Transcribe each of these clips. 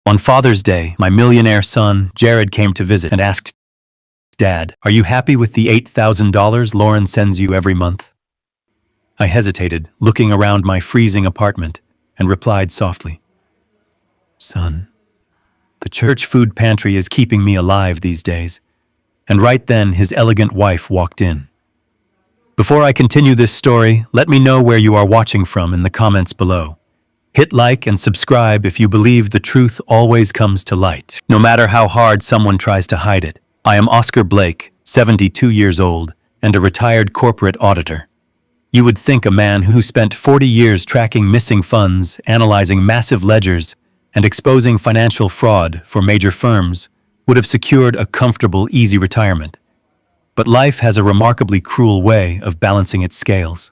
On Father's Day, my millionaire son, Jared, came to visit and asked, "Dad, are you happy with the $8,000 Lauren sends you every month?" I hesitated, looking around my freezing apartment, and replied softly, "Son, the church food pantry is keeping me alive these days." And right then, his elegant wife walked in. Before I continue this story, let me know where you are watching from in the comments below. Hit like and subscribe if you believe the truth always comes to light, no matter how hard someone tries to hide it. I am Oscar Blake, 72 years old, and a retired corporate auditor. You would think a man who spent 40 years tracking missing funds, analyzing massive ledgers, and exposing financial fraud for major firms would have secured a comfortable, easy retirement. But life has a remarkably cruel way of balancing its scales.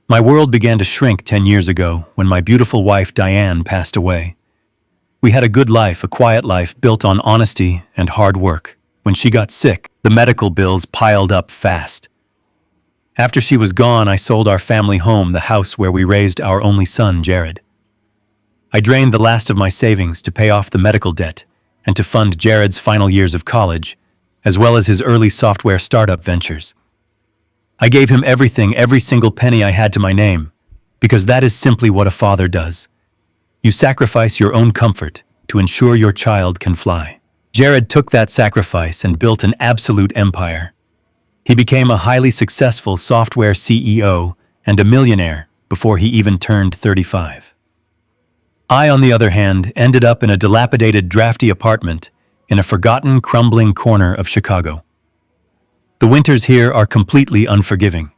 My world began to shrink 10 years ago when my beautiful wife Diane passed away. We had a good life, a quiet life built on honesty and hard work. When she got sick, the medical bills piled up fast. After she was gone, I sold our family home, the house where we raised our only son, Jared. I drained the last of my savings to pay off the medical debt and to fund Jared's final years of college, as well as his early software startup ventures. I gave him everything, every single penny I had to my name, because that is simply what a father does. You sacrifice your own comfort to ensure your child can fly. Jared took that sacrifice and built an absolute empire. He became a highly successful software CEO and a millionaire before he even turned 35. I, on the other hand, ended up in a dilapidated, drafty apartment in a forgotten, crumbling corner of Chicago. The winters here are completely unforgiving.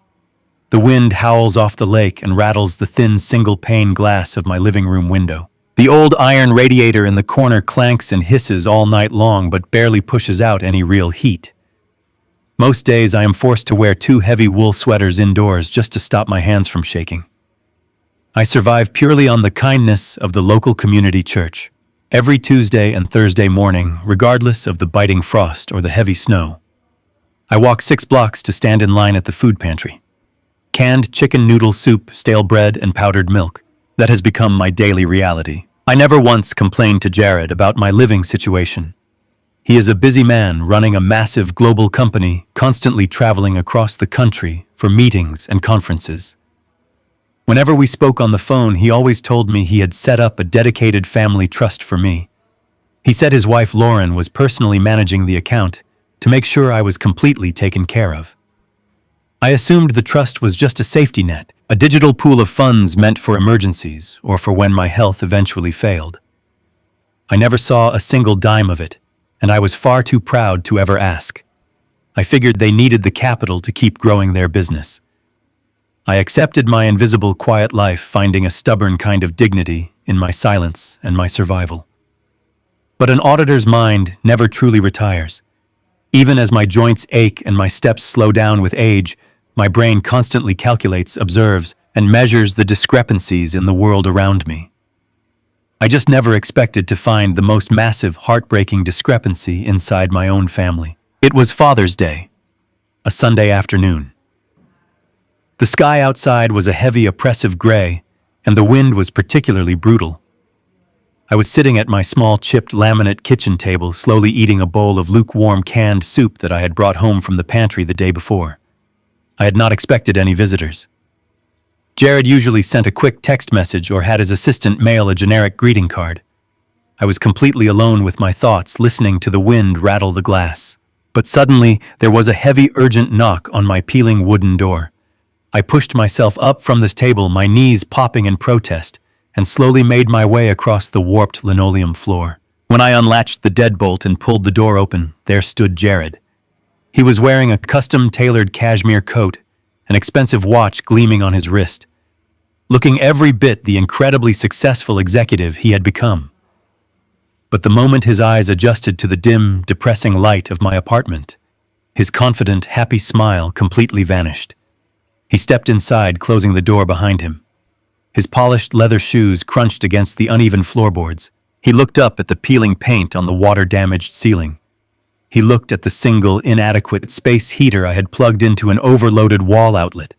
The wind howls off the lake and rattles the thin single-pane glass of my living room window. The old iron radiator in the corner clanks and hisses all night long but barely pushes out any real heat. Most days I am forced to wear 2 heavy wool sweaters indoors just to stop my hands from shaking. I survive purely on the kindness of the local community church. Every Tuesday and Thursday morning, regardless of the biting frost or the heavy snow, I walk 6 blocks to stand in line at the food pantry. Canned chicken noodle soup, stale bread, and powdered milk. That has become my daily reality. I never once complained to Jared about my living situation. He is a busy man running a massive global company, constantly traveling across the country for meetings and conferences. Whenever we spoke on the phone, he always told me he had set up a dedicated family trust for me. He said his wife Lauren was personally managing the account to make sure I was completely taken care of. I assumed the trust was just a safety net, a digital pool of funds meant for emergencies or for when my health eventually failed. I never saw a single dime of it, and I was far too proud to ever ask. I figured they needed the capital to keep growing their business. I accepted my invisible, quiet life, finding a stubborn kind of dignity in my silence and my survival. But an auditor's mind never truly retires. Even as my joints ache and my steps slow down with age, my brain constantly calculates, observes, and measures the discrepancies in the world around me. I just never expected to find the most massive, heartbreaking discrepancy inside my own family. It was Father's Day, a Sunday afternoon. The sky outside was a heavy, oppressive gray, and the wind was particularly brutal. I was sitting at my small chipped laminate kitchen table, slowly eating a bowl of lukewarm canned soup that I had brought home from the pantry the day before. I had not expected any visitors. Jared usually sent a quick text message or had his assistant mail a generic greeting card. I was completely alone with my thoughts, listening to the wind rattle the glass. But suddenly, there was a heavy, urgent knock on my peeling wooden door. I pushed myself up from this table, my knees popping in protest, and slowly made my way across the warped linoleum floor. When I unlatched the deadbolt and pulled the door open, there stood Jared. He was wearing a custom-tailored cashmere coat, an expensive watch gleaming on his wrist, looking every bit the incredibly successful executive he had become. But the moment his eyes adjusted to the dim, depressing light of my apartment, his confident, happy smile completely vanished. He stepped inside, closing the door behind him. His polished leather shoes crunched against the uneven floorboards. He looked up at the peeling paint on the water-damaged ceiling. He looked at the single, inadequate space heater I had plugged into an overloaded wall outlet.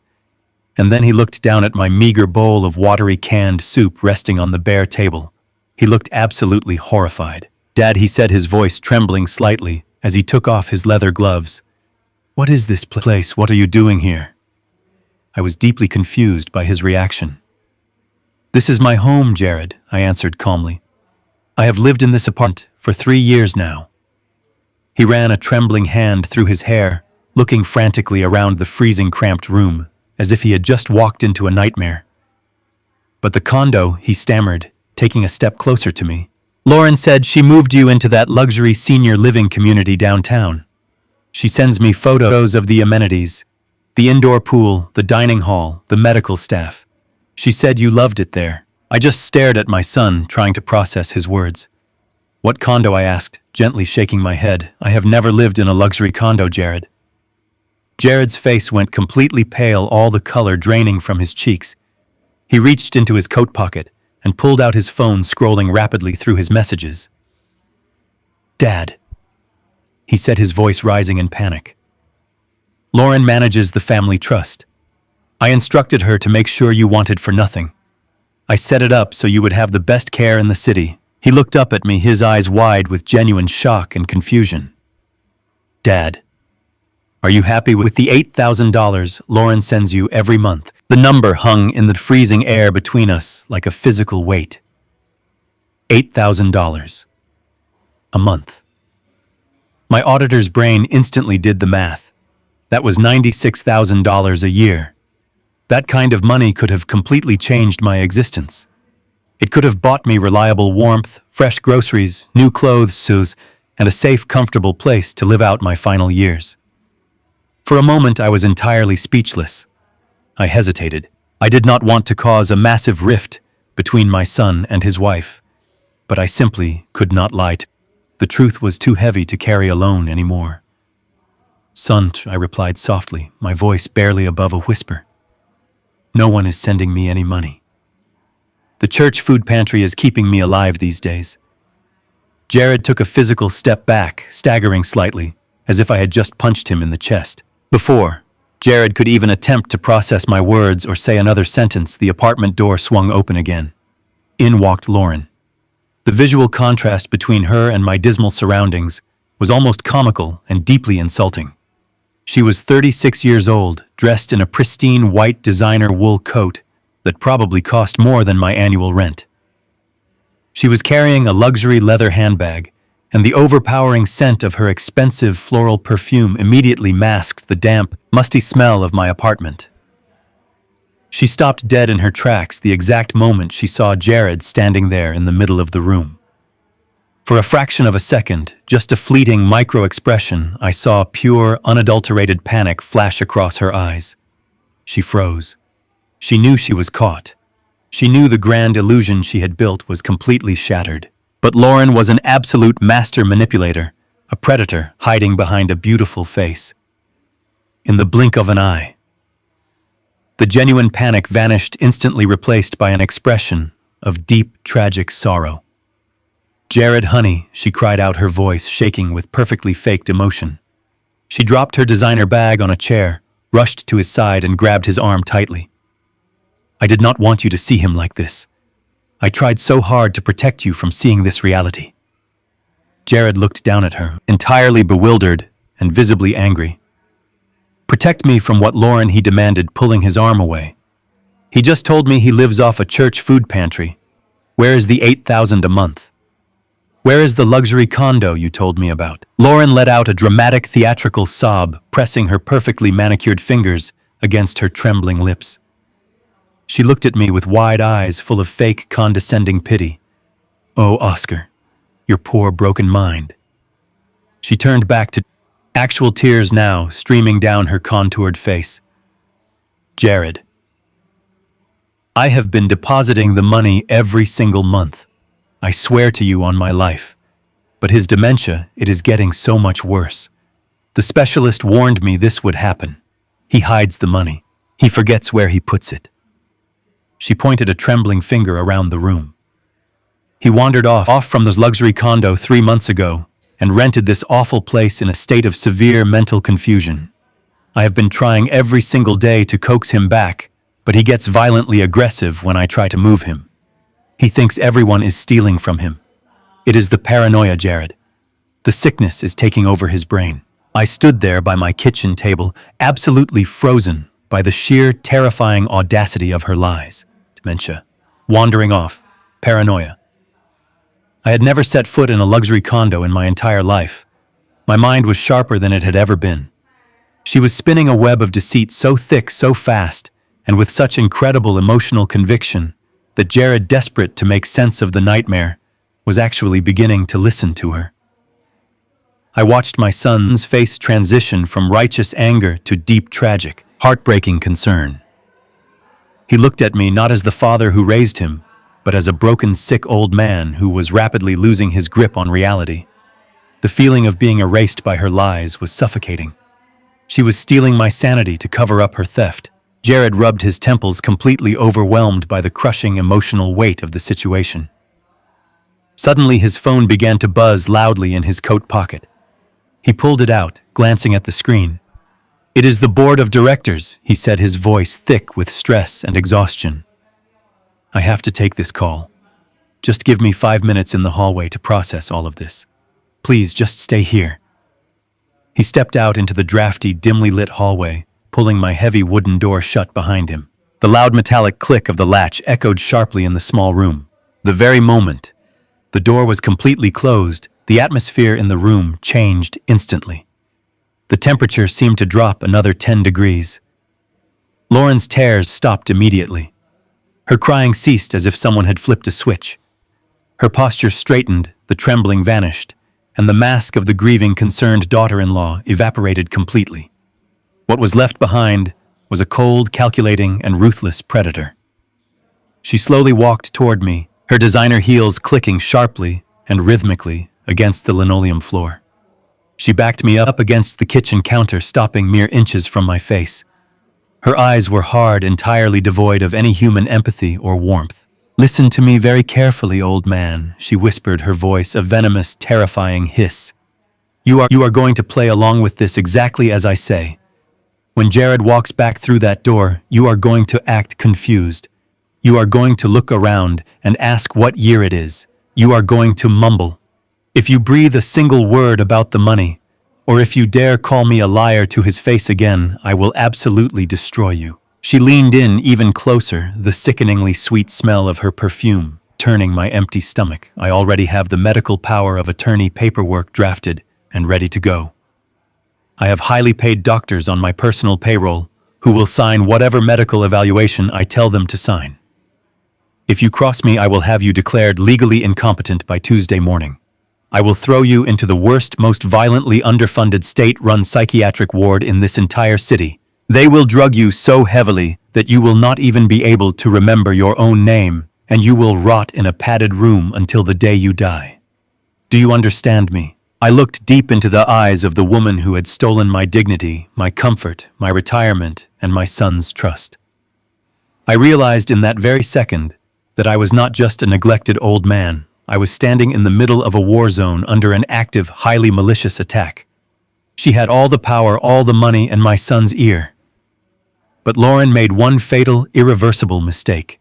And then he looked down at my meager bowl of watery canned soup resting on the bare table. He looked absolutely horrified. Dad, he said, his voice trembling slightly as he took off his leather gloves. What is this place? What are you doing here? I was deeply confused by his reaction. This is my home, Jared, I answered calmly. I have lived in this apartment for 3 years now. He ran a trembling hand through his hair, looking frantically around the freezing cramped room, as if he had just walked into a nightmare. But the condo, he stammered, taking a step closer to me. Lauren said she moved you into that luxury senior living community downtown. She sends me photos of the amenities, the indoor pool, the dining hall, the medical staff. She said you loved it there. I just stared at my son, trying to process his words. What condo? I asked, gently shaking my head. I have never lived in a luxury condo, Jared. Jared's face went completely pale, all the color draining from his cheeks. He reached into his coat pocket and pulled out his phone, scrolling rapidly through his messages. Dad, he said, his voice rising in panic. Lauren manages the family trust. I instructed her to make sure you wanted for nothing. I set it up so you would have the best care in the city. He looked up at me, his eyes wide with genuine shock and confusion. Dad, are you happy with the $8,000 Lauren sends you every month? The number hung in the freezing air between us like a physical weight. $8,000 a month. My auditor's brain instantly did the math. That was $96,000 a year. That kind of money could have completely changed my existence. It could have bought me reliable warmth, fresh groceries, new clothes, and a safe, comfortable place to live out my final years. For a moment, I was entirely speechless. I hesitated. I did not want to cause a massive rift between my son and his wife, but I simply could not lie to him. The truth was too heavy to carry alone anymore. Son, I replied softly, my voice barely above a whisper. No one is sending me any money. The church food pantry is keeping me alive these days. Jared took a physical step back, staggering slightly, as if I had just punched him in the chest. Before Jared could even attempt to process my words or say another sentence, the apartment door swung open again. In walked Lauren. The visual contrast between her and my dismal surroundings was almost comical and deeply insulting. She was 36 years old, dressed in a pristine white designer wool coat that probably cost more than my annual rent. She was carrying a luxury leather handbag, and the overpowering scent of her expensive floral perfume immediately masked the damp, musty smell of my apartment. She stopped dead in her tracks the exact moment she saw Jared standing there in the middle of the room. For a fraction of a second, just a fleeting micro-expression, I saw pure, unadulterated panic flash across her eyes. She froze. She knew she was caught. She knew the grand illusion she had built was completely shattered. But Lauren was an absolute master manipulator, a predator hiding behind a beautiful face. In the blink of an eye, the genuine panic vanished, instantly replaced by an expression of deep, tragic sorrow. Jared, honey, she cried out, her voice shaking with perfectly faked emotion. She dropped her designer bag on a chair, rushed to his side, and grabbed his arm tightly. I did not want you to see him like this. I tried so hard to protect you from seeing this reality. Jared looked down at her, entirely bewildered and visibly angry. Protect me from what, Lauren? He demanded, pulling his arm away. He just told me he lives off a church food pantry. Where is the $8,000 a month? Where is the luxury condo you told me about? Lauren let out a dramatic theatrical sob, pressing her perfectly manicured fingers against her trembling lips. She looked at me with wide eyes full of fake, condescending pity. Oh, Oscar, your poor, broken mind. She turned back to actual tears now streaming down her contoured face. Jared, I have been depositing the money every single month. I swear to you on my life. But his dementia, it is getting so much worse. The specialist warned me this would happen. He hides the money. He forgets where he puts it. She pointed a trembling finger around the room. He wandered off from this luxury condo 3 months ago and rented this awful place in a state of severe mental confusion. I have been trying every single day to coax him back, but he gets violently aggressive when I try to move him. He thinks everyone is stealing from him. It is the paranoia, Jared. The sickness is taking over his brain. I stood there by my kitchen table, absolutely frozen by the sheer, terrifying audacity of her lies. Dementia. Wandering off. Paranoia. I had never set foot in a luxury condo in my entire life. My mind was sharper than it had ever been. She was spinning a web of deceit so thick, so fast, and with such incredible emotional conviction that Jared, desperate to make sense of the nightmare, was actually beginning to listen to her. I watched my son's face transition from righteous anger to deep, tragic, heartbreaking concern. He looked at me not as the father who raised him, but as a broken, sick old man who was rapidly losing his grip on reality. The feeling of being erased by her lies was suffocating. She was stealing my sanity to cover up her theft. Jared rubbed his temples, completely overwhelmed by the crushing emotional weight of the situation. Suddenly, his phone began to buzz loudly in his coat pocket. He pulled it out, glancing at the screen. "It is the board of directors," he said, his voice thick with stress and exhaustion. "I have to take this call. Just give me 5 minutes in the hallway to process all of this. Please, just stay here." He stepped out into the drafty, dimly lit hallway, pulling my heavy wooden door shut behind him. The loud metallic click of the latch echoed sharply in the small room. The very moment the door was completely closed, the atmosphere in the room changed instantly. The temperature seemed to drop another 10 degrees. Lauren's tears stopped immediately. Her crying ceased as if someone had flipped a switch. Her posture straightened, the trembling vanished, and the mask of the grieving, concerned daughter-in-law evaporated completely. What was left behind was a cold, calculating, and ruthless predator. She slowly walked toward me, her designer heels clicking sharply and rhythmically against the linoleum floor. She backed me up against the kitchen counter, stopping mere inches from my face. Her eyes were hard, entirely devoid of any human empathy or warmth. "Listen to me very carefully, old man," she whispered, her voice a venomous, terrifying hiss. You are going to play along with this exactly as I say. When Jared walks back through that door, you are going to act confused. You are going to look around and ask what year it is. You are going to mumble. If you breathe a single word about the money, or if you dare call me a liar to his face again, I will absolutely destroy you." She leaned in even closer, the sickeningly sweet smell of her perfume turning my empty stomach. "I already have the medical power of attorney paperwork drafted and ready to go. I have highly paid doctors on my personal payroll who will sign whatever medical evaluation I tell them to sign. If you cross me, I will have you declared legally incompetent by Tuesday morning. I will throw you into the worst, most violently underfunded state-run psychiatric ward in this entire city. They will drug you so heavily that you will not even be able to remember your own name, and you will rot in a padded room until the day you die. Do you understand me?" I looked deep into the eyes of the woman who had stolen my dignity, my comfort, my retirement, and my son's trust. I realized in that very second that I was not just a neglected old man. I was standing in the middle of a war zone under an active, highly malicious attack. She had all the power, all the money, and my son's ear. But Lauren made one fatal, irreversible mistake.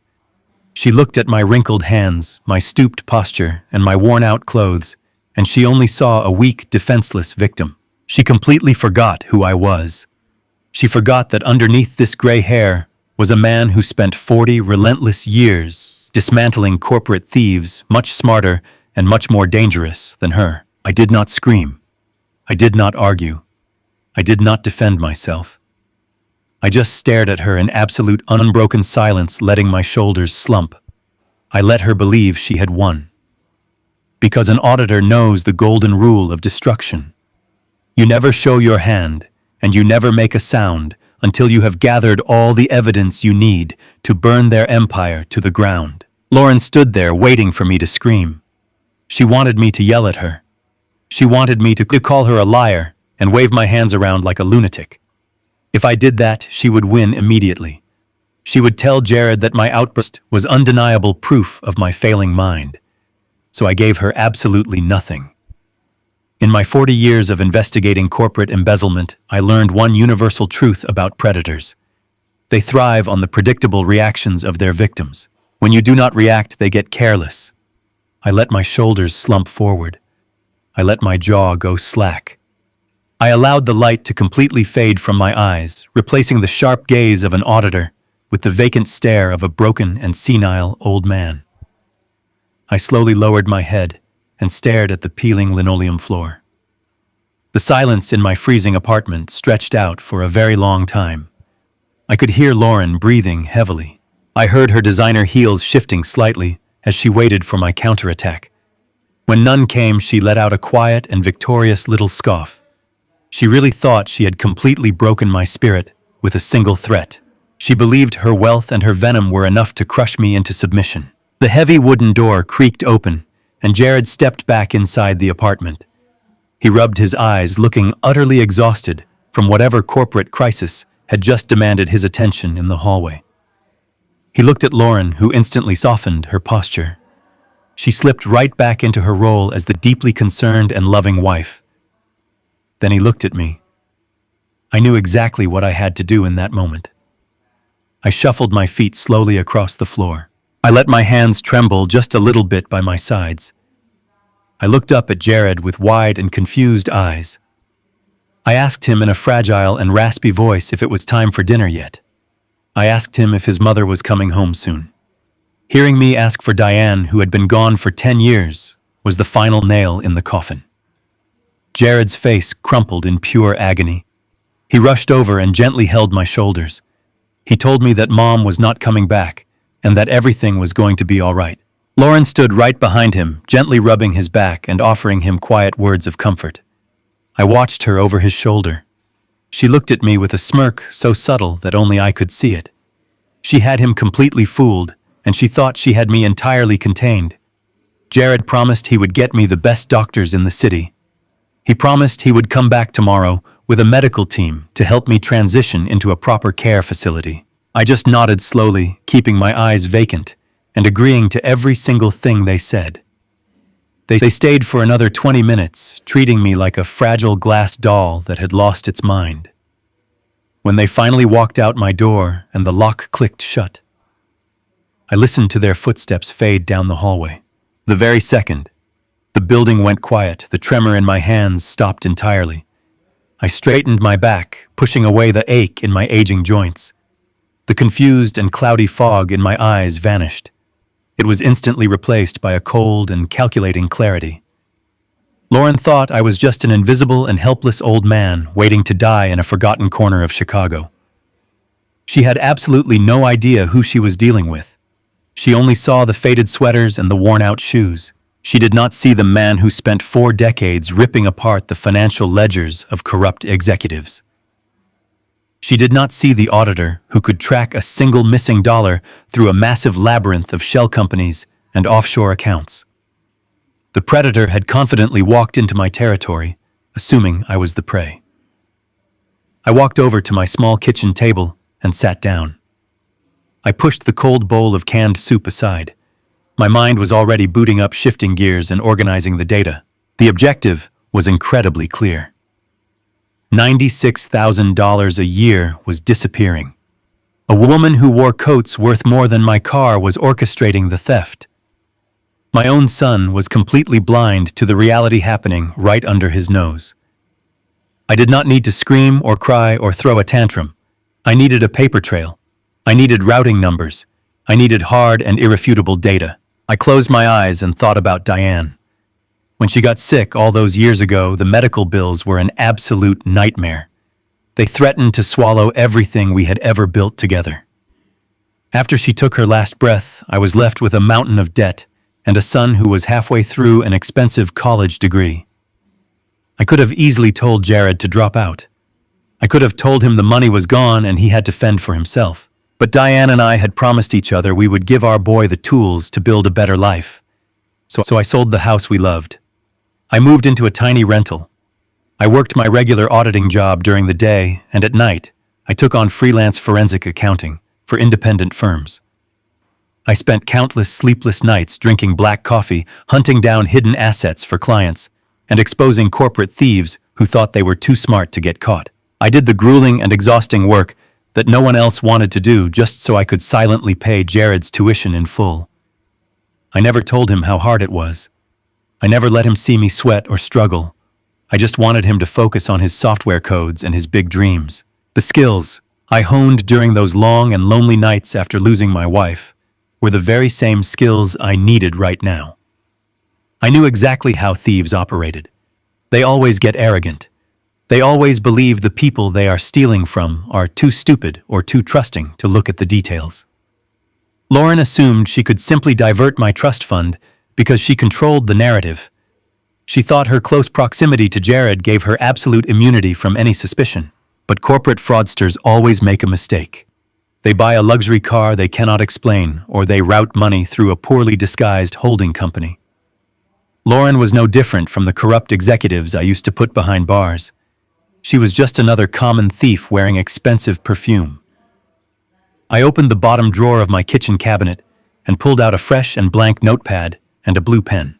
She looked at my wrinkled hands, my stooped posture, and my worn-out clothes, and she only saw a weak, defenseless victim. She completely forgot who I was. She forgot that underneath this gray hair was a man who spent 40 relentless years dismantling corporate thieves, much smarter and much more dangerous than her. I did not scream. I did not argue. I did not defend myself. I just stared at her in absolute, unbroken silence, letting my shoulders slump. I let her believe she had won. Because an auditor knows the golden rule of destruction. You never show your hand, and you never make a sound until you have gathered all the evidence you need to burn their empire to the ground. Lauren stood there waiting for me to scream. She wanted me to yell at her. She wanted me to call her a liar and wave my hands around like a lunatic. If I did that, she would win immediately. She would tell Jared that my outburst was undeniable proof of my failing mind. So I gave her absolutely nothing. In my 40 years of investigating corporate embezzlement, I learned one universal truth about predators. They thrive on the predictable reactions of their victims. When you do not react, they get careless. I let my shoulders slump forward. I let my jaw go slack. I allowed the light to completely fade from my eyes, replacing the sharp gaze of an auditor with the vacant stare of a broken and senile old man. I slowly lowered my head and stared at the peeling linoleum floor. The silence in my freezing apartment stretched out for a very long time. I could hear Lauren breathing heavily. I heard her designer heels shifting slightly as she waited for my counterattack. When none came, she let out a quiet and victorious little scoff. She really thought she had completely broken my spirit with a single threat. She believed her wealth and her venom were enough to crush me into submission. The heavy wooden door creaked open, and Jared stepped back inside the apartment. He rubbed his eyes, looking utterly exhausted from whatever corporate crisis had just demanded his attention in the hallway. He looked at Lauren, who instantly softened her posture. She slipped right back into her role as the deeply concerned and loving wife. Then he looked at me. I knew exactly what I had to do in that moment. I shuffled my feet slowly across the floor. I let my hands tremble just a little bit by my sides. I looked up at Jared with wide and confused eyes. I asked him in a fragile and raspy voice if it was time for dinner yet. I asked him if his mother was coming home soon. Hearing me ask for Diane, who had been gone for 10 years, was the final nail in the coffin. Jared's face crumpled in pure agony. He rushed over and gently held my shoulders. He told me that Mom was not coming back and that everything was going to be all right. Lauren stood right behind him, gently rubbing his back and offering him quiet words of comfort. I watched her over his shoulder. She looked at me with a smirk so subtle that only I could see it. She had him completely fooled, and she thought she had me entirely contained. Jared promised he would get me the best doctors in the city. He promised he would come back tomorrow with a medical team to help me transition into a proper care facility. I just nodded slowly, keeping my eyes vacant and agreeing to every single thing they said. They stayed for another 20 minutes, treating me like a fragile glass doll that had lost its mind. When they finally walked out my door and the lock clicked shut, I listened to their footsteps fade down the hallway. The very second the building went quiet, the tremor in my hands stopped entirely. I straightened my back, pushing away the ache in my aging joints. The confused and cloudy fog in my eyes vanished. It was instantly replaced by a cold and calculating clarity. Lauren thought I was just an invisible and helpless old man waiting to die in a forgotten corner of Chicago. She had absolutely no idea who she was dealing with. She only saw the faded sweaters and the worn-out shoes. She did not see the man who spent 4 decades ripping apart the financial ledgers of corrupt executives. She did not see the auditor who could track a single missing dollar through a massive labyrinth of shell companies and offshore accounts. The predator had confidently walked into my territory, assuming I was the prey. I walked over to my small kitchen table and sat down. I pushed the cold bowl of canned soup aside. My mind was already booting up shifting gears and organizing the data. The objective was incredibly clear. $96,000 a year was disappearing. A woman who wore coats worth more than my car was orchestrating the theft. My own son was completely blind to the reality happening right under his nose. I did not need to scream or cry or throw a tantrum. I needed a paper trail. I needed routing numbers. I needed hard and irrefutable data. I closed my eyes and thought about Diane. When she got sick all those years ago, the medical bills were an absolute nightmare. They threatened to swallow everything we had ever built together. After she took her last breath, I was left with a mountain of debt and a son who was halfway through an expensive college degree. I could have easily told Jared to drop out. I could have told him the money was gone and he had to fend for himself. But Diane and I had promised each other we would give our boy the tools to build a better life. So I sold the house we loved. I moved into a tiny rental. I worked my regular auditing job during the day, and at night, I took on freelance forensic accounting for independent firms. I spent countless sleepless nights drinking black coffee, hunting down hidden assets for clients, and exposing corporate thieves who thought they were too smart to get caught. I did the grueling and exhausting work that no one else wanted to do just so I could silently pay Jared's tuition in full. I never told him how hard it was. I never let him see me sweat or struggle. I just wanted him to focus on his software codes and his big dreams. The skills I honed during those long and lonely nights after losing my wife were the very same skills I needed right now. I knew exactly how thieves operated. They always get arrogant. They always believe the people they are stealing from are too stupid or too trusting to look at the details. Lauren assumed she could simply divert my trust fund because she controlled the narrative. She thought her close proximity to Jared gave her absolute immunity from any suspicion. But corporate fraudsters always make a mistake. They buy a luxury car they cannot explain, or they route money through a poorly disguised holding company. Lauren was no different from the corrupt executives I used to put behind bars. She was just another common thief wearing expensive perfume. I opened the bottom drawer of my kitchen cabinet and pulled out a fresh and blank notepad and a blue pen.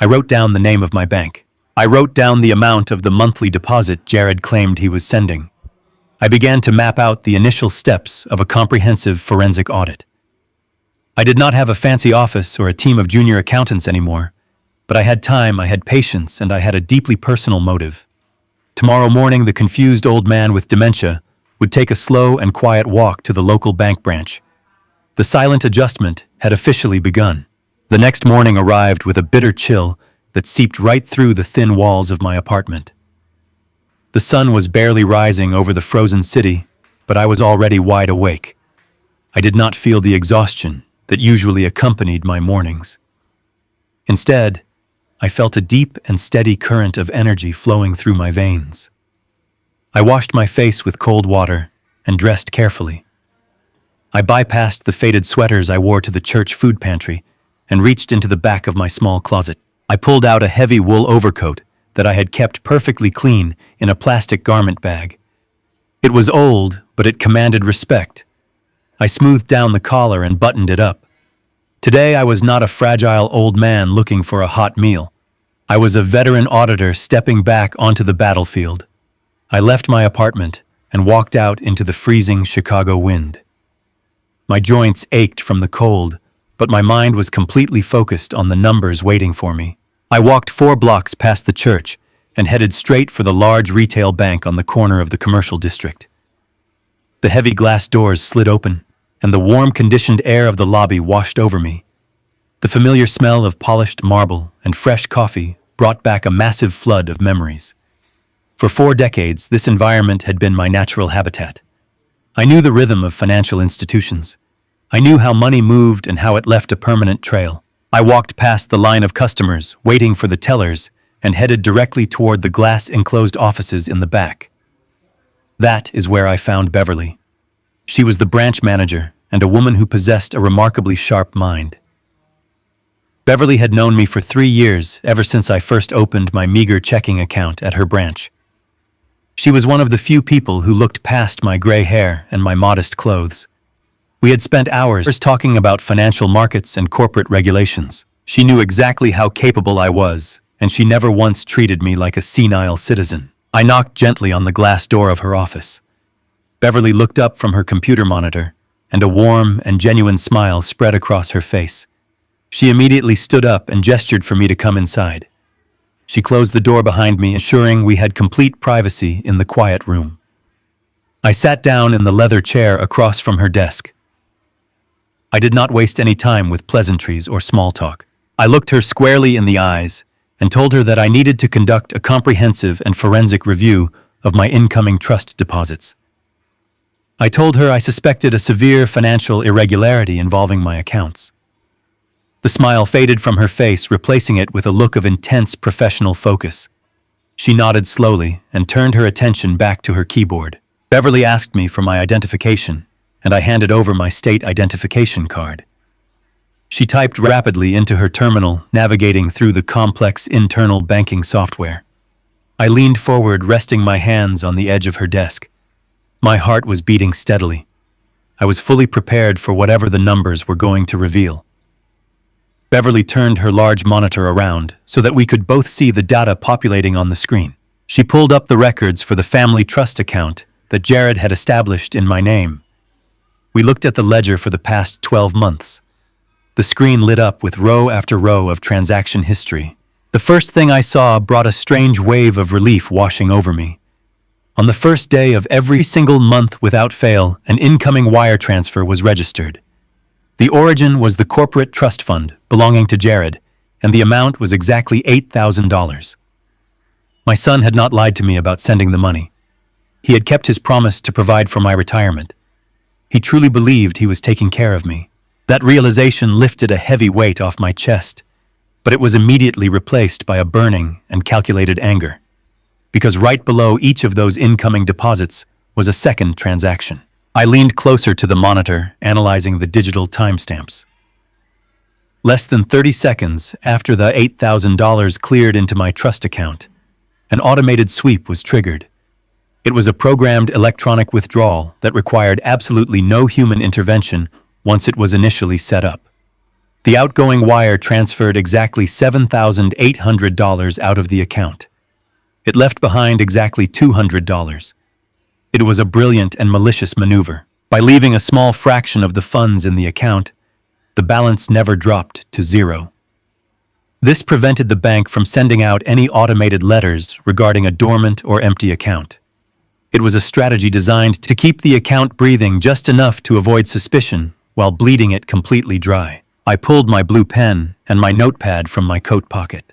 I wrote down the name of my bank. I wrote down the amount of the monthly deposit Jared claimed he was sending. I began to map out the initial steps of a comprehensive forensic audit. I did not have a fancy office or a team of junior accountants anymore, but I had time, I had patience, and I had a deeply personal motive. Tomorrow morning, the confused old man with dementia would take a slow and quiet walk to the local bank branch. The silent adjustment had officially begun. The next morning arrived with a bitter chill that seeped right through the thin walls of my apartment. The sun was barely rising over the frozen city, but I was already wide awake. I did not feel the exhaustion that usually accompanied my mornings. Instead, I felt a deep and steady current of energy flowing through my veins. I washed my face with cold water and dressed carefully. I bypassed the faded sweaters I wore to the church food pantry and reached into the back of my small closet. I pulled out a heavy wool overcoat that I had kept perfectly clean in a plastic garment bag. It was old, but it commanded respect. I smoothed down the collar and buttoned it up. Today I was not a fragile old man looking for a hot meal. I was a veteran auditor stepping back onto the battlefield. I left my apartment and walked out into the freezing Chicago wind. My joints ached from the cold, but my mind was completely focused on the numbers waiting for me. I walked 4 blocks past the church and headed straight for the large retail bank on the corner of the commercial district. The heavy glass doors slid open, and the warm, conditioned air of the lobby washed over me. The familiar smell of polished marble and fresh coffee brought back a massive flood of memories. For 4 decades, this environment had been my natural habitat. I knew the rhythm of financial institutions. I knew how money moved and how it left a permanent trail. I walked past the line of customers, waiting for the tellers, and headed directly toward the glass-enclosed offices in the back. That is where I found Beverly. She was the branch manager and a woman who possessed a remarkably sharp mind. Beverly had known me for 3 years, ever since I first opened my meager checking account at her branch. She was one of the few people who looked past my gray hair and my modest clothes. We had spent hours talking about financial markets and corporate regulations. She knew exactly how capable I was, and she never once treated me like a senile citizen. I knocked gently on the glass door of her office. Beverly looked up from her computer monitor, and a warm and genuine smile spread across her face. She immediately stood up and gestured for me to come inside. She closed the door behind me, ensuring we had complete privacy in the quiet room. I sat down in the leather chair across from her desk. I did not waste any time with pleasantries or small talk. I looked her squarely in the eyes and told her that I needed to conduct a comprehensive and forensic review of my incoming trust deposits. I told her I suspected a severe financial irregularity involving my accounts. The smile faded from her face, replacing it with a look of intense professional focus. She nodded slowly and turned her attention back to her keyboard. Beverly asked me for my identification, and I handed over my state identification card. She typed rapidly into her terminal, navigating through the complex internal banking software. I leaned forward, resting my hands on the edge of her desk. My heart was beating steadily. I was fully prepared for whatever the numbers were going to reveal. Beverly turned her large monitor around so that we could both see the data populating on the screen. She pulled up the records for the family trust account that Jared had established in my name. We looked at the ledger for the past 12 months. The screen lit up with row after row of transaction history. The first thing I saw brought a strange wave of relief washing over me. On the first day of every single month without fail, an incoming wire transfer was registered. The origin was the corporate trust fund belonging to Jared, and the amount was exactly $8,000. My son had not lied to me about sending the money. He had kept his promise to provide for my retirement. He truly believed he was taking care of me. That realization lifted a heavy weight off my chest, but it was immediately replaced by a burning and calculated anger. Because right below each of those incoming deposits was a second transaction. I leaned closer to the monitor, analyzing the digital timestamps. Less than 30 seconds after the $8,000 cleared into my trust account, an automated sweep was triggered. It was a programmed electronic withdrawal that required absolutely no human intervention once it was initially set up. The outgoing wire transferred exactly $7,800 out of the account. It left behind exactly $200. It was a brilliant and malicious maneuver. By leaving a small fraction of the funds in the account, the balance never dropped to zero. This prevented the bank from sending out any automated letters regarding a dormant or empty account. It was a strategy designed to keep the account breathing just enough to avoid suspicion while bleeding it completely dry. I pulled my blue pen and my notepad from my coat pocket.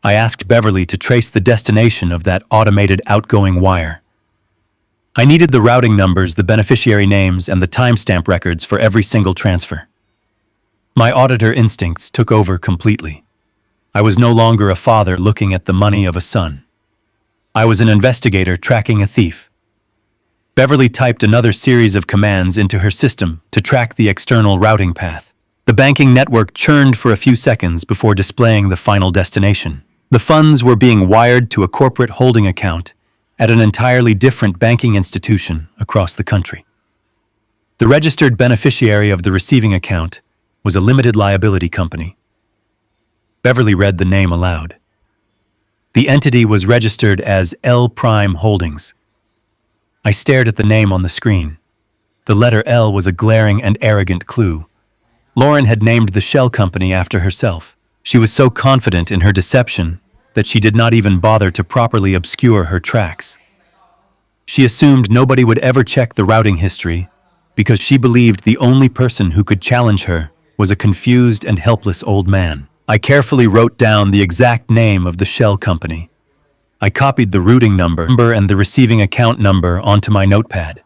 I asked Beverly to trace the destination of that automated outgoing wire. I needed the routing numbers, the beneficiary names, and the timestamp records for every single transfer. My auditor instincts took over completely. I was no longer a father looking at the money of a son. I was an investigator tracking a thief. Beverly typed another series of commands into her system to track the external routing path. The banking network churned for a few seconds before displaying the final destination. The funds were being wired to a corporate holding account at an entirely different banking institution across the country. The registered beneficiary of the receiving account was a limited liability company. Beverly read the name aloud. The entity was registered as L Prime Holdings. I stared at the name on the screen. The letter L was a glaring and arrogant clue. Lauren had named the shell company after herself. She was so confident in her deception that she did not even bother to properly obscure her tracks. She assumed nobody would ever check the routing history because she believed the only person who could challenge her was a confused and helpless old man. I carefully wrote down the exact name of the shell company. I copied the routing number and the receiving account number onto my notepad.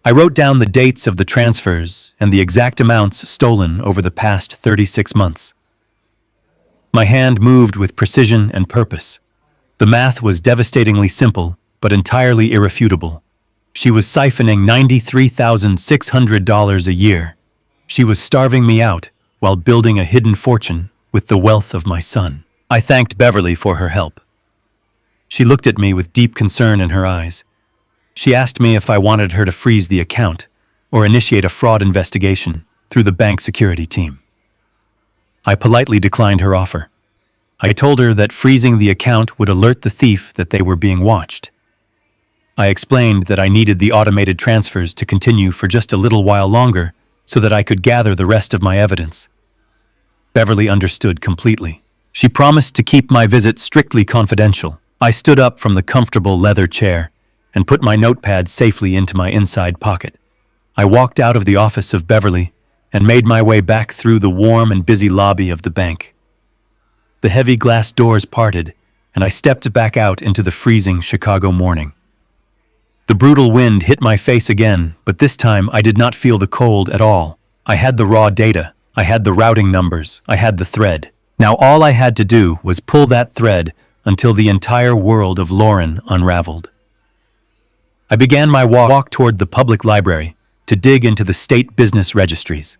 I wrote down the dates of the transfers and the exact amounts stolen over the past 36 months. My hand moved with precision and purpose. The math was devastatingly simple, but entirely irrefutable. She was siphoning $93,600 a year. She was starving me out while building a hidden fortune with the wealth of my son. I thanked Beverly for her help. She looked at me with deep concern in her eyes. She asked me if I wanted her to freeze the account or initiate a fraud investigation through the bank security team. I politely declined her offer. I told her that freezing the account would alert the thief that they were being watched. I explained that I needed the automated transfers to continue for just a little while longer so that I could gather the rest of my evidence. Beverly understood completely. She promised to keep my visit strictly confidential. I stood up from the comfortable leather chair and put my notepad safely into my inside pocket. I walked out of the office of Beverly and made my way back through the warm and busy lobby of the bank. The heavy glass doors parted, and I stepped back out into the freezing Chicago morning. The brutal wind hit my face again, but this time I did not feel the cold at all. I had the raw data, I had the routing numbers, I had the thread. Now all I had to do was pull that thread until the entire world of Lauren unraveled. I began my walk toward the public library to dig into the state business registries.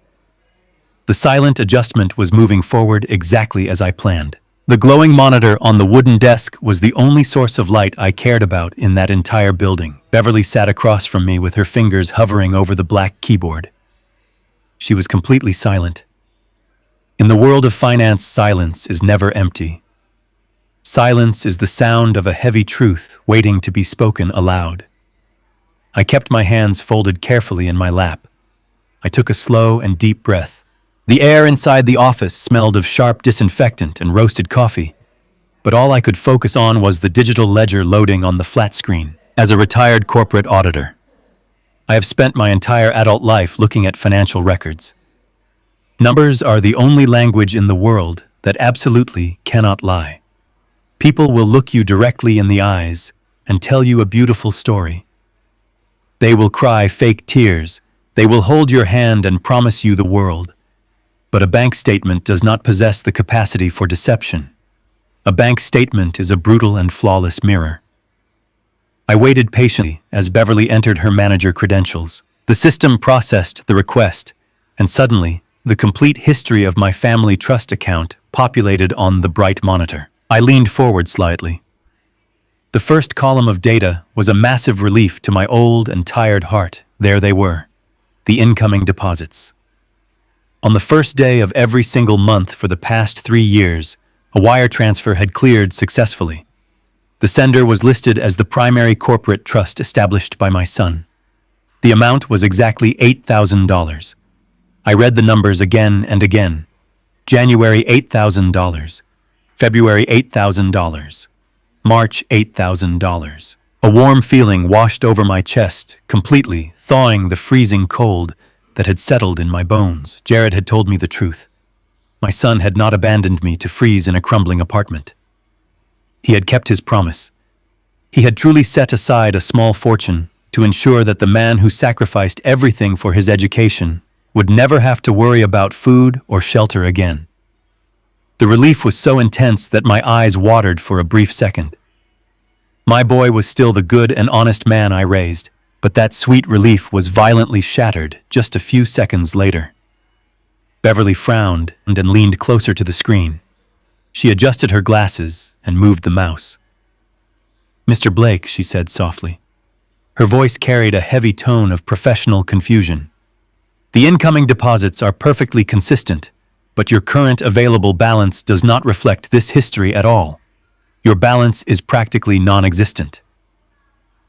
The silent adjustment was moving forward exactly as I planned. The glowing monitor on the wooden desk was the only source of light I cared about in that entire building. Beverly sat across from me with her fingers hovering over the black keyboard. She was completely silent. In the world of finance, silence is never empty. Silence is the sound of a heavy truth waiting to be spoken aloud. I kept my hands folded carefully in my lap. I took a slow and deep breath. The air inside the office smelled of sharp disinfectant and roasted coffee, but all I could focus on was the digital ledger loading on the flat screen. As a retired corporate auditor, I have spent my entire adult life looking at financial records. Numbers are the only language in the world that absolutely cannot lie. People will look you directly in the eyes and tell you a beautiful story. They will cry fake tears. They will hold your hand and promise you the world. But a bank statement does not possess the capacity for deception. A bank statement is a brutal and flawless mirror. I waited patiently as Beverly entered her manager credentials. The system processed the request, and suddenly, the complete history of my family trust account populated on the bright monitor. I leaned forward slightly. The first column of data was a massive relief to my old and tired heart. There they were, the incoming deposits. On the first day of every single month for the past 3 years, a wire transfer had cleared successfully. The sender was listed as the primary corporate trust established by my son. The amount was exactly $8,000. I read the numbers again and again. January $8,000. February $8,000. March $8,000. A warm feeling washed over my chest, completely thawing the freezing cold that had settled in my bones. Jared had told me the truth. My son had not abandoned me to freeze in a crumbling apartment. He had kept his promise. He had truly set aside a small fortune to ensure that the man who sacrificed everything for his education would never have to worry about food or shelter again. The relief was so intense that my eyes watered for a brief second. My boy was still the good and honest man I raised, but that sweet relief was violently shattered just a few seconds later. Beverly frowned and leaned closer to the screen. She adjusted her glasses and moved the mouse. "Mr. Blake," she said softly. Her voice carried a heavy tone of professional confusion. "The incoming deposits are perfectly consistent, but your current available balance does not reflect this history at all. Your balance is practically non-existent.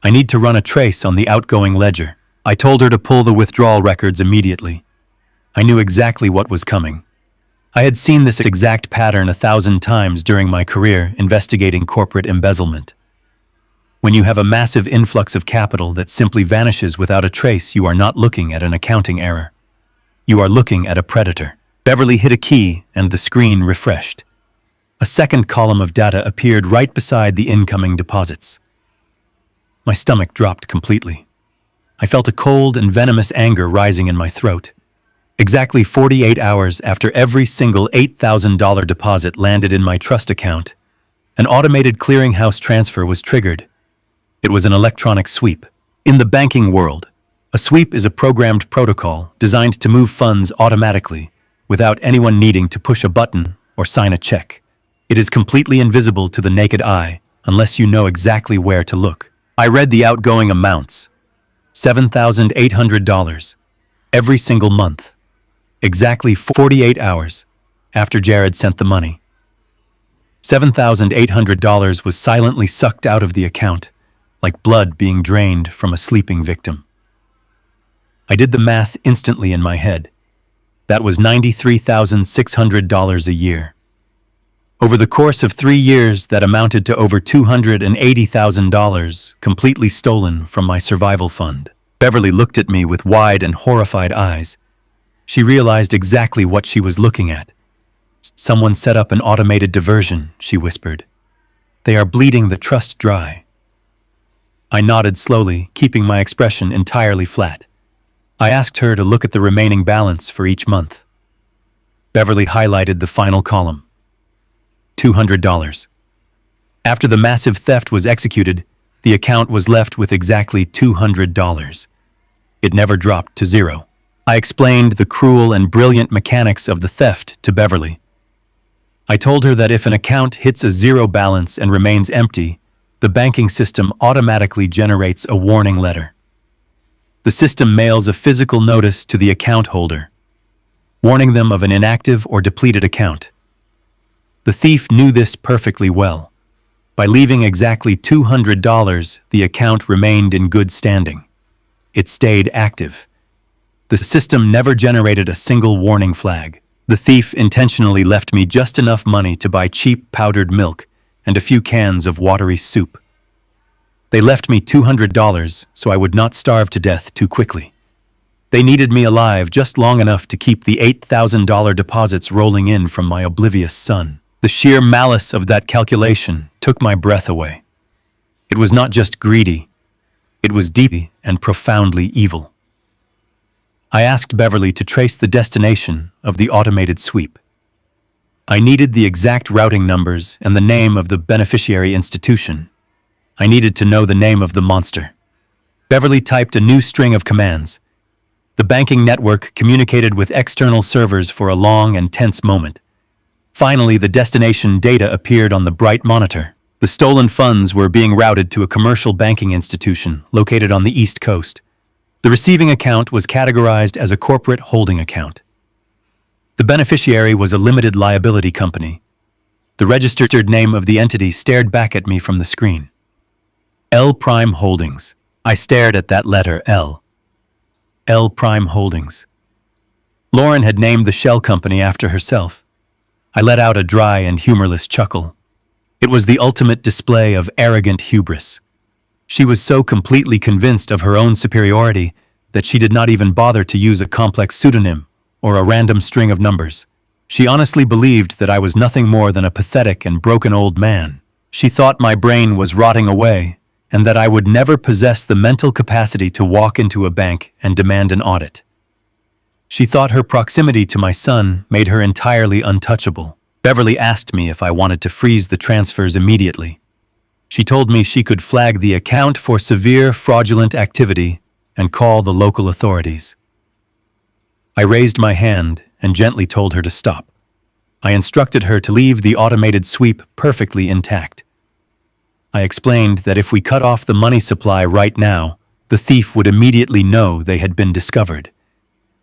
I need to run a trace on the outgoing ledger." I told her to pull the withdrawal records immediately. I knew exactly what was coming. I had seen this exact pattern 1,000 times during my career investigating corporate embezzlement. When you have a massive influx of capital that simply vanishes without a trace, you are not looking at an accounting error. You are looking at a predator. Beverly hit a key and the screen refreshed. A second column of data appeared right beside the incoming deposits. My stomach dropped completely. I felt a cold and venomous anger rising in my throat. Exactly 48 hours after every single $8,000 deposit landed in my trust account, an automated clearinghouse transfer was triggered. It was an electronic sweep. In the banking world, a sweep is a programmed protocol designed to move funds automatically without anyone needing to push a button or sign a check. It is completely invisible to the naked eye unless you know exactly where to look. I read the outgoing amounts. $7,800 every single month. Exactly 48 hours after Jared sent the money. $7,800 was silently sucked out of the account, like blood being drained from a sleeping victim. I did the math instantly in my head. That was $93,600 a year. Over the course of 3 years, that amounted to over $280,000, completely stolen from my survival fund. Beverly looked at me with wide and horrified eyes. She realized exactly what she was looking at. "Someone set up an automated diversion," she whispered. "They are bleeding the trust dry." I nodded slowly, keeping my expression entirely flat. I asked her to look at the remaining balance for each month. Beverly highlighted the final column. $200. After the massive theft was executed, the account was left with exactly $200. It never dropped to zero. I explained the cruel and brilliant mechanics of the theft to Beverly. I told her that if an account hits a zero balance and remains empty, the banking system automatically generates a warning letter. The system mails a physical notice to the account holder, warning them of an inactive or depleted account. The thief knew this perfectly well. By leaving exactly $200, the account remained in good standing. It stayed active. The system never generated a single warning flag. The thief intentionally left me just enough money to buy cheap powdered milk and a few cans of watery soup. They left me $200 so I would not starve to death too quickly. They needed me alive just long enough to keep the $8,000 deposits rolling in from my oblivious son. The sheer malice of that calculation took my breath away. It was not just greedy, it was deeply and profoundly evil. I asked Beverly to trace the destination of the automated sweep. I needed the exact routing numbers and the name of the beneficiary institution. I needed to know the name of the monster. Beverly typed a new string of commands. The banking network communicated with external servers for a long and tense moment. Finally, the destination data appeared on the bright monitor. The stolen funds were being routed to a commercial banking institution located on the East Coast. The receiving account was categorized as a corporate holding account. The beneficiary was a limited liability company. The registered name of the entity stared back at me from the screen. L Prime Holdings. I stared at that letter L. L Prime Holdings. Lauren had named the shell company after herself. I let out a dry and humorless chuckle. It was the ultimate display of arrogant hubris. She was so completely convinced of her own superiority that she did not even bother to use a complex pseudonym or a random string of numbers. She honestly believed that I was nothing more than a pathetic and broken old man. She thought my brain was rotting away and that I would never possess the mental capacity to walk into a bank and demand an audit. She thought her proximity to my son made her entirely untouchable. Beverly asked me if I wanted to freeze the transfers immediately. She told me she could flag the account for severe fraudulent activity and call the local authorities. I raised my hand and gently told her to stop. I instructed her to leave the automated sweep perfectly intact. I explained that if we cut off the money supply right now, the thief would immediately know they had been discovered.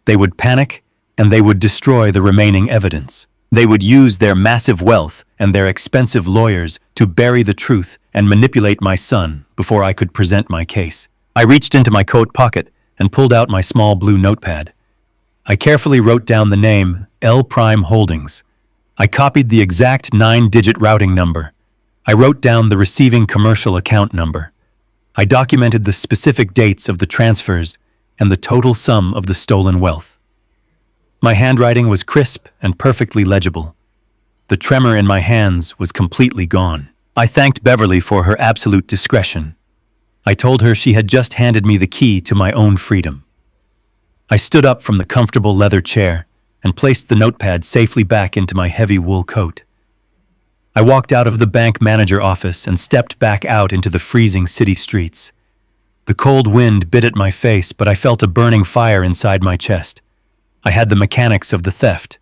They would panic and they would destroy the remaining evidence. They would use their massive wealth and their expensive lawyers to bury the truth and manipulate my son before I could present my case. I reached into my coat pocket and pulled out my small blue notepad. I carefully wrote down the name L Prime Holdings. I copied the exact 9-digit routing number. I wrote down the receiving commercial account number. I documented the specific dates of the transfers and the total sum of the stolen wealth. My handwriting was crisp and perfectly legible. The tremor in my hands was completely gone. I thanked Beverly for her absolute discretion. I told her she had just handed me the key to my own freedom. I stood up from the comfortable leather chair and placed the notepad safely back into my heavy wool coat. I walked out of the bank manager office and stepped back out into the freezing city streets. The cold wind bit at my face, but I felt a burning fire inside my chest. I had the mechanics of the theft.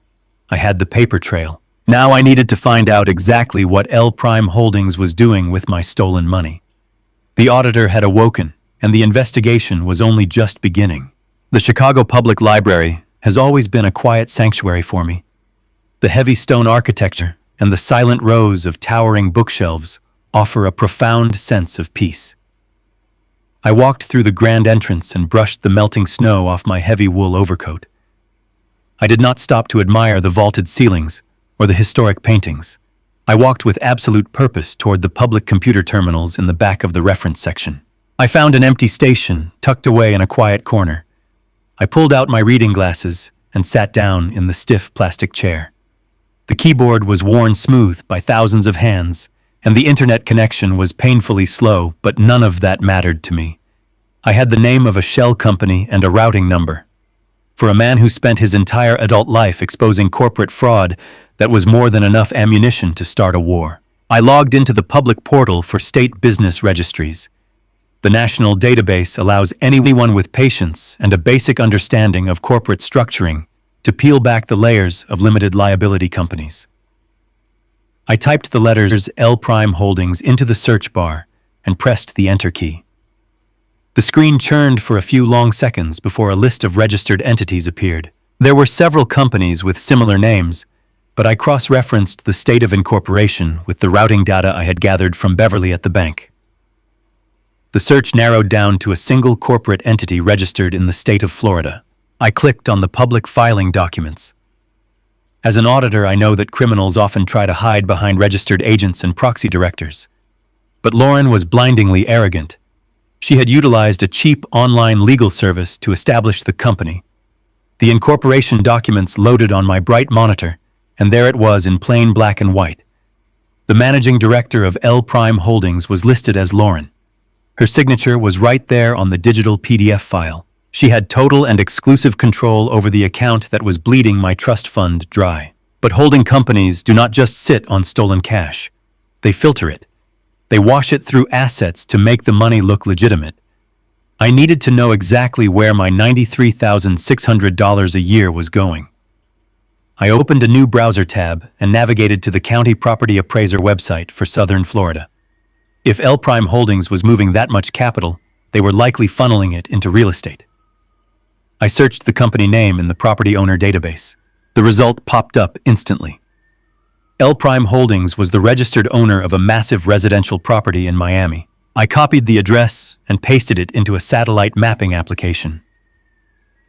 I had the paper trail. Now I needed to find out exactly what L Prime Holdings was doing with my stolen money. The auditor had awoken, and the investigation was only just beginning. The Chicago Public Library has always been a quiet sanctuary for me. The heavy stone architecture and the silent rows of towering bookshelves offer a profound sense of peace. I walked through the grand entrance and brushed the melting snow off my heavy wool overcoat. I did not stop to admire the vaulted ceilings or the historic paintings. I walked with absolute purpose toward the public computer terminals in the back of the reference section. I found an empty station tucked away in a quiet corner. I pulled out my reading glasses and sat down in the stiff plastic chair. The keyboard was worn smooth by thousands of hands, and the internet connection was painfully slow, but none of that mattered to me. I had the name of a shell company and a routing number. For a man who spent his entire adult life exposing corporate fraud, that was more than enough ammunition to start a war. I logged into the public portal for state business registries. The national database allows anyone with patience and a basic understanding of corporate structuring to peel back the layers of limited liability companies. I typed the letters L Prime Holdings into the search bar and pressed the Enter key. The screen churned for a few long seconds before a list of registered entities appeared. There were several companies with similar names, but I cross-referenced the state of incorporation with the routing data I had gathered from Beverly at the bank. The search narrowed down to a single corporate entity registered in the state of Florida. I clicked on the public filing documents. As an auditor, I know that criminals often try to hide behind registered agents and proxy directors. But Lauren was blindingly arrogant. She had utilized a cheap online legal service to establish the company. The incorporation documents loaded on my bright monitor, and there it was in plain black and white. The managing director of L Prime Holdings was listed as Lauren. Her signature was right there on the digital PDF file. She had total and exclusive control over the account that was bleeding my trust fund dry. But holding companies do not just sit on stolen cash. They filter it. They wash it through assets to make the money look legitimate. I needed to know exactly where my $93,600 a year was going. I opened a new browser tab and navigated to the county property appraiser website for Southern Florida. If L Prime Holdings was moving that much capital, they were likely funneling it into real estate. I searched the company name in the property owner database. The result popped up instantly. L Prime Holdings was the registered owner of a massive residential property in Miami. I copied the address and pasted it into a satellite mapping application.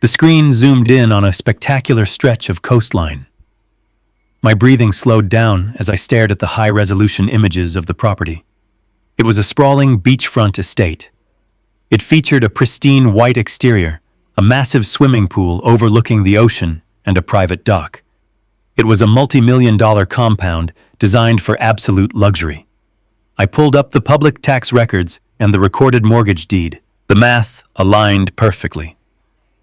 The screen zoomed in on a spectacular stretch of coastline. My breathing slowed down as I stared at the high-resolution images of the property. It was a sprawling beachfront estate. It featured a pristine white exterior, a massive swimming pool overlooking the ocean, and a private dock. It was a multi-million-dollar compound designed for absolute luxury. I pulled up the public tax records and the recorded mortgage deed. The math aligned perfectly.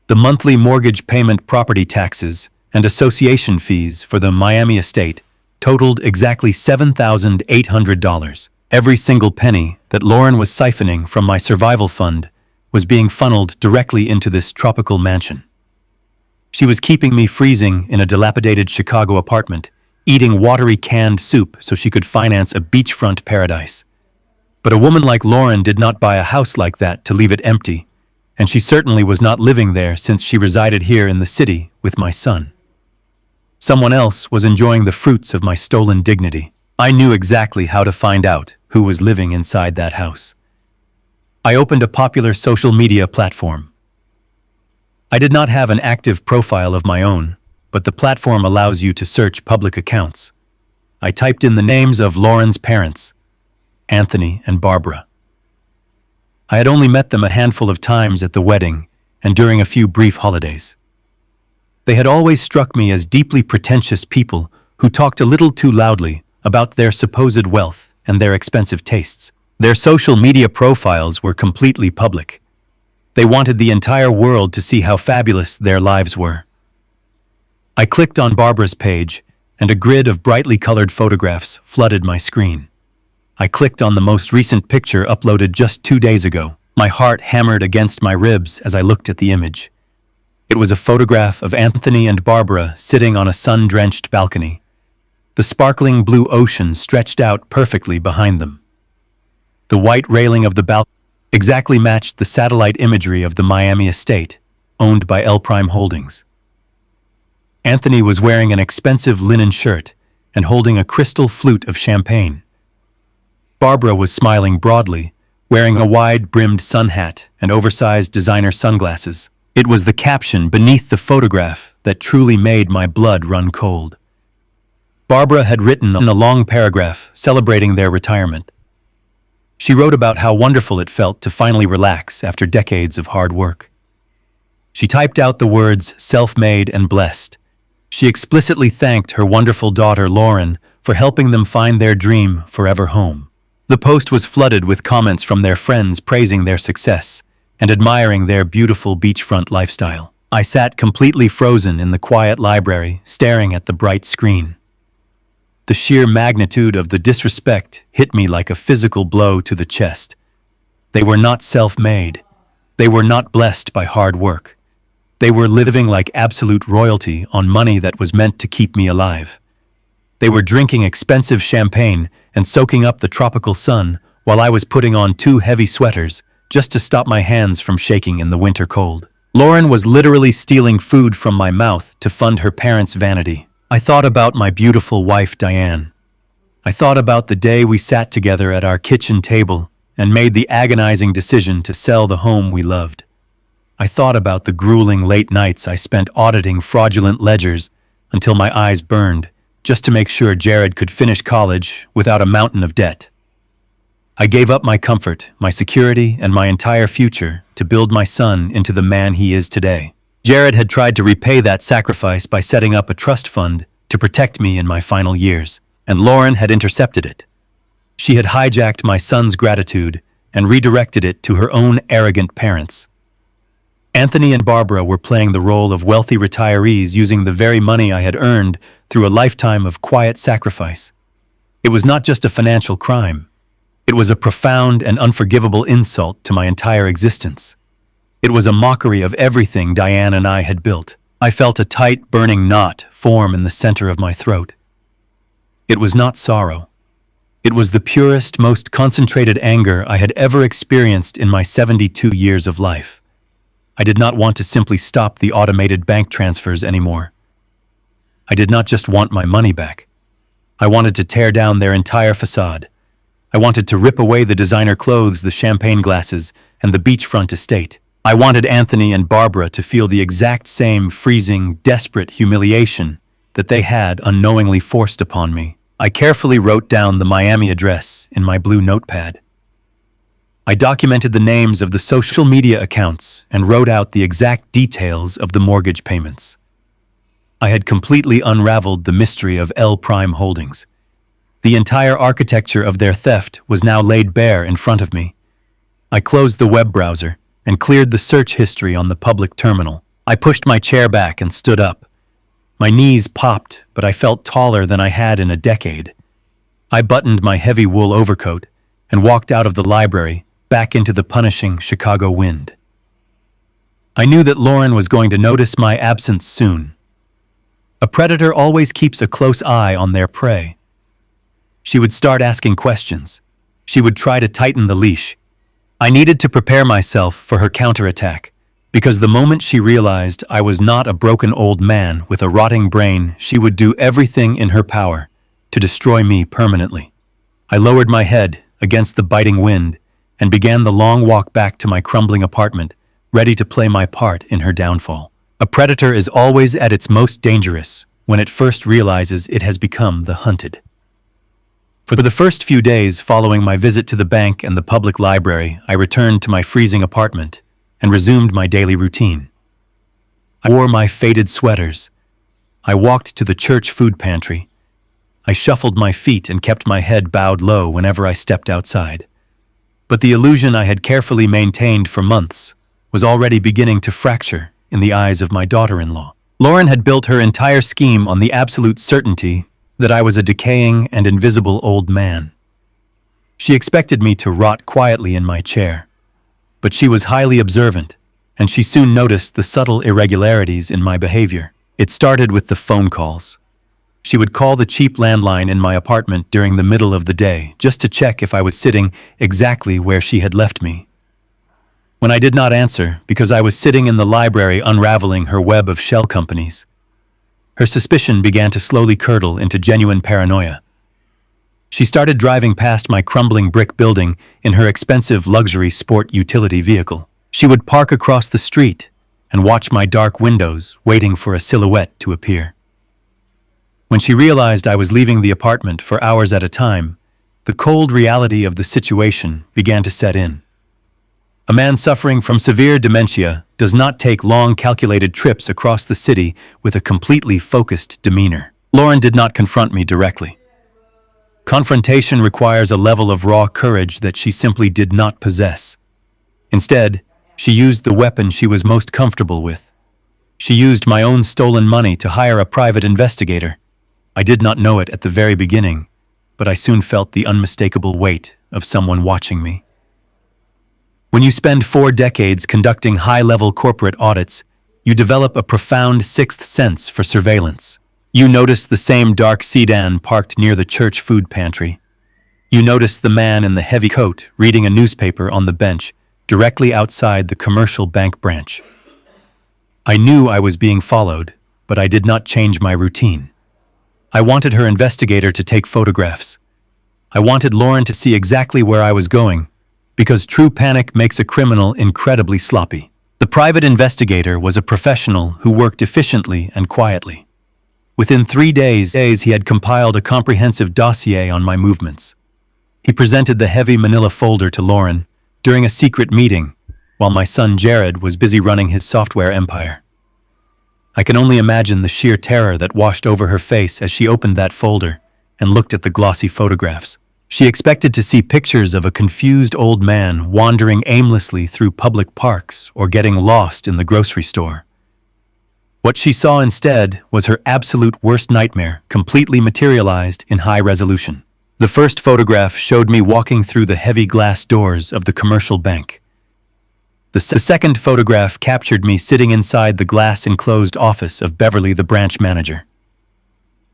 The monthly mortgage payment, property taxes, and association fees for the Miami estate totaled exactly $7,800. Every single penny that Lauren was siphoning from my survival fund was being funneled directly into this tropical mansion. She was keeping me freezing in a dilapidated Chicago apartment, eating watery canned soup so she could finance a beachfront paradise. But a woman like Lauren did not buy a house like that to leave it empty, and she certainly was not living there since she resided here in the city with my son. Someone else was enjoying the fruits of my stolen dignity. I knew exactly how to find out who was living inside that house. I opened a popular social media platform. I did not have an active profile of my own, but the platform allows you to search public accounts. I typed in the names of Lauren's parents, Anthony and Barbara. I had only met them a handful of times at the wedding and during a few brief holidays. They had always struck me as deeply pretentious people who talked a little too loudly about their supposed wealth and their expensive tastes. Their social media profiles were completely public. They wanted the entire world to see how fabulous their lives were. I clicked on Barbara's page, and a grid of brightly colored photographs flooded my screen. I clicked on the most recent picture uploaded just 2 days ago. My heart hammered against my ribs as I looked at the image. It was a photograph of Anthony and Barbara sitting on a sun-drenched balcony. The sparkling blue ocean stretched out perfectly behind them. The white railing of the balcony exactly matched the satellite imagery of the Miami estate, owned by L Prime Holdings. Anthony was wearing an expensive linen shirt and holding a crystal flute of champagne. Barbara was smiling broadly, wearing a wide-brimmed sun hat and oversized designer sunglasses. It was the caption beneath the photograph that truly made my blood run cold. Barbara had written a long paragraph celebrating their retirement. She wrote about how wonderful it felt to finally relax after decades of hard work. She typed out the words self-made and blessed. She explicitly thanked her wonderful daughter Lauren for helping them find their dream forever home. The post was flooded with comments from their friends praising their success and admiring their beautiful beachfront lifestyle. I sat completely frozen in the quiet library, staring at the bright screen. The sheer magnitude of the disrespect hit me like a physical blow to the chest. They were not self-made. They were not blessed by hard work. They were living like absolute royalty on money that was meant to keep me alive. They were drinking expensive champagne and soaking up the tropical sun while I was putting on 2 heavy sweaters just to stop my hands from shaking in the winter cold. Lauren was literally stealing food from my mouth to fund her parents' vanity. I thought about my beautiful wife, Diane. I thought about the day we sat together at our kitchen table and made the agonizing decision to sell the home we loved. I thought about the grueling late nights I spent auditing fraudulent ledgers until my eyes burned, just to make sure Jared could finish college without a mountain of debt. I gave up my comfort, my security, and my entire future to build my son into the man he is today. Jared had tried to repay that sacrifice by setting up a trust fund to protect me in my final years, and Lauren had intercepted it. She had hijacked my son's gratitude and redirected it to her own arrogant parents. Anthony and Barbara were playing the role of wealthy retirees using the very money I had earned through a lifetime of quiet sacrifice. It was not just a financial crime. It was a profound and unforgivable insult to my entire existence. It was a mockery of everything Diane and I had built. I felt a tight, burning knot form in the center of my throat. It was not sorrow. It was the purest, most concentrated anger I had ever experienced in my 72 years of life. I did not want to simply stop the automated bank transfers anymore. I did not just want my money back. I wanted to tear down their entire facade. I wanted to rip away the designer clothes, the champagne glasses, and the beachfront estate. I wanted Anthony and Barbara to feel the exact same freezing, desperate humiliation that they had unknowingly forced upon me. I carefully wrote down the Miami address in my blue notepad. I documented the names of the social media accounts and wrote out the exact details of the mortgage payments. I had completely unraveled the mystery of L Prime Holdings. The entire architecture of their theft was now laid bare in front of me. I closed the web browser and cleared the search history on the public terminal. I pushed my chair back and stood up. My knees popped, but I felt taller than I had in a decade. I buttoned my heavy wool overcoat and walked out of the library, back into the punishing Chicago wind. I knew that Lauren was going to notice my absence soon. A predator always keeps a close eye on their prey. She would start asking questions. She would try to tighten the leash. I needed to prepare myself for her counterattack, because the moment she realized I was not a broken old man with a rotting brain, she would do everything in her power to destroy me permanently. I lowered my head against the biting wind and began the long walk back to my crumbling apartment, ready to play my part in her downfall. A predator is always at its most dangerous when it first realizes it has become the hunted. For the first few days following my visit to the bank and the public library, I returned to my freezing apartment and resumed my daily routine. I wore my faded sweaters. I walked to the church food pantry. I shuffled my feet and kept my head bowed low whenever I stepped outside. But the illusion I had carefully maintained for months was already beginning to fracture in the eyes of my daughter-in-law. Lauren had built her entire scheme on the absolute certainty that I was a decaying and invisible old man. She expected me to rot quietly in my chair, but she was highly observant, and she soon noticed the subtle irregularities in my behavior. It started with the phone calls. She would call the cheap landline in my apartment during the middle of the day just to check if I was sitting exactly where she had left me. When I did not answer because I was sitting in the library unraveling her web of shell companies, her suspicion began to slowly curdle into genuine paranoia. She started driving past my crumbling brick building in her expensive luxury sport utility vehicle. She would park across the street and watch my dark windows, waiting for a silhouette to appear. When she realized I was leaving the apartment for hours at a time, the cold reality of the situation began to set in. A man suffering from severe dementia does not take long, calculated trips across the city with a completely focused demeanor. Lauren did not confront me directly. Confrontation requires a level of raw courage that she simply did not possess. Instead, she used the weapon she was most comfortable with. She used my own stolen money to hire a private investigator. I did not know it at the very beginning, but I soon felt the unmistakable weight of someone watching me. When you spend 4 decades conducting high-level corporate audits, you develop a profound sixth sense for surveillance. You notice the same dark sedan parked near the church food pantry. You notice the man in the heavy coat reading a newspaper on the bench directly outside the commercial bank branch. I knew I was being followed, but I did not change my routine. I wanted her investigator to take photographs. I wanted Lauren to see exactly where I was going, because true panic makes a criminal incredibly sloppy. The private investigator was a professional who worked efficiently and quietly. Within 3 days, he had compiled a comprehensive dossier on my movements. He presented the heavy manila folder to Lauren during a secret meeting, while my son Jared was busy running his software empire. I can only imagine the sheer terror that washed over her face as she opened that folder and looked at the glossy photographs. She expected to see pictures of a confused old man wandering aimlessly through public parks or getting lost in the grocery store. What she saw instead was her absolute worst nightmare, completely materialized in high resolution. The first photograph showed me walking through the heavy glass doors of the commercial bank. The second photograph captured me sitting inside the glass-enclosed office of Beverly, the branch manager.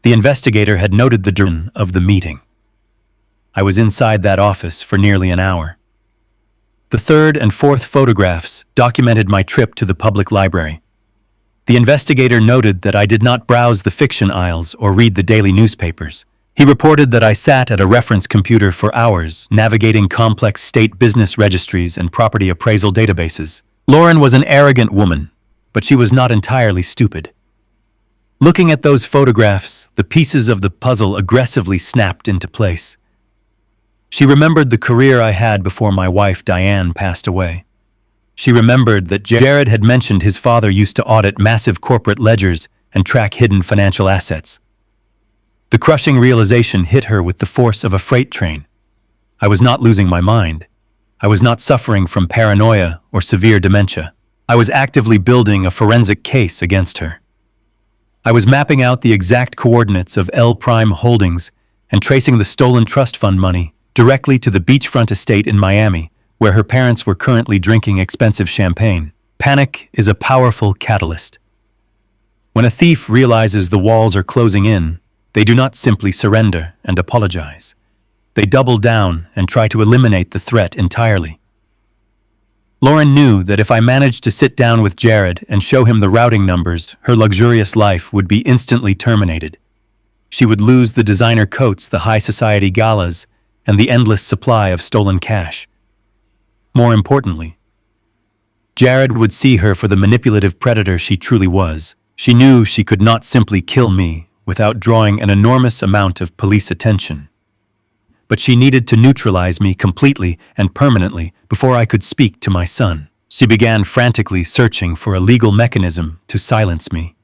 The investigator had noted the duration of the meeting. I was inside that office for nearly an hour. The third and fourth photographs documented my trip to the public library. The investigator noted that I did not browse the fiction aisles or read the daily newspapers. He reported that I sat at a reference computer for hours, navigating complex state business registries and property appraisal databases. Lauren was an arrogant woman, but she was not entirely stupid. Looking at those photographs, the pieces of the puzzle aggressively snapped into place. She remembered the career I had before my wife Diane passed away. She remembered that Jared had mentioned his father used to audit massive corporate ledgers and track hidden financial assets. The crushing realization hit her with the force of a freight train. I was not losing my mind. I was not suffering from paranoia or severe dementia. I was actively building a forensic case against her. I was mapping out the exact coordinates of L Prime Holdings and tracing the stolen trust fund money directly to the beachfront estate in Miami, where her parents were currently drinking expensive champagne. Panic is a powerful catalyst. When a thief realizes the walls are closing in, they do not simply surrender and apologize. They double down and try to eliminate the threat entirely. Lauren knew that if I managed to sit down with Jared and show him the routing numbers, her luxurious life would be instantly terminated. She would lose the designer coats, the high society galas, and the endless supply of stolen cash. More importantly, Jared would see her for the manipulative predator she truly was. She knew she could not simply kill me without drawing an enormous amount of police attention. But she needed to neutralize me completely and permanently before I could speak to my son. She began frantically searching for a legal mechanism to silence me.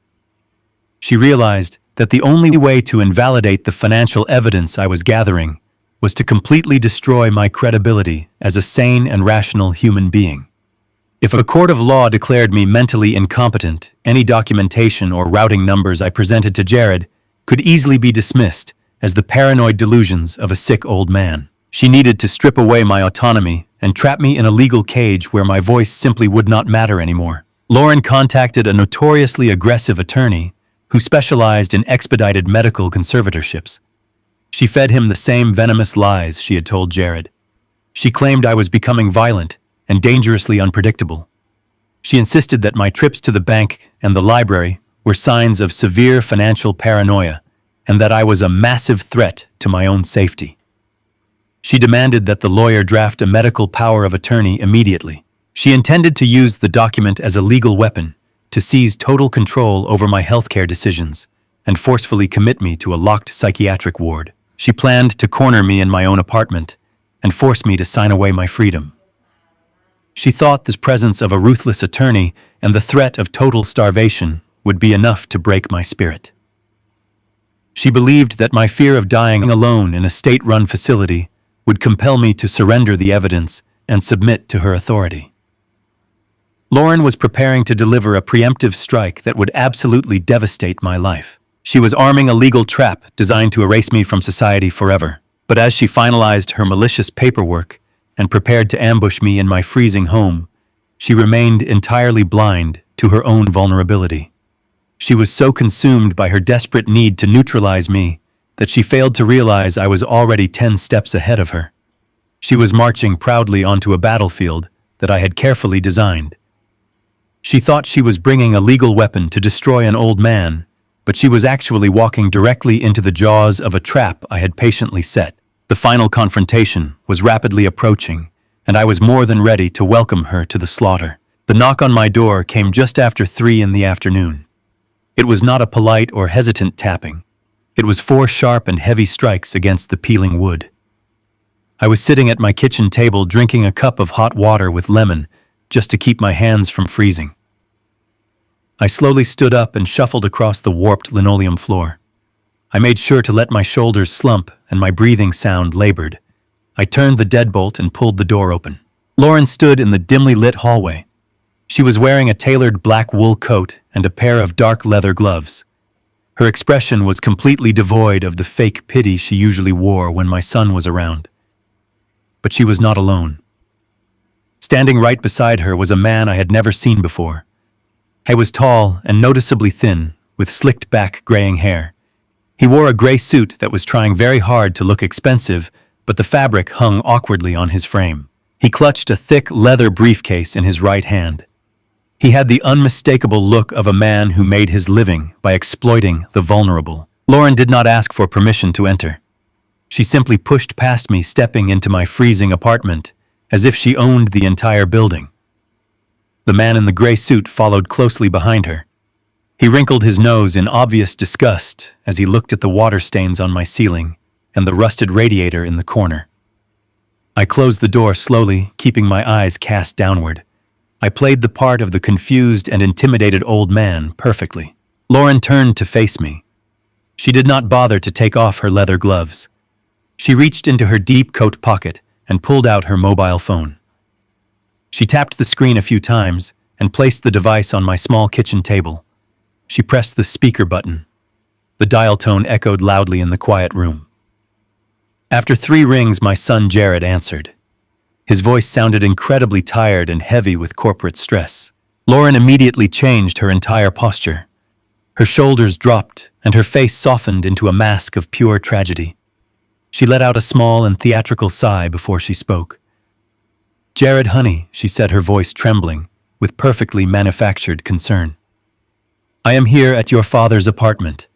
She realized that the only way to invalidate the financial evidence I was gathering was to completely destroy my credibility as a sane and rational human being. If a court of law declared me mentally incompetent, any documentation or routing numbers I presented to Jared could easily be dismissed as the paranoid delusions of a sick old man. She needed to strip away my autonomy and trap me in a legal cage where my voice simply would not matter anymore. Lauren contacted a notoriously aggressive attorney who specialized in expedited medical conservatorships. She fed him the same venomous lies she had told Jared. She claimed I was becoming violent and dangerously unpredictable. She insisted that my trips to the bank and the library were signs of severe financial paranoia and that I was a massive threat to my own safety. She demanded that the lawyer draft a medical power of attorney immediately. She intended to use the document as a legal weapon to seize total control over my healthcare decisions and forcefully commit me to a locked psychiatric ward. She planned to corner me in my own apartment and force me to sign away my freedom. She thought the presence of a ruthless attorney and the threat of total starvation would be enough to break my spirit. She believed that my fear of dying alone in a state-run facility would compel me to surrender the evidence and submit to her authority. Lauren was preparing to deliver a preemptive strike that would absolutely devastate my life. She was arming a legal trap designed to erase me from society forever. But as she finalized her malicious paperwork and prepared to ambush me in my freezing home, she remained entirely blind to her own vulnerability. She was so consumed by her desperate need to neutralize me that she failed to realize I was already 10 steps ahead of her. She was marching proudly onto a battlefield that I had carefully designed. She thought she was bringing a legal weapon to destroy an old man, but she was actually walking directly into the jaws of a trap I had patiently set. The final confrontation was rapidly approaching and I was more than ready to welcome her to the slaughter. The knock on my door came just after 3 in the afternoon. It was not a polite or hesitant tapping. It was 4 sharp and heavy strikes against the peeling wood. I was sitting at my kitchen table drinking a cup of hot water with lemon, just to keep my hands from freezing. I slowly stood up and shuffled across the warped linoleum floor. I made sure to let my shoulders slump and my breathing sound labored. I turned the deadbolt and pulled the door open. Lauren stood in the dimly lit hallway. She was wearing a tailored black wool coat and a pair of dark leather gloves. Her expression was completely devoid of the fake pity she usually wore when my son was around. But she was not alone. Standing right beside her was a man I had never seen before. He was tall and noticeably thin, with slicked back graying hair. He wore a gray suit that was trying very hard to look expensive, but the fabric hung awkwardly on his frame. He clutched a thick leather briefcase in his right hand. He had the unmistakable look of a man who made his living by exploiting the vulnerable. Lauren did not ask for permission to enter. She simply pushed past me, stepping into my freezing apartment, as if she owned the entire building. The man in the gray suit followed closely behind her. He wrinkled his nose in obvious disgust as he looked at the water stains on my ceiling and the rusted radiator in the corner. I closed the door slowly, keeping my eyes cast downward. I played the part of the confused and intimidated old man perfectly. Lauren turned to face me. She did not bother to take off her leather gloves. She reached into her deep coat pocket and pulled out her mobile phone. She tapped the screen a few times and placed the device on my small kitchen table. She pressed the speaker button. The dial tone echoed loudly in the quiet room. After 3 rings, my son Jared answered. His voice sounded incredibly tired and heavy with corporate stress. Lauren immediately changed her entire posture. Her shoulders dropped and her face softened into a mask of pure tragedy. She let out a small and theatrical sigh before she spoke. "Jared, honey," she said, her voice trembling with perfectly manufactured concern. "I am here at your father's apartment.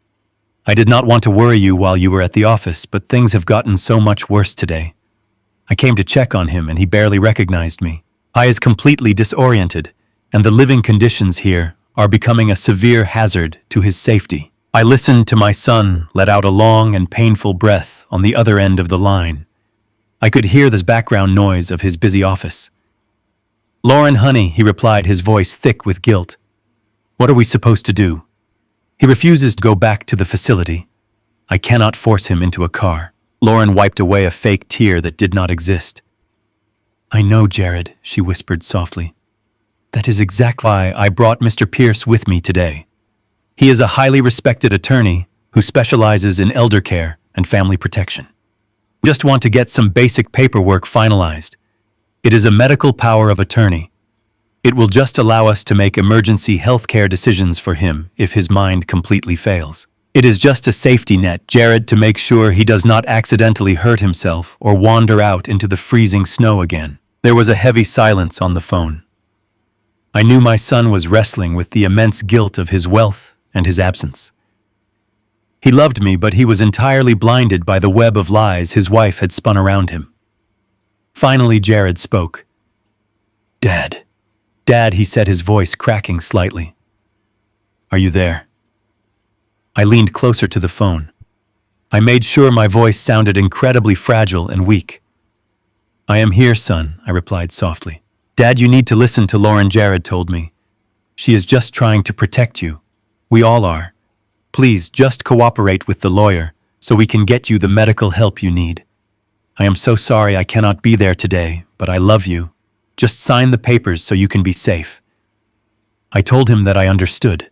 I did not want to worry you while you were at the office, but things have gotten so much worse today. I came to check on him and he barely recognized me. I is completely disoriented, and the living conditions here are becoming a severe hazard to his safety." I listened to my son let out a long and painful breath on the other end of the line. I could hear the background noise of his busy office. "Lauren, honey," he replied, his voice thick with guilt. "What are we supposed to do? He refuses to go back to the facility. I cannot force him into a car." Lauren wiped away a fake tear that did not exist. "I know, Jared," she whispered softly. "That is exactly why I brought Mr. Pierce with me today. He is a highly respected attorney who specializes in elder care and family protection. We just want to get some basic paperwork finalized. It is a medical power of attorney. It will just allow us to make emergency healthcare decisions for him if his mind completely fails. It is just a safety net, Jared, to make sure he does not accidentally hurt himself or wander out into the freezing snow again." There was a heavy silence on the phone. I knew my son was wrestling with the immense guilt of his wealth and his absence. He loved me, but he was entirely blinded by the web of lies his wife had spun around him. Finally, Jared spoke. "Dad. Dad," he said, his voice cracking slightly. "Are you there?" I leaned closer to the phone. I made sure my voice sounded incredibly fragile and weak. "I am here, son," I replied softly. "Dad, you need to listen to Lauren," Jared told me. "She is just trying to protect you. We all are. Please, just cooperate with the lawyer so we can get you the medical help you need. I am so sorry I cannot be there today, but I love you. Just sign the papers so you can be safe." I told him that I understood.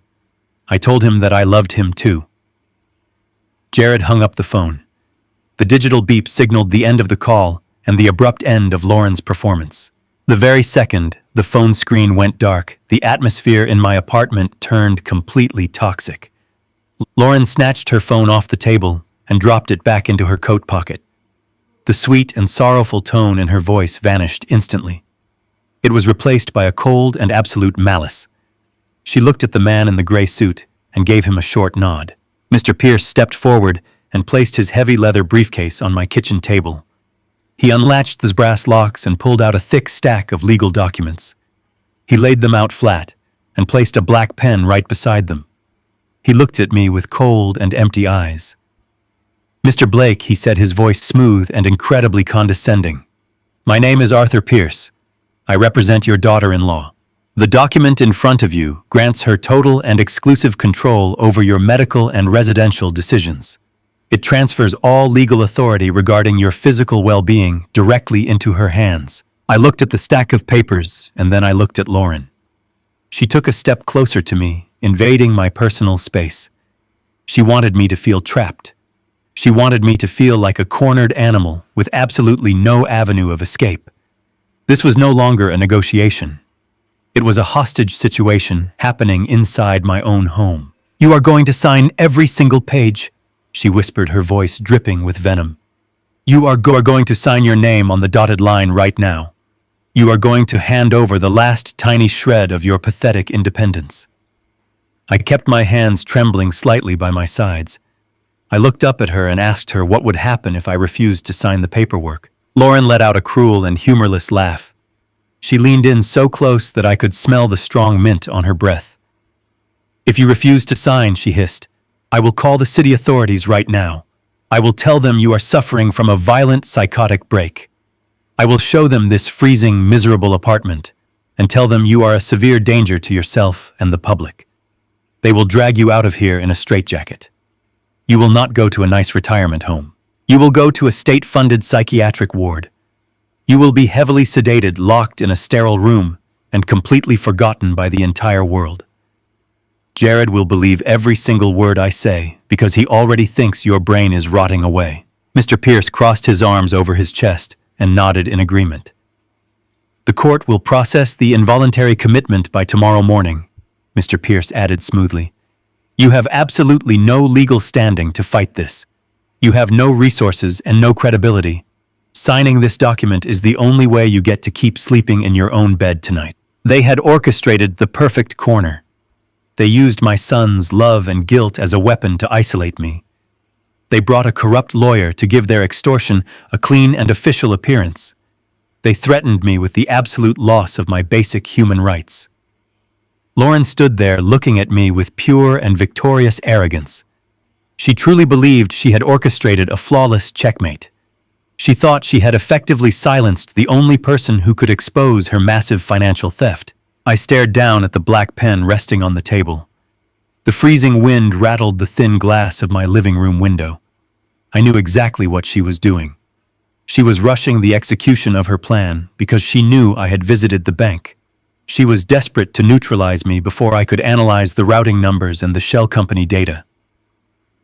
I told him that I loved him too. Jared hung up the phone. The digital beep signaled the end of the call and the abrupt end of Lauren's performance. The very second the phone screen went dark, the atmosphere in my apartment turned completely toxic. Lauren snatched her phone off the table and dropped it back into her coat pocket. The sweet and sorrowful tone in her voice vanished instantly. It was replaced by a cold and absolute malice. She looked at the man in the gray suit and gave him a short nod. Mr. Pierce stepped forward and placed his heavy leather briefcase on my kitchen table. He unlatched the brass locks and pulled out a thick stack of legal documents. He laid them out flat and placed a black pen right beside them. He looked at me with cold and empty eyes. "Mr. Blake," he said, his voice smooth and incredibly condescending. "My name is Arthur Pierce. I represent your daughter-in-law. The document in front of you grants her total and exclusive control over your medical and residential decisions. It transfers all legal authority regarding your physical well-being directly into her hands." I looked at the stack of papers, and then I looked at Lauren. She took a step closer to me, invading my personal space. She wanted me to feel trapped. She wanted me to feel like a cornered animal with absolutely no avenue of escape. This was no longer a negotiation. It was a hostage situation happening inside my own home. "You are going to sign every single page," she whispered, her voice dripping with venom. "You are going to sign your name on the dotted line right now. You are going to hand over the last tiny shred of your pathetic independence." I kept my hands trembling slightly by my sides. I looked up at her and asked her what would happen if I refused to sign the paperwork. Lauren let out a cruel and humorless laugh. She leaned in so close that I could smell the strong mint on her breath. "If you refuse to sign," she hissed, "I will call the city authorities right now. I will tell them you are suffering from a violent psychotic break. I will show them this freezing, miserable apartment and tell them you are a severe danger to yourself and the public. They will drag you out of here in a straitjacket. You will not go to a nice retirement home. You will go to a state-funded psychiatric ward. You will be heavily sedated, locked in a sterile room, and completely forgotten by the entire world. Jared will believe every single word I say because he already thinks your brain is rotting away." Mr. Pierce crossed his arms over his chest and nodded in agreement. "The court will process the involuntary commitment by tomorrow morning," Mr. Pierce added smoothly. "You have absolutely no legal standing to fight this. You have no resources and no credibility. Signing this document is the only way you get to keep sleeping in your own bed tonight." They had orchestrated the perfect corner. They used my son's love and guilt as a weapon to isolate me. They brought a corrupt lawyer to give their extortion a clean and official appearance. They threatened me with the absolute loss of my basic human rights. Lauren stood there looking at me with pure and victorious arrogance. She truly believed she had orchestrated a flawless checkmate. She thought she had effectively silenced the only person who could expose her massive financial theft. I stared down at the black pen resting on the table. The freezing wind rattled the thin glass of my living room window. I knew exactly what she was doing. She was rushing the execution of her plan because she knew I had visited the bank. She was desperate to neutralize me before I could analyze the routing numbers and the shell company data.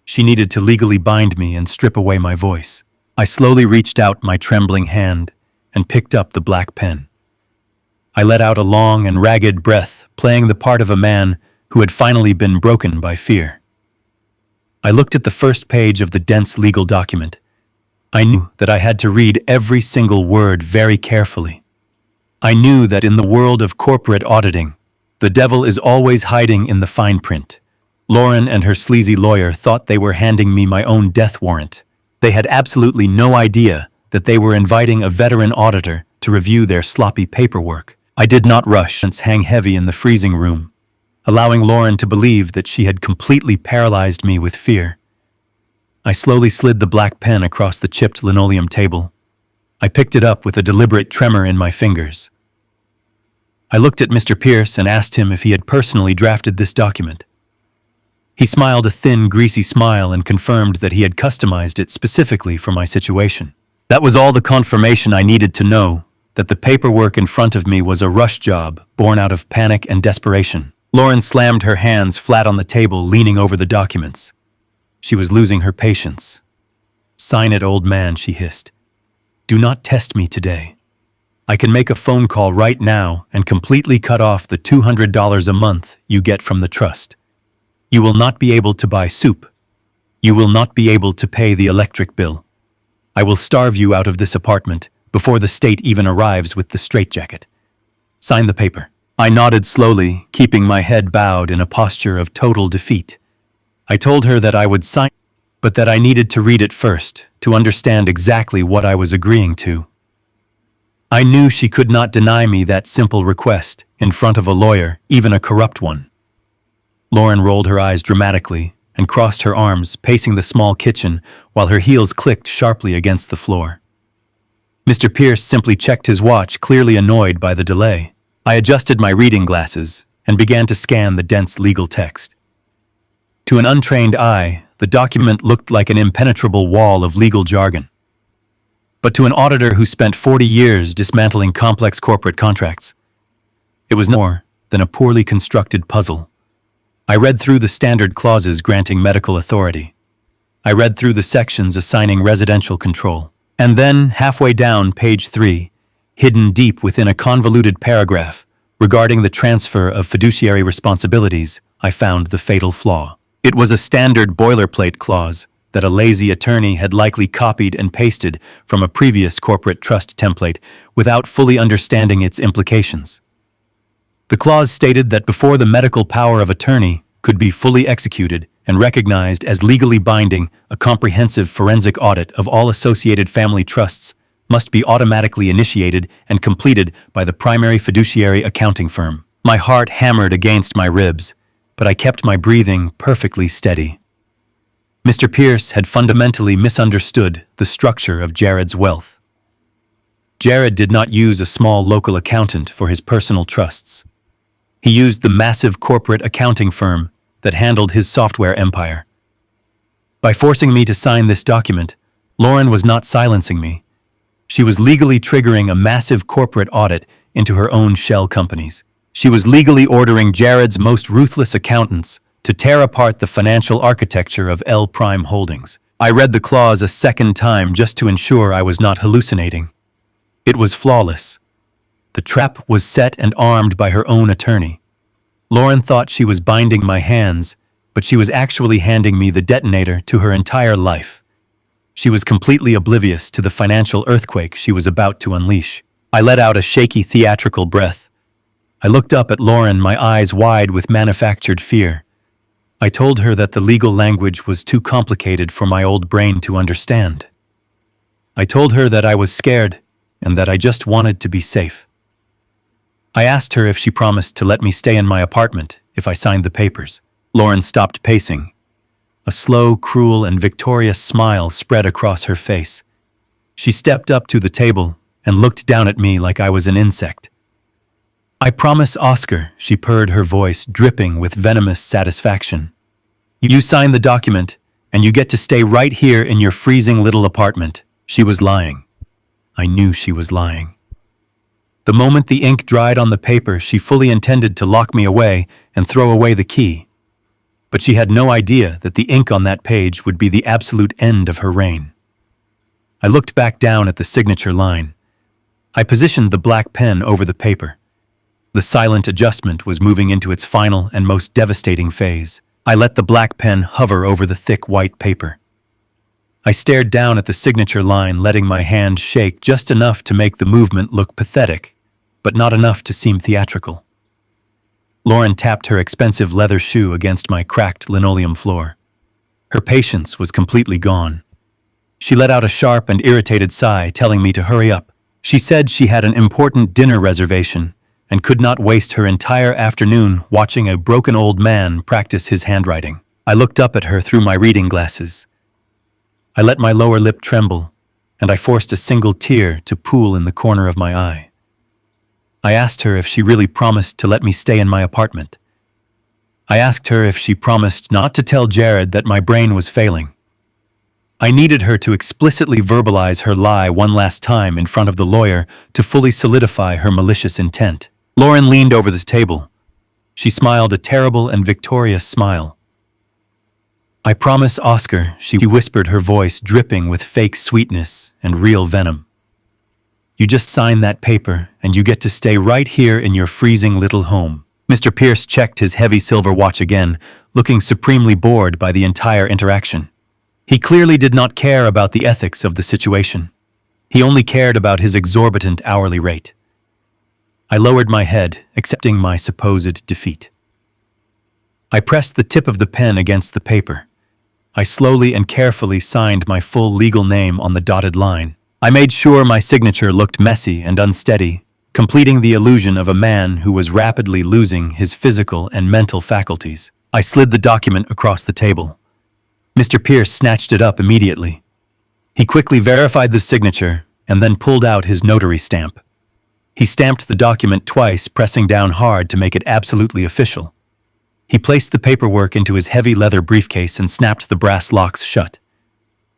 She needed to legally bind me and strip away my voice. I slowly reached out my trembling hand and picked up the black pen. I let out a long and ragged breath, playing the part of a man who had finally been broken by fear. I looked at the first page of the dense legal document. I knew that I had to read every single word very carefully. I knew that in the world of corporate auditing, the devil is always hiding in the fine print. Lauren and her sleazy lawyer thought they were handing me my own death warrant. They had absolutely no idea that they were inviting a veteran auditor to review their sloppy paperwork. I did not rush and hang heavy in the freezing room, allowing Lauren to believe that she had completely paralyzed me with fear. I slowly slid the black pen across the chipped linoleum table. I picked it up with a deliberate tremor in my fingers. I looked at Mr. Pierce and asked him if he had personally drafted this document. He smiled a thin, greasy smile and confirmed that he had customized it specifically for my situation. That was all the confirmation I needed to know that the paperwork in front of me was a rush job born out of panic and desperation. Lauren slammed her hands flat on the table, leaning over the documents. She was losing her patience. "Sign it, old man," she hissed. "Do not test me today. I can make a phone call right now and completely cut off the $200 a month you get from the trust. You will not be able to buy soup. You will not be able to pay the electric bill. I will starve you out of this apartment before the state even arrives with the straitjacket. Sign the paper." I nodded slowly, keeping my head bowed in a posture of total defeat. I told her that I would sign, but that I needed to read it first, to understand exactly what I was agreeing to. I knew she could not deny me that simple request in front of a lawyer, even a corrupt one. Lauren rolled her eyes dramatically and crossed her arms, pacing the small kitchen while her heels clicked sharply against the floor. Mr. Pierce simply checked his watch, clearly annoyed by the delay. I adjusted my reading glasses and began to scan the dense legal text. To an untrained eye, the document looked like an impenetrable wall of legal jargon. But to an auditor who spent 40 years dismantling complex corporate contracts, it was more than a poorly constructed puzzle. I read through the standard clauses granting medical authority. I read through the sections assigning residential control. And then, halfway down page 3, hidden deep within a convoluted paragraph regarding the transfer of fiduciary responsibilities, I found the fatal flaw. It was a standard boilerplate clause that a lazy attorney had likely copied and pasted from a previous corporate trust template without fully understanding its implications. The clause stated that before the medical power of attorney could be fully executed and recognized as legally binding, a comprehensive forensic audit of all associated family trusts must be automatically initiated and completed by the primary fiduciary accounting firm. My heart hammered against my ribs, but I kept my breathing perfectly steady. Mr. Pierce had fundamentally misunderstood the structure of Jared's wealth. Jared did not use a small local accountant for his personal trusts. He used the massive corporate accounting firm that handled his software empire. By forcing me to sign this document, Lauren was not silencing me. She was legally triggering a massive corporate audit into her own shell companies. She was legally ordering Jared's most ruthless accountants to tear apart the financial architecture of L Prime Holdings. I read the clause a second time just to ensure I was not hallucinating. It was flawless. The trap was set and armed by her own attorney. Lauren thought she was binding my hands, but she was actually handing me the detonator to her entire life. She was completely oblivious to the financial earthquake she was about to unleash. I let out a shaky theatrical breath. I looked up at Lauren, my eyes wide with manufactured fear. I told her that the legal language was too complicated for my old brain to understand. I told her that I was scared and that I just wanted to be safe. I asked her if she promised to let me stay in my apartment if I signed the papers. Lauren stopped pacing. A slow, cruel, and victorious smile spread across her face. She stepped up to the table and looked down at me like I was an insect. "I promise, Oscar," she purred, her voice dripping with venomous satisfaction. "You sign the document, and you get to stay right here in your freezing little apartment." She was lying. I knew she was lying. The moment the ink dried on the paper, she fully intended to lock me away and throw away the key. But she had no idea that the ink on that page would be the absolute end of her reign. I looked back down at the signature line. I positioned the black pen over the paper. The silent adjustment was moving into its final and most devastating phase. I let the black pen hover over the thick white paper. I stared down at the signature line, letting my hand shake just enough to make the movement look pathetic, but not enough to seem theatrical. Lauren tapped her expensive leather shoe against my cracked linoleum floor. Her patience was completely gone. She let out a sharp and irritated sigh, telling me to hurry up. She said she had an important dinner reservation and could not waste her entire afternoon watching a broken old man practice his handwriting. I looked up at her through my reading glasses. I let my lower lip tremble, and I forced a single tear to pool in the corner of my eye. I asked her if she really promised to let me stay in my apartment. I asked her if she promised not to tell Jared that my brain was failing. I needed her to explicitly verbalize her lie one last time in front of the lawyer to fully solidify her malicious intent. Lauren leaned over the table. She smiled a terrible and victorious smile. "I promise, Oscar," she whispered, her voice dripping with fake sweetness and real venom. "You just sign that paper, and you get to stay right here in your freezing little home." Mr. Pierce checked his heavy silver watch again, looking supremely bored by the entire interaction. He clearly did not care about the ethics of the situation. He only cared about his exorbitant hourly rate. I lowered my head, accepting my supposed defeat. I pressed the tip of the pen against the paper. I slowly and carefully signed my full legal name on the dotted line. I made sure my signature looked messy and unsteady, completing the illusion of a man who was rapidly losing his physical and mental faculties. I slid the document across the table. Mr. Pierce snatched it up immediately. He quickly verified the signature and then pulled out his notary stamp. He stamped the document twice, pressing down hard to make it absolutely official. He placed the paperwork into his heavy leather briefcase and snapped the brass locks shut.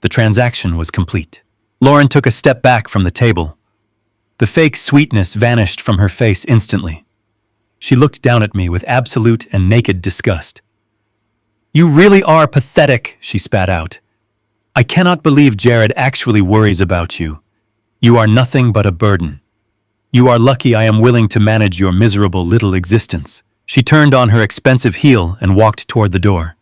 The transaction was complete. Lauren took a step back from the table. The fake sweetness vanished from her face instantly. She looked down at me with absolute and naked disgust. "You really are pathetic," she spat out. "I cannot believe Jared actually worries about you. You are nothing but a burden. You are lucky I am willing to manage your miserable little existence." She turned on her expensive heel and walked toward the door.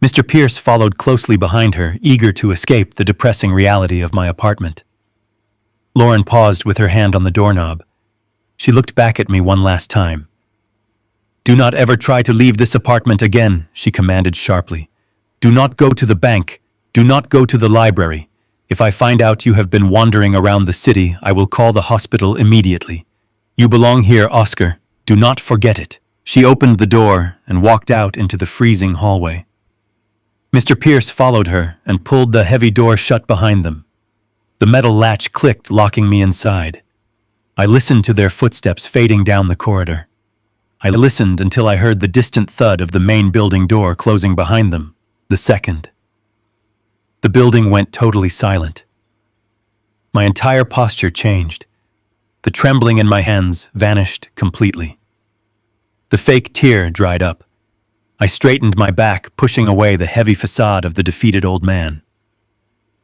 Mr. Pierce followed closely behind her, eager to escape the depressing reality of my apartment. Lauren paused with her hand on the doorknob. She looked back at me one last time. "Do not ever try to leave this apartment again," she commanded sharply. "Do not go to the bank. Do not go to the library. If I find out you have been wandering around the city, I will call the hospital immediately. You belong here, Oscar. Do not forget it." She opened the door and walked out into the freezing hallway. Mr. Pierce followed her and pulled the heavy door shut behind them. The metal latch clicked, locking me inside. I listened to their footsteps fading down the corridor. I listened until I heard the distant thud of the main building door closing behind them. The second. The building went totally silent. My entire posture changed. The trembling in my hands vanished completely. The fake tear dried up. I straightened my back, pushing away the heavy facade of the defeated old man.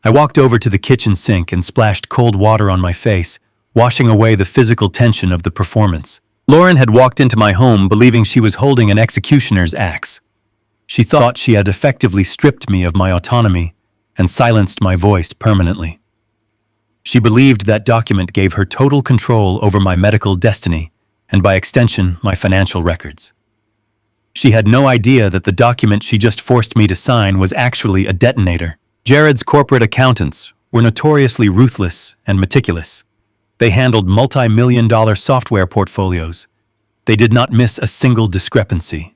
I walked over to the kitchen sink and splashed cold water on my face, washing away the physical tension of the performance. Lauren had walked into my home believing she was holding an executioner's axe. She thought she had effectively stripped me of my autonomy and silenced my voice permanently. She believed that document gave her total control over my medical destiny, and by extension, my financial records. She had no idea that the document she just forced me to sign was actually a detonator. Jared's corporate accountants were notoriously ruthless and meticulous. They handled multi-million-dollar software portfolios. They did not miss a single discrepancy.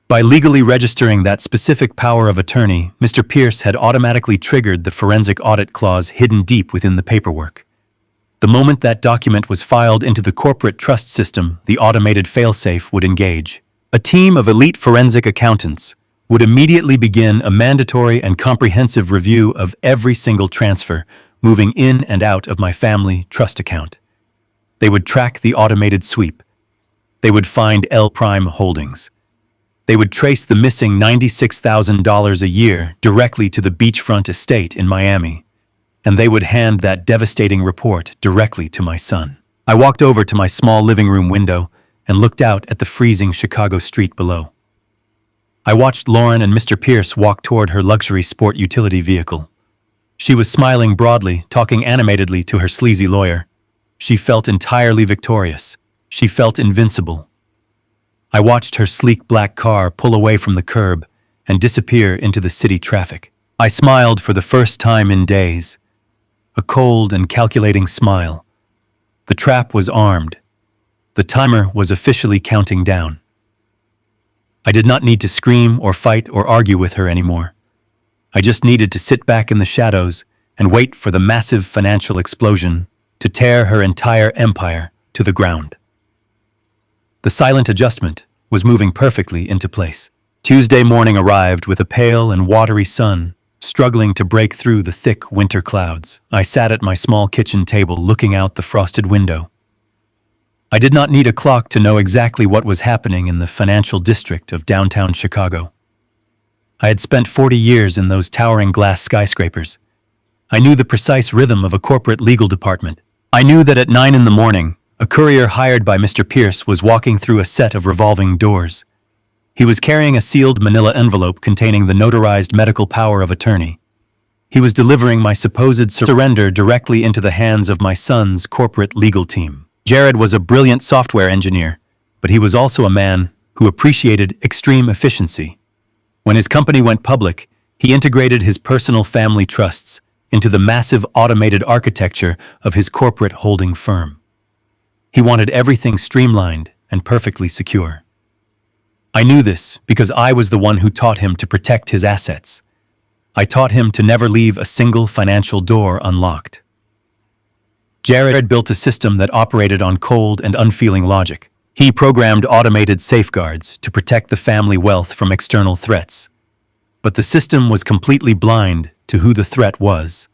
By legally registering that specific power of attorney, Mr. Pierce had automatically triggered the forensic audit clause hidden deep within the paperwork. The moment that document was filed into the corporate trust system, the automated failsafe would engage. A team of elite forensic accountants would immediately begin a mandatory and comprehensive review of every single transfer moving in and out of my family trust account. They would track the automated sweep. They would find L Prime Holdings. They would trace the missing $96,000 a year directly to the beachfront estate in Miami. And they would hand that devastating report directly to my son. I walked over to my small living room window and looked out at the freezing Chicago street below. I watched Lauren and Mr. Pierce walk toward her luxury sport utility vehicle. She was smiling broadly, talking animatedly to her sleazy lawyer. She felt entirely victorious. She felt invincible. I watched her sleek black car pull away from the curb and disappear into the city traffic. I smiled for the first time in days. A cold and calculating smile. The trap was armed. The timer was officially counting down. I did not need to scream or fight or argue with her anymore. I just needed to sit back in the shadows and wait for the massive financial explosion to tear her entire empire to the ground. The silent adjustment was moving perfectly into place. Tuesday morning arrived with a pale and watery sun, struggling to break through the thick winter clouds. I sat at my small kitchen table looking out the frosted window. I did not need a clock to know exactly what was happening in the financial district of downtown Chicago. I had spent 40 years in those towering glass skyscrapers. I knew the precise rhythm of a corporate legal department. I knew that at 9 in the morning, a courier hired by Mr. Pierce was walking through a set of revolving doors. He was carrying a sealed manila envelope containing the notarized medical power of attorney. He was delivering my supposed surrender directly into the hands of my son's corporate legal team. Jared was a brilliant software engineer, but he was also a man who appreciated extreme efficiency. When his company went public, He integrated his personal family trusts into the massive automated architecture of his corporate holding firm. He wanted everything streamlined and perfectly secure. I knew this because I was the one who taught him to protect his assets. I taught him to never leave a single financial door unlocked. Jared built a system that operated on cold and unfeeling logic. He programmed automated safeguards to protect the family wealth from external threats. But the system was completely blind to who the threat was.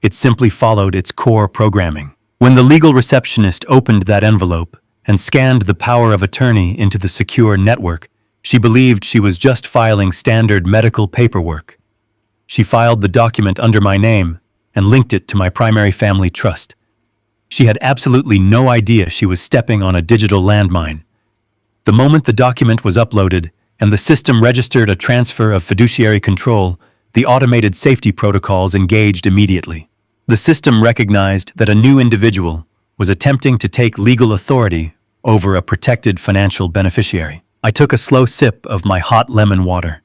It simply followed its core programming. When the legal receptionist opened that envelope and scanned the power of attorney into the secure network, she believed she was just filing standard medical paperwork. She filed the document under my name and linked it to my primary family trust. She had absolutely no idea she was stepping on a digital landmine. The moment the document was uploaded and the system registered a transfer of fiduciary control, the automated safety protocols engaged immediately. The system recognized that a new individual was attempting to take legal authority over a protected financial beneficiary. I took a slow sip of my hot lemon water.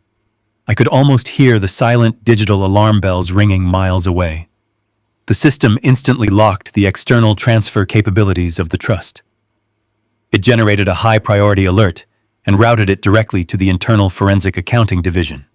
I could almost hear the silent digital alarm bells ringing miles away. The system instantly locked the external transfer capabilities of the trust. It generated a high-priority alert and routed it directly to the internal forensic accounting division.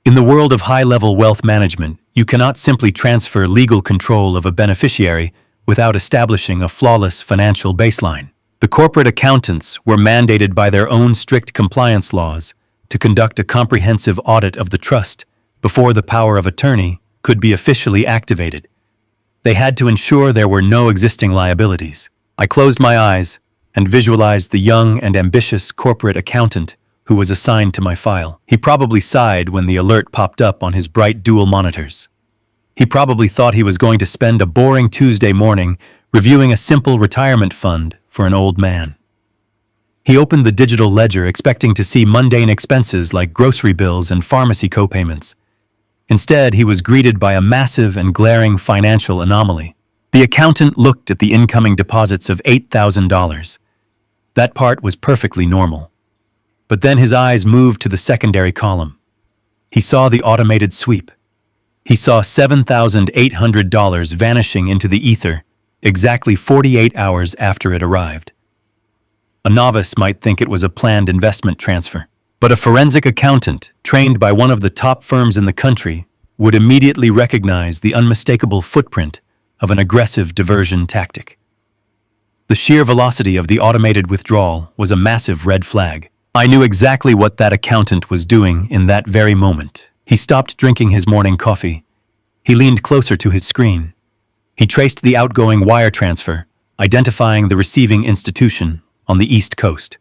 In the world of high-level wealth management, you cannot simply transfer legal control of a beneficiary without establishing a flawless financial baseline. The corporate accountants were mandated by their own strict compliance laws to conduct a comprehensive audit of the trust before the power of attorney could be officially activated. They had to ensure there were no existing liabilities. I closed my eyes and visualized the young and ambitious corporate accountant who was assigned to my file. He probably sighed when the alert popped up on his bright dual monitors. He probably thought he was going to spend a boring Tuesday morning reviewing a simple retirement fund for an old man. He opened the digital ledger expecting to see mundane expenses like grocery bills and pharmacy co-payments. Instead, he was greeted by a massive and glaring financial anomaly. The accountant looked at the incoming deposits of $8,000. That part was perfectly normal. But then his eyes moved to the secondary column. He saw the automated sweep. He saw $7,800 vanishing into the ether exactly 48 hours after it arrived. A novice might think it was a planned investment transfer, but a forensic accountant, trained by one of the top firms in the country, would immediately recognize the unmistakable footprint of an aggressive diversion tactic. The sheer velocity of the automated withdrawal was a massive red flag. I knew exactly what that accountant was doing in that very moment. He stopped drinking his morning coffee. He leaned closer to his screen. He traced the outgoing wire transfer, identifying the receiving institution on the East Coast.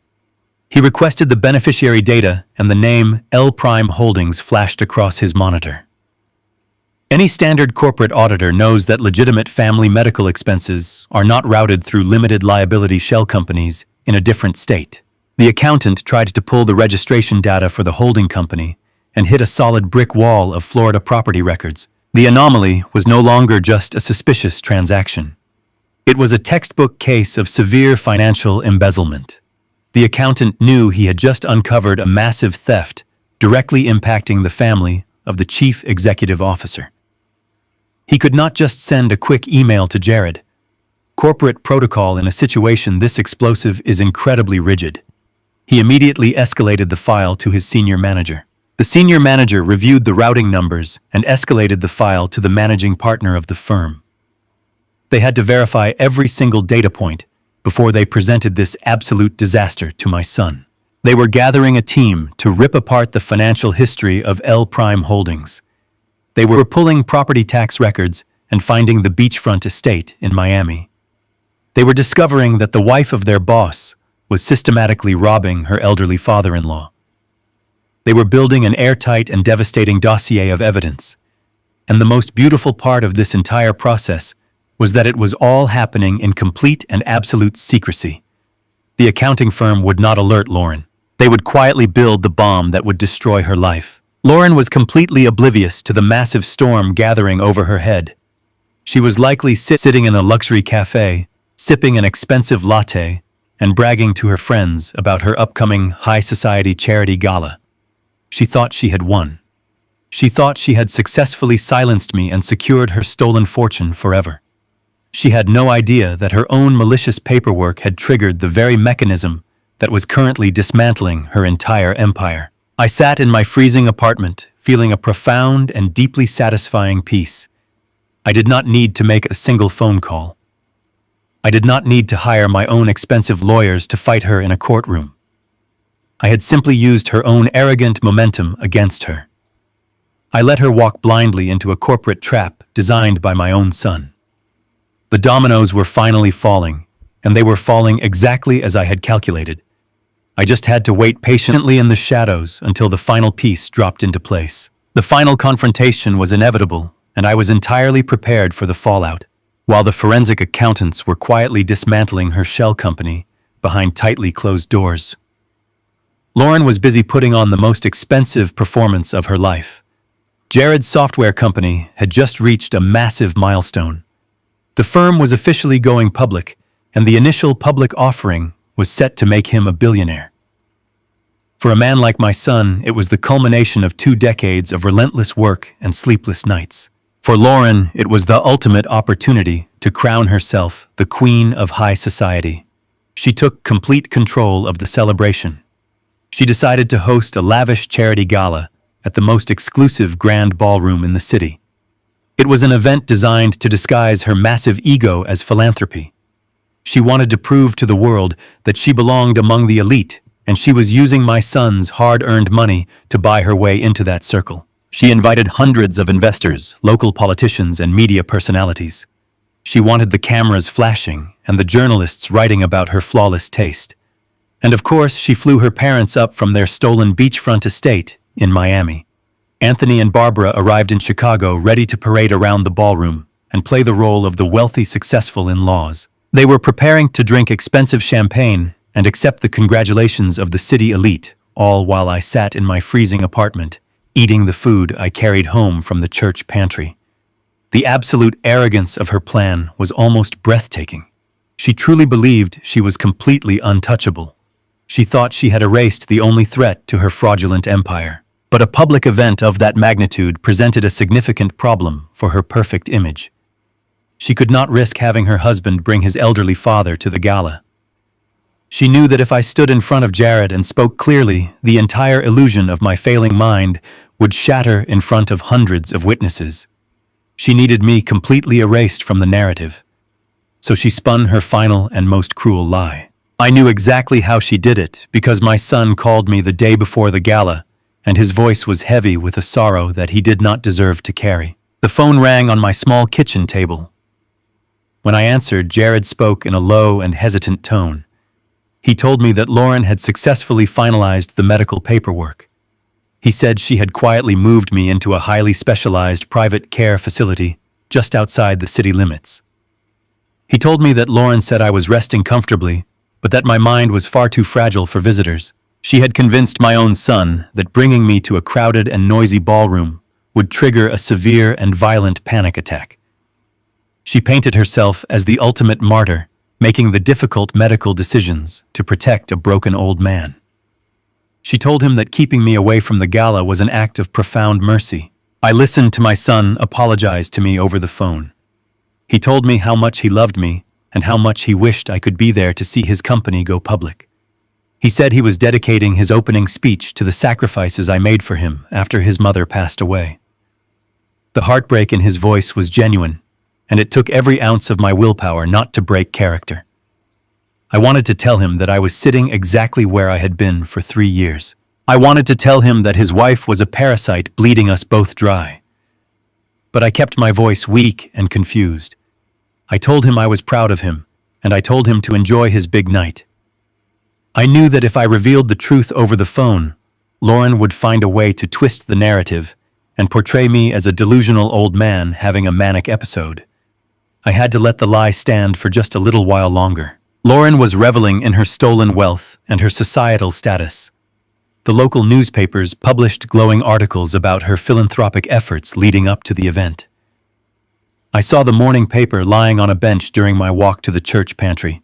He requested the beneficiary data, and the name L Prime Holdings flashed across his monitor. Any standard corporate auditor knows that legitimate family medical expenses are not routed through limited liability shell companies in a different state. The accountant tried to pull the registration data for the holding company and hit a solid brick wall of Florida property records. The anomaly was no longer just a suspicious transaction. It was a textbook case of severe financial embezzlement. The accountant knew he had just uncovered a massive theft directly impacting the family of the chief executive officer. He could not just send a quick email to Jared. Corporate protocol in a situation this explosive is incredibly rigid. He immediately escalated the file to his senior manager. The senior manager reviewed the routing numbers and escalated the file to the managing partner of the firm. They had to verify every single data point before they presented this absolute disaster to my son. They were gathering a team to rip apart the financial history of L Prime Holdings. They were pulling property tax records and finding the beachfront estate in Miami. They were discovering that the wife of their boss was systematically robbing her elderly father-in-law. They were building an airtight and devastating dossier of evidence. And the most beautiful part of this entire process was that it was all happening in complete and absolute secrecy. The accounting firm would not alert Lauren. They would quietly build the bomb that would destroy her life. Lauren was completely oblivious to the massive storm gathering over her head. She was likely sitting in a luxury cafe, sipping an expensive latte, and bragging to her friends about her upcoming high society charity gala. She thought she had won. She thought she had successfully silenced me and secured her stolen fortune forever. She had no idea that her own malicious paperwork had triggered the very mechanism that was currently dismantling her entire empire. I sat in my freezing apartment, feeling a profound and deeply satisfying peace. I did not need to make a single phone call. I did not need to hire my own expensive lawyers to fight her in a courtroom. I had simply used her own arrogant momentum against her. I let her walk blindly into a corporate trap designed by my own son. The dominoes were finally falling, and they were falling exactly as I had calculated. I just had to wait patiently in the shadows until the final piece dropped into place. The final confrontation was inevitable, and I was entirely prepared for the fallout. While the forensic accountants were quietly dismantling her shell company behind tightly closed doors, Lauren was busy putting on the most expensive performance of her life. Jared's software company had just reached a massive milestone. The firm was officially going public, and the initial public offering was set to make him a billionaire. For a man like my son, it was the culmination of 2 decades of relentless work and sleepless nights. For Lauren, it was the ultimate opportunity to crown herself the queen of high society. She took complete control of the celebration. She decided to host a lavish charity gala at the most exclusive grand ballroom in the city. It was an event designed to disguise her massive ego as philanthropy. She wanted to prove to the world that she belonged among the elite, and she was using my son's hard-earned money to buy her way into that circle. She invited hundreds of investors, local politicians, and media personalities. She wanted the cameras flashing and the journalists writing about her flawless taste. And of course, she flew her parents up from their stolen beachfront estate in Miami. Anthony and Barbara arrived in Chicago ready to parade around the ballroom and play the role of the wealthy, successful in-laws. They were preparing to drink expensive champagne and accept the congratulations of the city elite, all while I sat in my freezing apartment, eating the food I carried home from the church pantry. The absolute arrogance of her plan was almost breathtaking. She truly believed she was completely untouchable. She thought she had erased the only threat to her fraudulent empire. But a public event of that magnitude presented a significant problem for her perfect image. She could not risk having her husband bring his elderly father to the gala. She knew that if I stood in front of Jared and spoke clearly, the entire illusion of my failing mind would shatter in front of hundreds of witnesses. She needed me completely erased from the narrative. So she spun her final and most cruel lie. I knew exactly how she did it because my son called me the day before the gala, and his voice was heavy with a sorrow that he did not deserve to carry. The phone rang on my small kitchen table. When I answered, Jared spoke in a low and hesitant tone. He told me that Lauren had successfully finalized the medical paperwork. He said she had quietly moved me into a highly specialized private care facility just outside the city limits. He told me that Lauren said I was resting comfortably, but that my mind was far too fragile for visitors. She had convinced my own son that bringing me to a crowded and noisy ballroom would trigger a severe and violent panic attack. She painted herself as the ultimate martyr, making the difficult medical decisions to protect a broken old man. She told him that keeping me away from the gala was an act of profound mercy. I listened to my son apologize to me over the phone. He told me how much he loved me and how much he wished I could be there to see his company go public. He said he was dedicating his opening speech to the sacrifices I made for him after his mother passed away. The heartbreak in his voice was genuine, and it took every ounce of my willpower not to break character. I wanted to tell him that I was sitting exactly where I had been for 3 years. I wanted to tell him that his wife was a parasite bleeding us both dry. But I kept my voice weak and confused. I told him I was proud of him, and I told him to enjoy his big night. I knew that if I revealed the truth over the phone, Lauren would find a way to twist the narrative and portray me as a delusional old man having a manic episode. I had to let the lie stand for just a little while longer. Lauren was reveling in her stolen wealth and her societal status. The local newspapers published glowing articles about her philanthropic efforts leading up to the event. I saw the morning paper lying on a bench during my walk to the church pantry.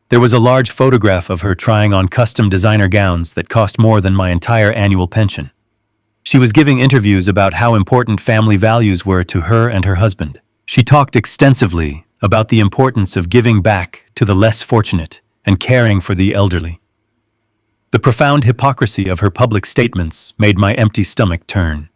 There was a large photograph of her trying on custom designer gowns that cost more than my entire annual pension. She was giving interviews about how important family values were to her and her husband. She talked extensively about the importance of giving back to the less fortunate and caring for the elderly. The profound hypocrisy of her public statements made my empty stomach turn.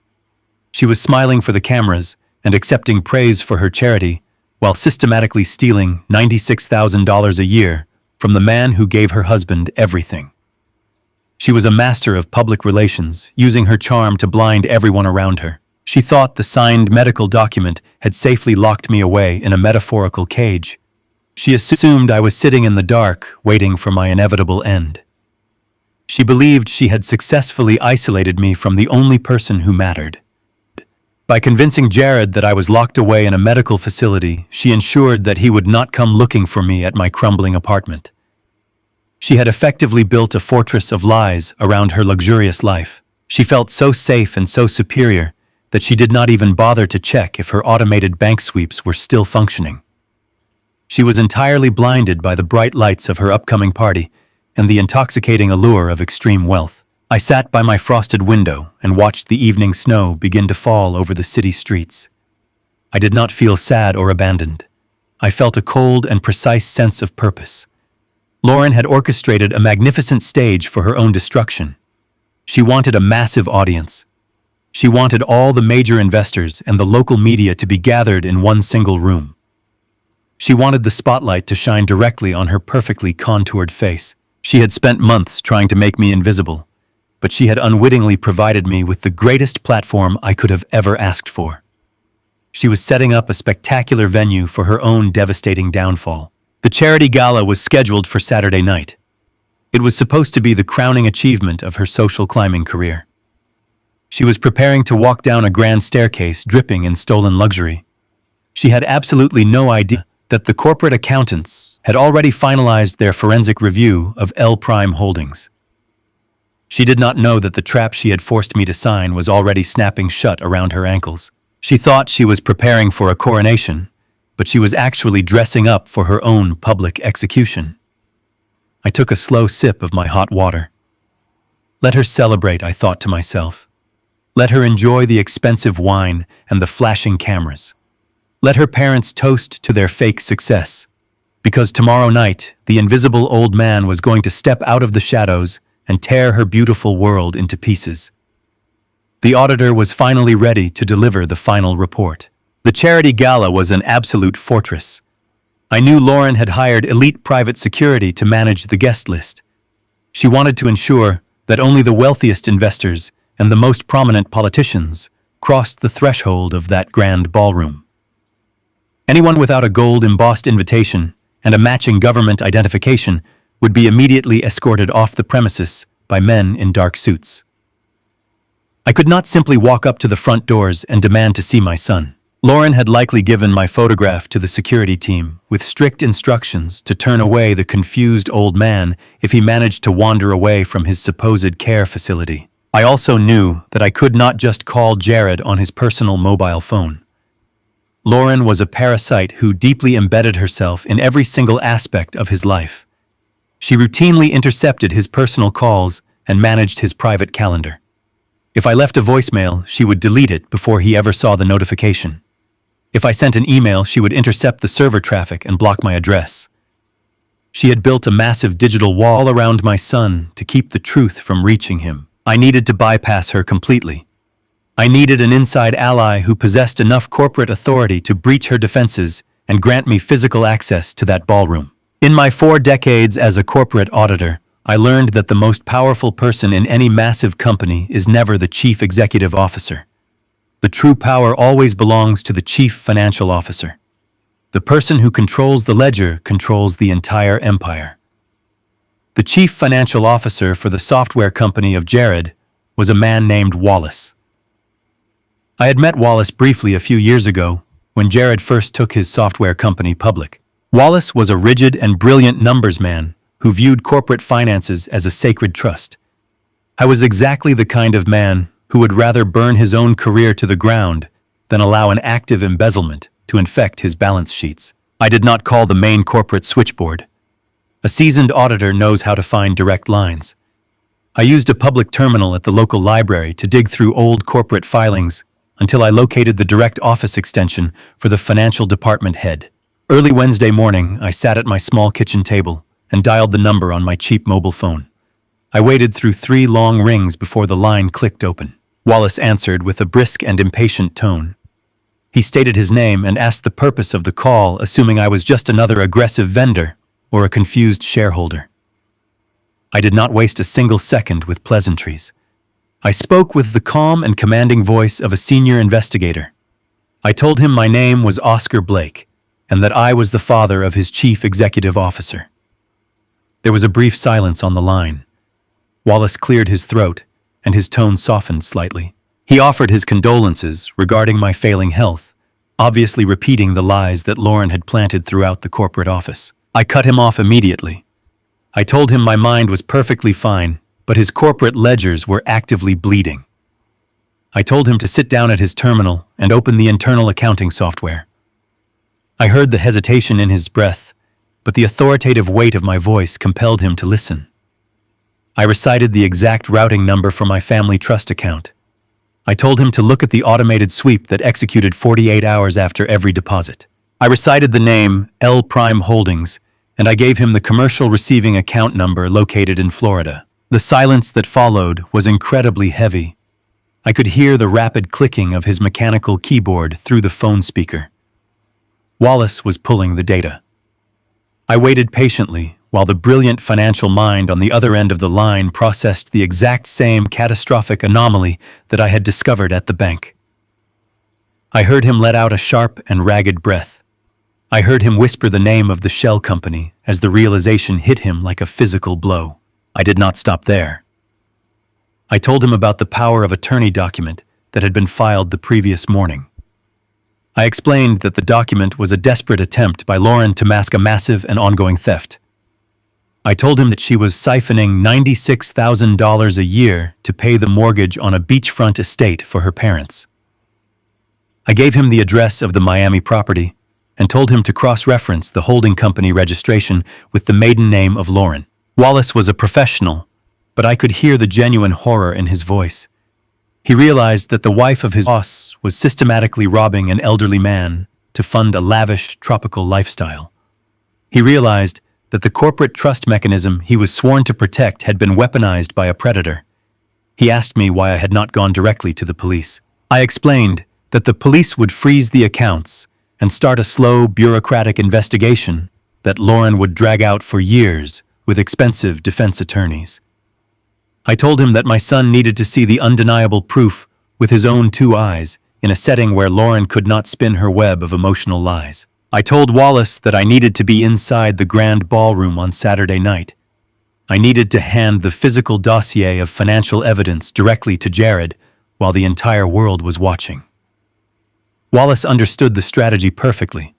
She was smiling for the cameras and accepting praise for her charity while systematically stealing $96,000 a year from the man who gave her husband everything. She was a master of public relations, using her charm to blind everyone around her. She thought the signed medical document had safely locked me away in a metaphorical cage. She assumed I was sitting in the dark, waiting for my inevitable end. She believed she had successfully isolated me from the only person who mattered. By convincing Jared that I was locked away in a medical facility, she ensured that he would not come looking for me at my crumbling apartment. She had effectively built a fortress of lies around her luxurious life. She felt so safe and so superior that she did not even bother to check if her automated bank sweeps were still functioning. She was entirely blinded by the bright lights of her upcoming party and the intoxicating allure of extreme wealth. I sat by my frosted window and watched the evening snow begin to fall over the city streets. I did not feel sad or abandoned. I felt a cold and precise sense of purpose. Lauren had orchestrated a magnificent stage for her own destruction. She wanted a massive audience. She wanted all the major investors and the local media to be gathered in one single room. She wanted the spotlight to shine directly on her perfectly contoured face. She had spent months trying to make me invisible, but she had unwittingly provided me with the greatest platform I could have ever asked for. She was setting up a spectacular venue for her own devastating downfall. The charity gala was scheduled for Saturday night. It was supposed to be the crowning achievement of her social climbing career. She was preparing to walk down a grand staircase dripping in stolen luxury. She had absolutely no idea that the corporate accountants had already finalized their forensic review of L Prime Holdings. She did not know that the trap she had forced me to sign was already snapping shut around her ankles. She thought she was preparing for a coronation, but she was actually dressing up for her own public execution. I took a slow sip of my hot water. Let her celebrate, I thought to myself. Let her enjoy the expensive wine and the flashing cameras. Let her parents toast to their fake success. Because tomorrow night, the invisible old man was going to step out of the shadows and tear her beautiful world into pieces. The auditor was finally ready to deliver the final report. The charity gala was an absolute fortress. I knew Lauren had hired elite private security to manage the guest list. She wanted to ensure that only the wealthiest investors and the most prominent politicians crossed the threshold of that grand ballroom. Anyone without a gold-embossed invitation and a matching government identification would be immediately escorted off the premises by men in dark suits. I could not simply walk up to the front doors and demand to see my son. Lauren had likely given my photograph to the security team with strict instructions to turn away the confused old man if he managed to wander away from his supposed care facility. I also knew that I could not just call Jared on his personal mobile phone. Lauren was a parasite who deeply embedded herself in every single aspect of his life. She routinely intercepted his personal calls and managed his private calendar. If I left a voicemail, she would delete it before he ever saw the notification. If I sent an email, she would intercept the server traffic and block my address. She had built a massive digital wall around my son to keep the truth from reaching him. I needed to bypass her completely. I needed an inside ally who possessed enough corporate authority to breach her defenses and grant me physical access to that ballroom. In my 4 decades as a corporate auditor, I learned that the most powerful person in any massive company is never the chief executive officer. The true power always belongs to the chief financial officer. The person who controls the ledger controls the entire empire. The chief financial officer for the software company of Jared was a man named Wallace. I had met Wallace briefly a few years ago when Jared first took his software company public. Wallace was a rigid and brilliant numbers man who viewed corporate finances as a sacred trust. I was exactly the kind of man who would rather burn his own career to the ground than allow an active embezzlement to infect his balance sheets. I did not call the main corporate switchboard. A seasoned auditor knows how to find direct lines. I used a public terminal at the local library to dig through old corporate filings until I located the direct office extension for the financial department head. Early Wednesday morning, I sat at my small kitchen table and dialed the number on my cheap mobile phone. I waited through 3 long rings before the line clicked open. Wallace answered with a brisk and impatient tone. He stated his name and asked the purpose of the call, assuming I was just another aggressive vendor or a confused shareholder. I did not waste a single second with pleasantries. I spoke with the calm and commanding voice of a senior investigator. I told him my name was Oscar Blake and that I was the father of his chief executive officer. There was a brief silence on the line. Wallace cleared his throat and his tone softened slightly. He offered his condolences regarding my failing health, obviously repeating the lies that Lauren had planted throughout the corporate office. I cut him off immediately. I told him my mind was perfectly fine, but his corporate ledgers were actively bleeding. I told him to sit down at his terminal and open the internal accounting software. I heard the hesitation in his breath, but the authoritative weight of my voice compelled him to listen. I recited the exact routing number for my family trust account. I told him to look at the automated sweep that executed 48 hours after every deposit. I recited the name L Prime Holdings, and I gave him the commercial receiving account number located in Florida. The silence that followed was incredibly heavy. I could hear the rapid clicking of his mechanical keyboard through the phone speaker. Wallace was pulling the data. I waited patiently while the brilliant financial mind on the other end of the line processed the exact same catastrophic anomaly that I had discovered at the bank. I heard him let out a sharp and ragged breath. I heard him whisper the name of the shell company as the realization hit him like a physical blow. I did not stop there. I told him about the power of attorney document that had been filed the previous morning. I explained that the document was a desperate attempt by Lauren to mask a massive and ongoing theft. I told him that she was siphoning $96,000 a year to pay the mortgage on a beachfront estate for her parents. I gave him the address of the Miami property and told him to cross-reference the holding company registration with the maiden name of Lauren. Wallace was a professional, but I could hear the genuine horror in his voice. He realized that the wife of his boss was systematically robbing an elderly man to fund a lavish, tropical lifestyle. He realized that the corporate trust mechanism he was sworn to protect had been weaponized by a predator. He asked me why I had not gone directly to the police. I explained that the police would freeze the accounts and start a slow, bureaucratic investigation that Lauren would drag out for years with expensive defense attorneys. I told him that my son needed to see the undeniable proof with his own 2 eyes in a setting where Lauren could not spin her web of emotional lies. I told Wallace that I needed to be inside the grand ballroom on Saturday night. I needed to hand the physical dossier of financial evidence directly to Jared while the entire world was watching. Wallace understood the strategy perfectly.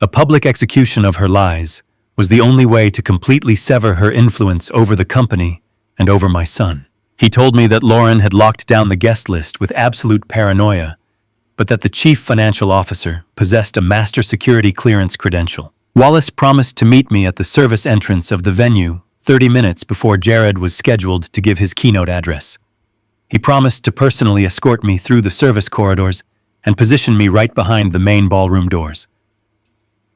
A public execution of her lies was the only way to completely sever her influence over the company and over my son. He told me that Lauren had locked down the guest list with absolute paranoia, but that the chief financial officer possessed a master security clearance credential. Wallace promised to meet me at the service entrance of the venue 30 minutes before Jared was scheduled to give his keynote address. He promised to personally escort me through the service corridors and position me right behind the main ballroom doors.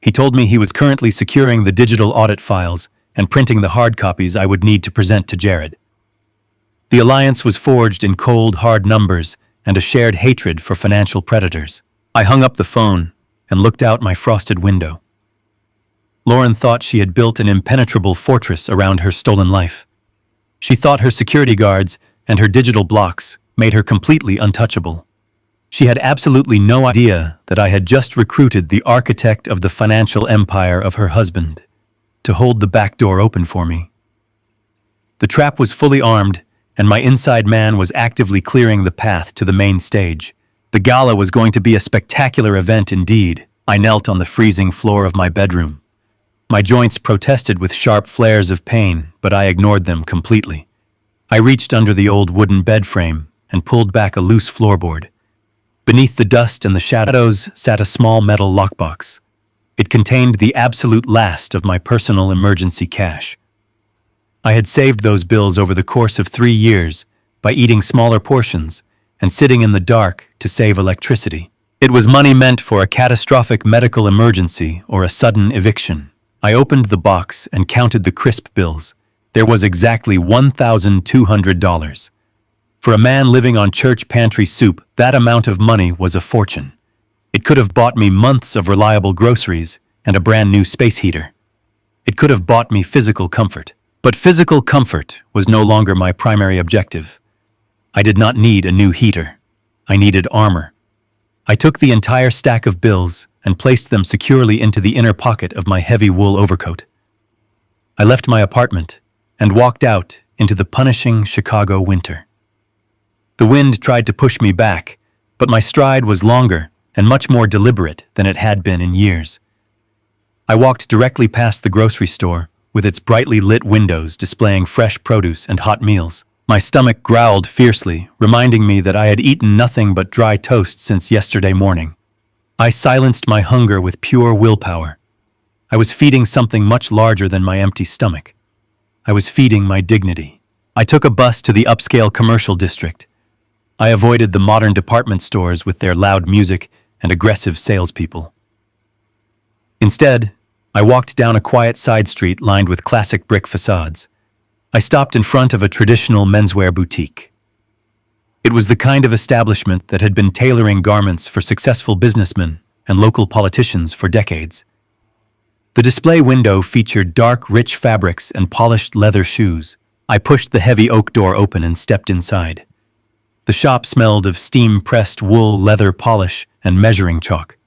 He told me he was currently securing the digital audit files and printing the hard copies I would need to present to Jared. The alliance was forged in cold, hard numbers and a shared hatred for financial predators. I hung up the phone and looked out my frosted window. Lauren thought she had built an impenetrable fortress around her stolen life. She thought her security guards and her digital blocks made her completely untouchable. She had absolutely no idea that I had just recruited the architect of the financial empire of her husband to hold the back door open for me. The trap was fully armed, and my inside man was actively clearing the path to the main stage. The gala was going to be a spectacular event indeed. I knelt on the freezing floor of my bedroom. My joints protested with sharp flares of pain, but I ignored them completely. I reached under the old wooden bed frame and pulled back a loose floorboard. Beneath the dust and the shadows sat a small metal lockbox. It contained the absolute last of my personal emergency cash. I had saved those bills over the course of 3 years by eating smaller portions and sitting in the dark to save electricity. It was money meant for a catastrophic medical emergency or a sudden eviction. I opened the box and counted the crisp bills. There was exactly $1,200. For a man living on church pantry soup, that amount of money was a fortune. It could have bought me months of reliable groceries and a brand new space heater. It could have bought me physical comfort. But physical comfort was no longer my primary objective. I did not need a new heater. I needed armor. I took the entire stack of bills and placed them securely into the inner pocket of my heavy wool overcoat. I left my apartment and walked out into the punishing Chicago winter. The wind tried to push me back, but my stride was longer and much more deliberate than it had been in years. I walked directly past the grocery store, with its brightly lit windows displaying fresh produce and hot meals. My stomach growled fiercely, reminding me that I had eaten nothing but dry toast since yesterday morning. I silenced my hunger with pure willpower. I was feeding something much larger than my empty stomach. I was feeding my dignity. I took a bus to the upscale commercial district. I avoided the modern department stores with their loud music and aggressive salespeople. Instead, I walked down a quiet side street lined with classic brick facades. I stopped in front of a traditional menswear boutique. It was the kind of establishment that had been tailoring garments for successful businessmen and local politicians for decades. The display window featured dark, rich fabrics and polished leather shoes. I pushed the heavy oak door open and stepped inside. The shop smelled of steam-pressed wool, leather polish, and measuring chalk.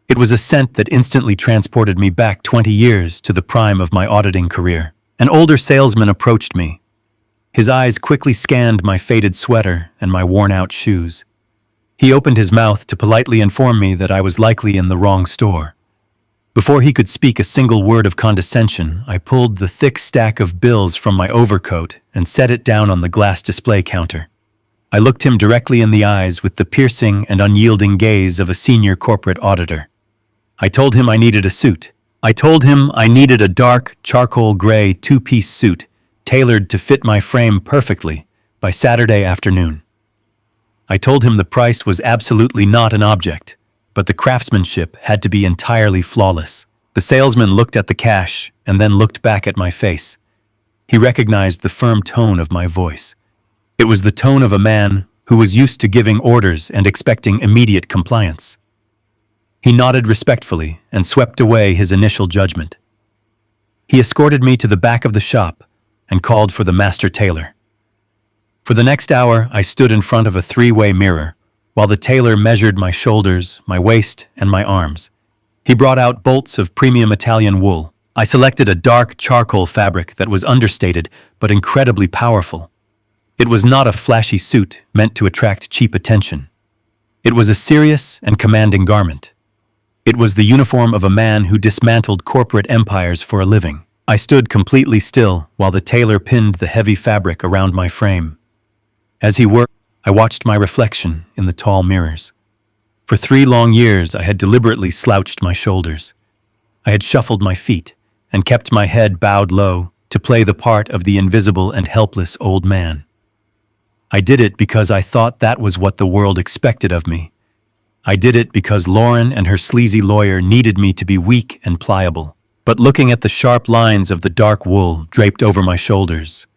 It was a scent that instantly transported me back 20 years to the prime of my auditing career. An older salesman approached me. His eyes quickly scanned my faded sweater and my worn-out shoes. He opened his mouth to politely inform me that I was likely in the wrong store. Before he could speak a single word of condescension, I pulled the thick stack of bills from my overcoat and set it down on the glass display counter. I looked him directly in the eyes with the piercing and unyielding gaze of a senior corporate auditor. I told him I needed a suit. I told him I needed a dark, charcoal gray two-piece suit tailored to fit my frame perfectly by Saturday afternoon. I told him the price was absolutely not an object, but the craftsmanship had to be entirely flawless. The salesman looked at the cash and then looked back at my face. He recognized the firm tone of my voice. It was the tone of a man who was used to giving orders and expecting immediate compliance. He nodded respectfully and swept away his initial judgment. He escorted me to the back of the shop and called for the master tailor. For the next hour, I stood in front of a three-way mirror while the tailor measured my shoulders, my waist, and my arms. He brought out bolts of premium Italian wool. I selected a dark charcoal fabric that was understated but incredibly powerful. It was not a flashy suit meant to attract cheap attention. It was a serious and commanding garment. It was the uniform of a man who dismantled corporate empires for a living. I stood completely still while the tailor pinned the heavy fabric around my frame. As he worked, I watched my reflection in the tall mirrors. For 3 long years, I had deliberately slouched my shoulders. I had shuffled my feet and kept my head bowed low to play the part of the invisible and helpless old man. I did it because I thought that was what the world expected of me. I did it because Lauren and her sleazy lawyer needed me to be weak and pliable. But looking at the sharp lines of the dark wool draped over my shoulders,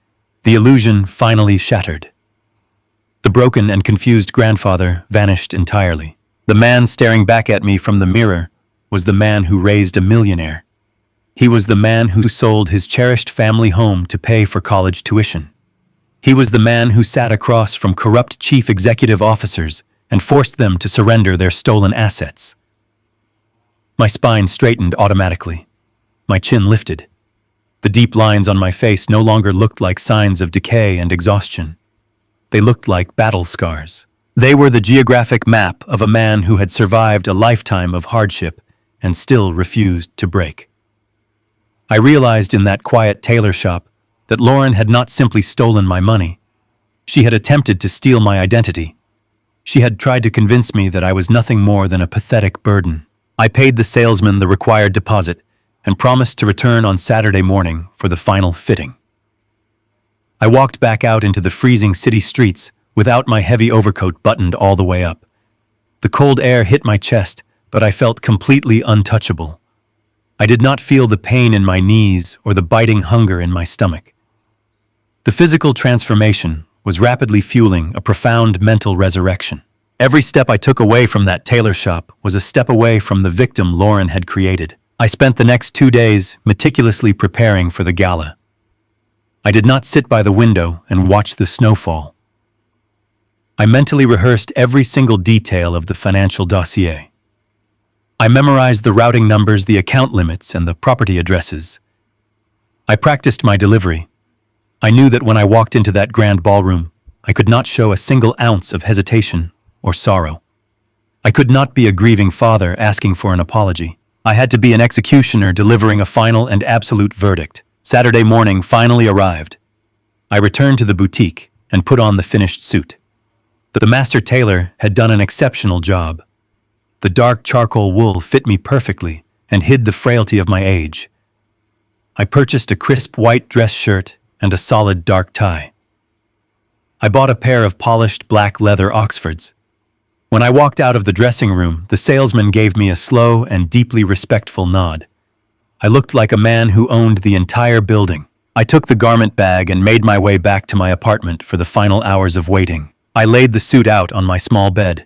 the illusion finally shattered. The broken and confused grandfather vanished entirely. The man staring back at me from the mirror was the man who raised a millionaire. He was the man who sold his cherished family home to pay for college tuition. He was the man who sat across from corrupt chief executive officers and forced them to surrender their stolen assets. My spine straightened automatically. My chin lifted. The deep lines on my face no longer looked like signs of decay and exhaustion. They looked like battle scars. They were the geographic map of a man who had survived a lifetime of hardship and still refused to break. I realized in that quiet tailor shop that Lauren had not simply stolen my money. She had attempted to steal my identity. She had tried to convince me that I was nothing more than a pathetic burden. I paid the salesman the required deposit and promised to return on Saturday morning for the final fitting. I walked back out into the freezing city streets without my heavy overcoat buttoned all the way up. The cold air hit my chest, but I felt completely untouchable. I did not feel the pain in my knees or the biting hunger in my stomach. The physical transformation was rapidly fueling a profound mental resurrection. Every step I took away from that tailor shop was a step away from the victim Lauren had created. I spent the next 2 days meticulously preparing for the gala. I did not sit by the window and watch the snowfall. I mentally rehearsed every single detail of the financial dossier. I memorized the routing numbers, the account limits, and the property addresses. I practiced my delivery. I knew that when I walked into that grand ballroom, I could not show a single ounce of hesitation or sorrow. I could not be a grieving father asking for an apology. I had to be an executioner delivering a final and absolute verdict. Saturday morning finally arrived. I returned to the boutique and put on the finished suit. The master tailor had done an exceptional job. The dark charcoal wool fit me perfectly and hid the frailty of my age. I purchased a crisp white dress shirt and a solid dark tie. I bought a pair of polished black leather Oxfords. When I walked out of the dressing room, the salesman gave me a slow and deeply respectful nod. I looked like a man who owned the entire building. I took the garment bag and made my way back to my apartment for the final hours of waiting. I laid the suit out on my small bed.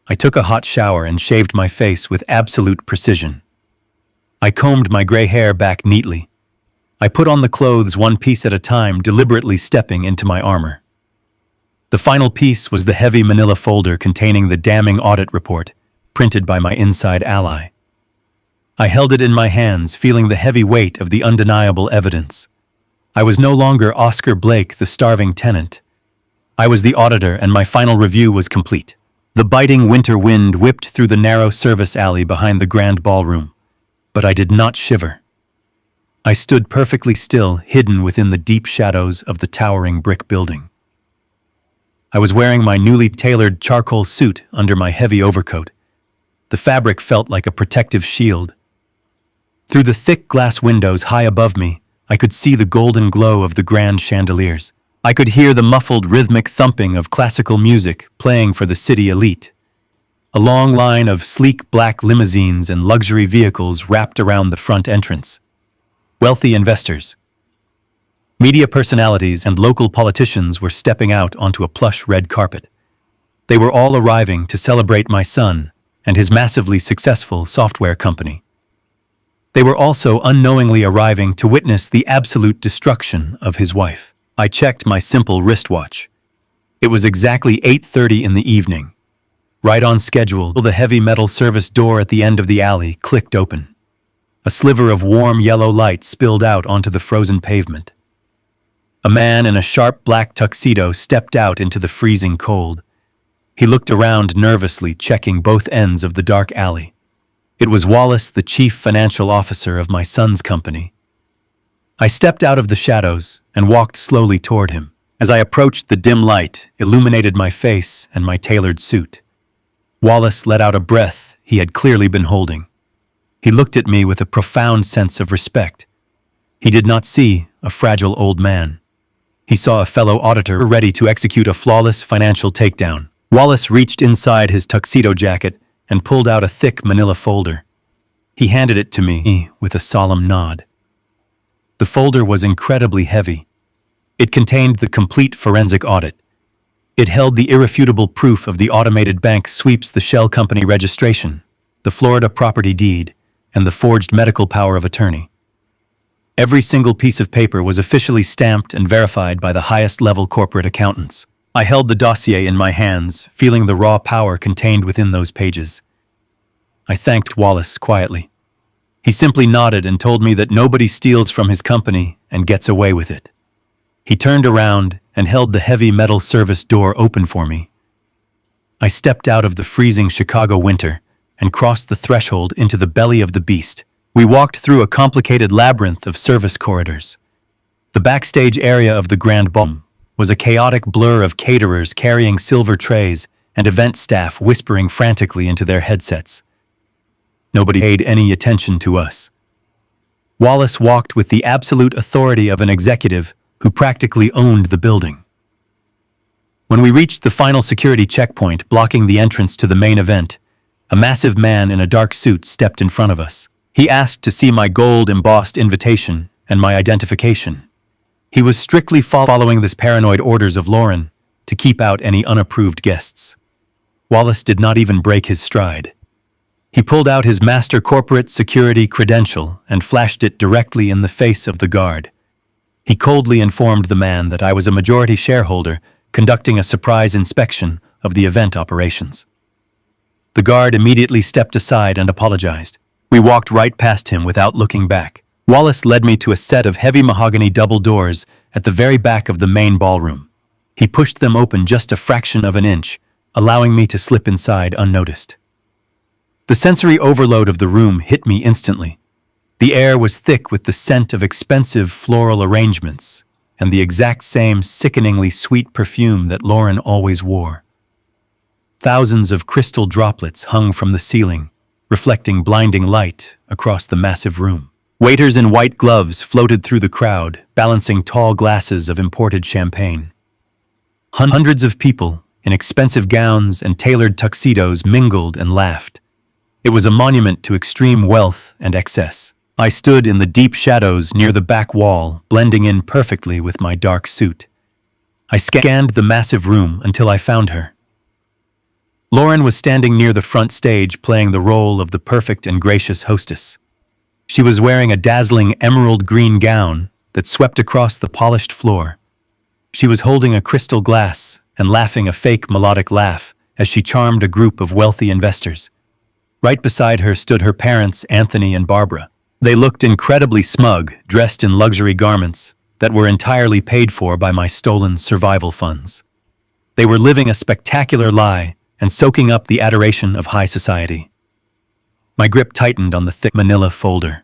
I took a hot shower and shaved my face with absolute precision. I combed my gray hair back neatly. I put on the clothes one piece at a time, deliberately stepping into my armor. The final piece was the heavy manila folder containing the damning audit report, printed by my inside ally. I held it in my hands, feeling the heavy weight of the undeniable evidence. I was no longer Oscar Blake, the starving tenant. I was the auditor, and my final review was complete. The biting winter wind whipped through the narrow service alley behind the grand ballroom, but I did not shiver. I stood perfectly still, hidden within the deep shadows of the towering brick building. I was wearing my newly tailored charcoal suit under my heavy overcoat. The fabric felt like a protective shield. Through the thick glass windows high above me, I could see the golden glow of the grand chandeliers. I could hear the muffled rhythmic thumping of classical music playing for the city elite. A long line of sleek black limousines and luxury vehicles wrapped around the front entrance. Wealthy investors, media personalities, and local politicians were stepping out onto a plush red carpet. They were all arriving to celebrate my son and his massively successful software company. They were also unknowingly arriving to witness the absolute destruction of his wife. I checked my simple wristwatch. It was exactly 8:30 in the evening. Right on schedule, the heavy metal service door at the end of the alley clicked open. A sliver of warm yellow light spilled out onto the frozen pavement. A man in a sharp black tuxedo stepped out into the freezing cold. He looked around nervously, checking both ends of the dark alley. It was Wallace, the chief financial officer of my son's company. I stepped out of the shadows and walked slowly toward him. As I approached, the dim light illuminated my face and my tailored suit. Wallace let out a breath he had clearly been holding. He looked at me with a profound sense of respect. He did not see a fragile old man. He saw a fellow auditor ready to execute a flawless financial takedown. Wallace reached inside his tuxedo jacket and pulled out a thick manila folder. He handed it to me with a solemn nod. The folder was incredibly heavy. It contained the complete forensic audit. It held the irrefutable proof of the automated bank sweeps, the shell company registration, the Florida property deed, and the forged medical power of attorney. Every single piece of paper was officially stamped and verified by the highest-level corporate accountants. I held the dossier in my hands, feeling the raw power contained within those pages. I thanked Wallace quietly. He simply nodded and told me that nobody steals from his company and gets away with it. He turned around and held the heavy metal service door open for me. I stepped out of the freezing Chicago winter and crossed the threshold into the belly of the beast. We walked through a complicated labyrinth of service corridors. The backstage area of the Grand Ballroom was a chaotic blur of caterers carrying silver trays and event staff whispering frantically into their headsets. Nobody paid any attention to us. Wallace walked with the absolute authority of an executive, who practically owned the building. When we reached the final security checkpoint blocking the entrance to the main event, a massive man in a dark suit stepped in front of us. He asked to see my gold-embossed invitation and my identification. He was strictly following the paranoid orders of Lauren to keep out any unapproved guests. Wallace did not even break his stride. He pulled out his master corporate security credential and flashed it directly in the face of the guard. He coldly informed the man that I was a majority shareholder conducting a surprise inspection of the event operations. The guard immediately stepped aside and apologized. We walked right past him without looking back. Wallace led me to a set of heavy mahogany double doors at the very back of the main ballroom. He pushed them open just a fraction of an inch, allowing me to slip inside unnoticed. The sensory overload of the room hit me instantly. The air was thick with the scent of expensive floral arrangements and the exact same sickeningly sweet perfume that Lauren always wore. Thousands of crystal droplets hung from the ceiling, reflecting blinding light across the massive room. Waiters in white gloves floated through the crowd, balancing tall glasses of imported champagne. Hundreds of people in expensive gowns and tailored tuxedos mingled and laughed. It was a monument to extreme wealth and excess. I stood in the deep shadows near the back wall, blending in perfectly with my dark suit. I scanned the massive room until I found her. Lauren was standing near the front stage playing the role of the perfect and gracious hostess. She was wearing a dazzling emerald green gown that swept across the polished floor. She was holding a crystal glass and laughing a fake melodic laugh as she charmed a group of wealthy investors. Right beside her stood her parents, Anthony and Barbara. They looked incredibly smug, dressed in luxury garments that were entirely paid for by my stolen survival funds. They were living a spectacular lie and soaking up the adoration of high society. My grip tightened on the thick manila folder.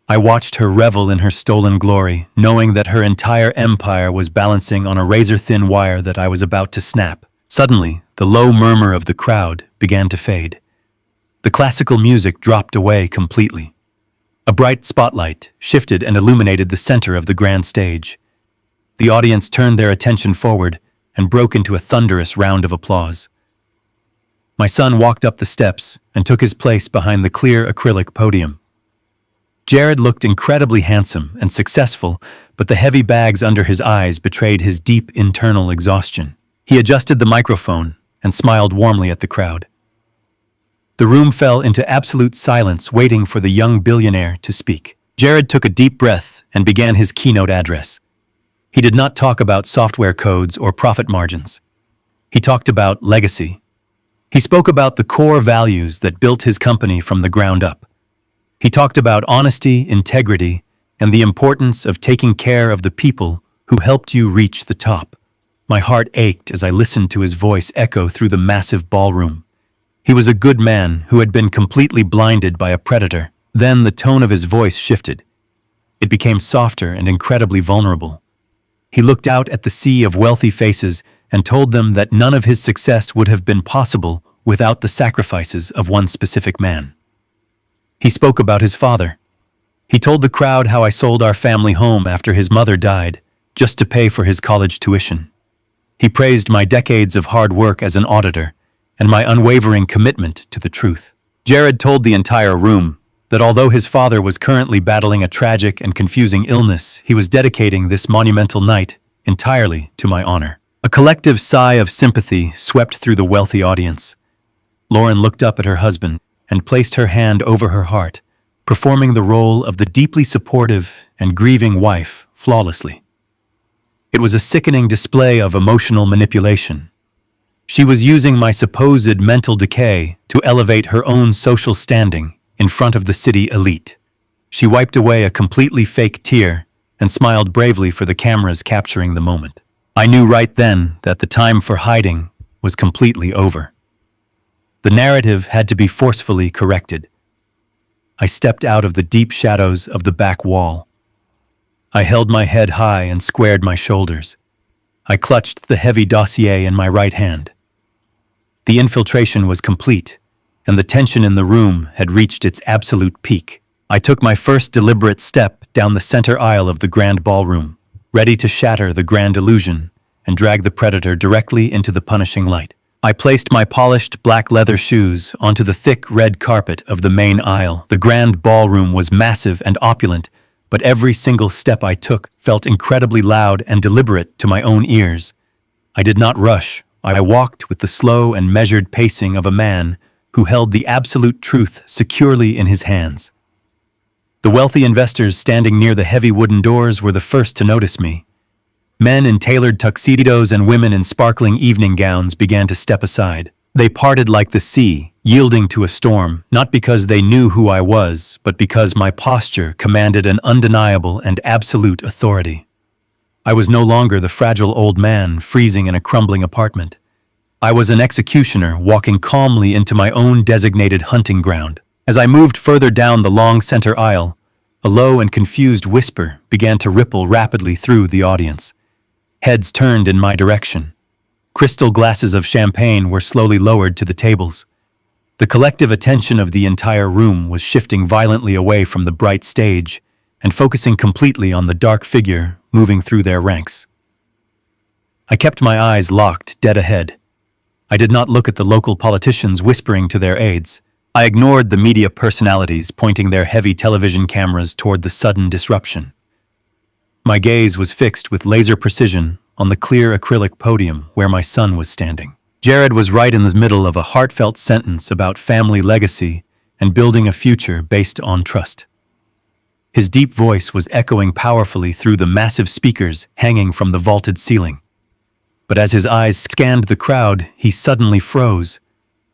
I watched her revel in her stolen glory, knowing that her entire empire was balancing on a razor-thin wire that I was about to snap. Suddenly, the low murmur of the crowd began to fade. The classical music dropped away completely. A bright spotlight shifted and illuminated the center of the grand stage. The audience turned their attention forward and broke into a thunderous round of applause. My son walked up the steps and took his place behind the clear acrylic podium. Jared looked incredibly handsome and successful, but the heavy bags under his eyes betrayed his deep internal exhaustion. He adjusted the microphone and smiled warmly at the crowd. The room fell into absolute silence, waiting for the young billionaire to speak. Jared took a deep breath and began his keynote address. He did not talk about software codes or profit margins. He talked about legacy. He spoke about the core values that built his company from the ground up. He talked about honesty, integrity, and the importance of taking care of the people who helped you reach the top. My heart ached as I listened to his voice echo through the massive ballroom. He was a good man who had been completely blinded by a predator. Then the tone of his voice shifted. It became softer and incredibly vulnerable. He looked out at the sea of wealthy faces and told them that none of his success would have been possible without the sacrifices of one specific man. He spoke about his father. He told the crowd how I sold our family home after his mother died, just to pay for his college tuition. He praised my decades of hard work as an auditor and my unwavering commitment to the truth. Jared told the entire room that although his father was currently battling a tragic and confusing illness, he was dedicating this monumental night entirely to my honor. A collective sigh of sympathy swept through the wealthy audience. Lauren looked up at her husband and placed her hand over her heart, performing the role of the deeply supportive and grieving wife flawlessly. It was a sickening display of emotional manipulation. She was using my supposed mental decay to elevate her own social standing in front of the city elite. She wiped away a completely fake tear and smiled bravely for the cameras capturing the moment. I knew right then that the time for hiding was completely over. The narrative had to be forcefully corrected. I stepped out of the deep shadows of the back wall. I held my head high and squared my shoulders. I clutched the heavy dossier in my right hand. The infiltration was complete, and the tension in the room had reached its absolute peak. I took my first deliberate step down the center aisle of the grand ballroom. ready to shatter the grand illusion and drag the predator directly into the punishing light. I placed my polished black leather shoes onto the thick red carpet of the main aisle. The grand ballroom was massive and opulent, but every single step I took felt incredibly loud and deliberate to my own ears. I did not rush. I walked with the slow and measured pacing of a man who held the absolute truth securely in his hands. The wealthy investors standing near the heavy wooden doors were the first to notice me. Men in tailored tuxedos and women in sparkling evening gowns began to step aside. They parted like the sea, yielding to a storm, not because they knew who I was, but because my posture commanded an undeniable and absolute authority. I was no longer the fragile old man freezing in a crumbling apartment. I was an executioner walking calmly into my own designated hunting ground. As I moved further down the long center aisle, a low and confused whisper began to ripple rapidly through the audience. Heads turned in my direction. Crystal glasses of champagne were slowly lowered to the tables. The collective attention of the entire room was shifting violently away from the bright stage and focusing completely on the dark figure moving through their ranks. I kept my eyes locked dead ahead. I did not look at the local politicians whispering to their aides. I ignored the media personalities pointing their heavy television cameras toward the sudden disruption. My gaze was fixed with laser precision on the clear acrylic podium where my son was standing. Jared was right in the middle of a heartfelt sentence about family legacy and building a future based on trust. His deep voice was echoing powerfully through the massive speakers hanging from the vaulted ceiling. But as his eyes scanned the crowd, he suddenly froze.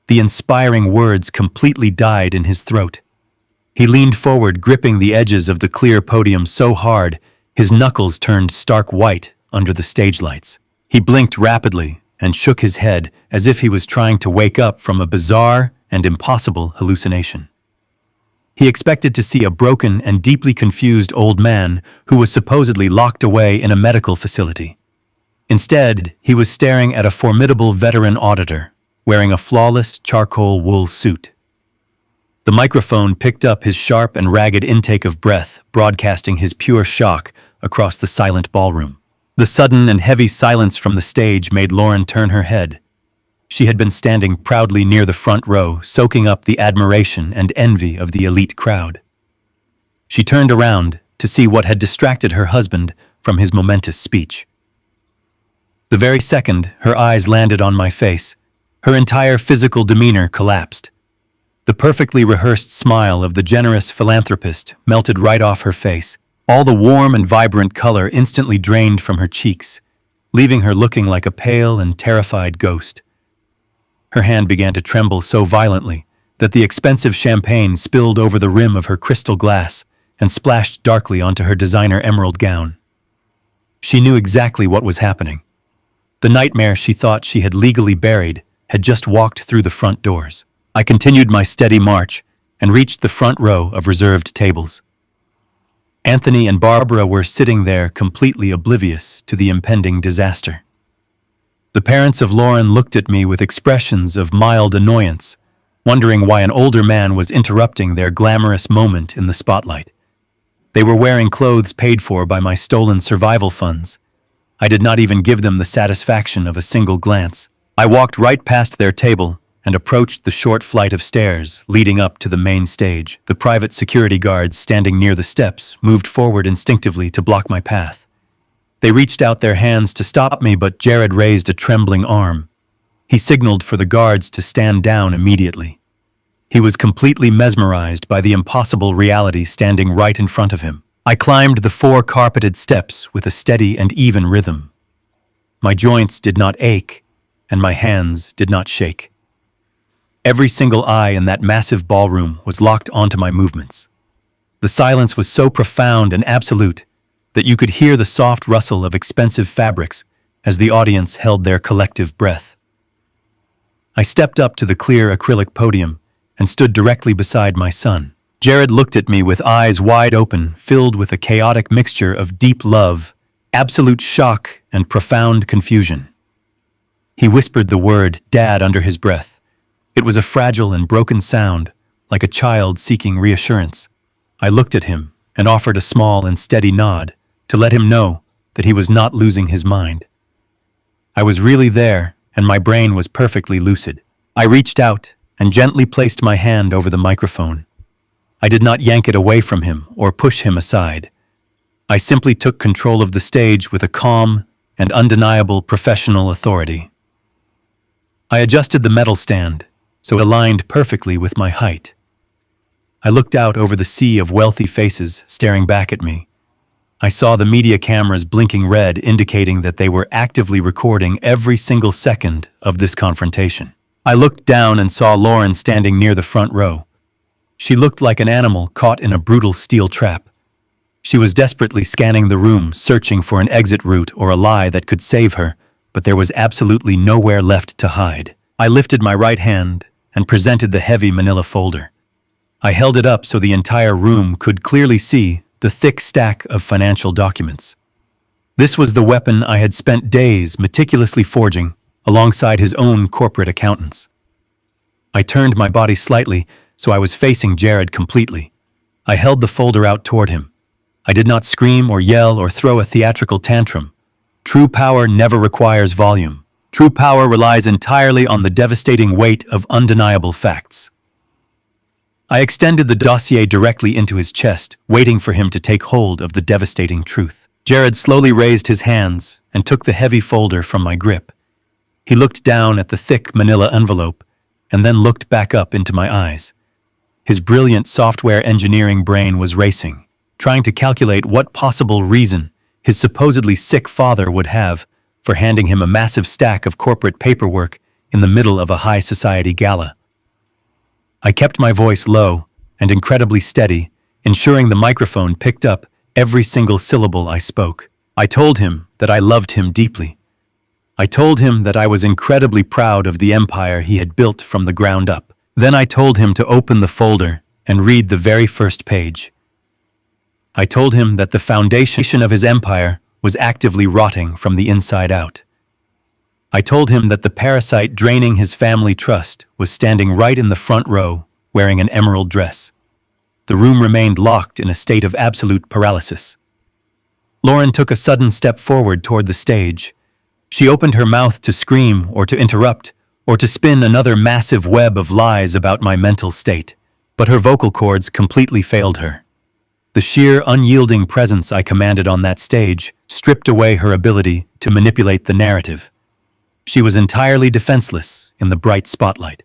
The inspiring words completely died in his throat. He leaned forward, gripping the edges of the clear podium so hard, his knuckles turned stark white under the stage lights. He blinked rapidly and shook his head as if he was trying to wake up from a bizarre and impossible hallucination. He expected to see a broken and deeply confused old man who was supposedly locked away in a medical facility. Instead, he was staring at a formidable veteran auditor, wearing a flawless charcoal wool suit. The microphone picked up his sharp and ragged intake of breath, broadcasting his pure shock across the silent ballroom. The sudden and heavy silence from the stage made Lauren turn her head. She had been standing proudly near the front row, soaking up the admiration and envy of the elite crowd. She turned around to see what had distracted her husband from his momentous speech. The very second her eyes landed on my face, her entire physical demeanor collapsed. The perfectly rehearsed smile of the generous philanthropist melted right off her face. All the warm and vibrant color instantly drained from her cheeks, leaving her looking like a pale and terrified ghost. Her hand began to tremble so violently that the expensive champagne spilled over the rim of her crystal glass and splashed darkly onto her designer emerald gown. She knew exactly what was happening. The nightmare she thought she had legally buried had just walked through the front doors. I continued my steady march and reached the front row of reserved tables. Anthony and Barbara were sitting there completely oblivious to the impending disaster. The parents of Lauren looked at me with expressions of mild annoyance, wondering why an older man was interrupting their glamorous moment in the spotlight. They were wearing clothes paid for by my stolen survival funds. I did not even give them the satisfaction of a single glance. I walked right past their table and approached the short flight of stairs leading up to the main stage. The private security guards standing near the steps moved forward instinctively to block my path. They reached out their hands to stop me, but Jared raised a trembling arm. He signaled for the guards to stand down immediately. He was completely mesmerized by the impossible reality standing right in front of him. I climbed the 4 carpeted steps with a steady and even rhythm. My joints did not ache, and my hands did not shake. Every single eye in that massive ballroom was locked onto my movements. The silence was so profound and absolute that you could hear the soft rustle of expensive fabrics as the audience held their collective breath. I stepped up to the clear acrylic podium and stood directly beside my son. Jared looked at me with eyes wide open, filled with a chaotic mixture of deep love, absolute shock, and profound confusion. He whispered the word "Dad" under his breath. It was a fragile and broken sound, like a child seeking reassurance. I looked at him and offered a small and steady nod to let him know that he was not losing his mind. I was really there, and my brain was perfectly lucid. I reached out and gently placed my hand over the microphone. I did not yank it away from him or push him aside. I simply took control of the stage with a calm and undeniable professional authority. I adjusted the metal stand so it aligned perfectly with my height. I looked out over the sea of wealthy faces staring back at me. I saw the media cameras blinking red, indicating that they were actively recording every single second of this confrontation. I looked down and saw Lauren standing near the front row. She looked like an animal caught in a brutal steel trap. She was desperately scanning the room, searching for an exit route or a lie that could save her, but there was absolutely nowhere left to hide. I lifted my right hand and presented the heavy manila folder. I held it up so the entire room could clearly see the thick stack of financial documents. This was the weapon I had spent days meticulously forging alongside his own corporate accountants. I turned my body slightly so I was facing Jared completely. I held the folder out toward him. I did not scream or yell or throw a theatrical tantrum. True power never requires volume. True power relies entirely on the devastating weight of undeniable facts. I extended the dossier directly into his chest, waiting for him to take hold of the devastating truth. Jared slowly raised his hands and took the heavy folder from my grip. He looked down at the thick manila envelope and then looked back up into my eyes. His brilliant software engineering brain was racing, trying to calculate what possible reason his supposedly sick father would have for handing him a massive stack of corporate paperwork in the middle of a high society gala. I kept my voice low and incredibly steady, ensuring the microphone picked up every single syllable I spoke. I told him that I loved him deeply. I told him that I was incredibly proud of the empire he had built from the ground up. Then I told him to open the folder and read the very first page. I told him that the foundation of his empire was actively rotting from the inside out. I told him that the parasite draining his family trust was standing right in the front row, wearing an emerald dress. The room remained locked in a state of absolute paralysis. Lauren took a sudden step forward toward the stage. She opened her mouth to scream or to interrupt, or to spin another massive web of lies about my mental state, but her vocal cords completely failed her. The sheer, unyielding presence I commanded on that stage stripped away her ability to manipulate the narrative. She was entirely defenseless in the bright spotlight.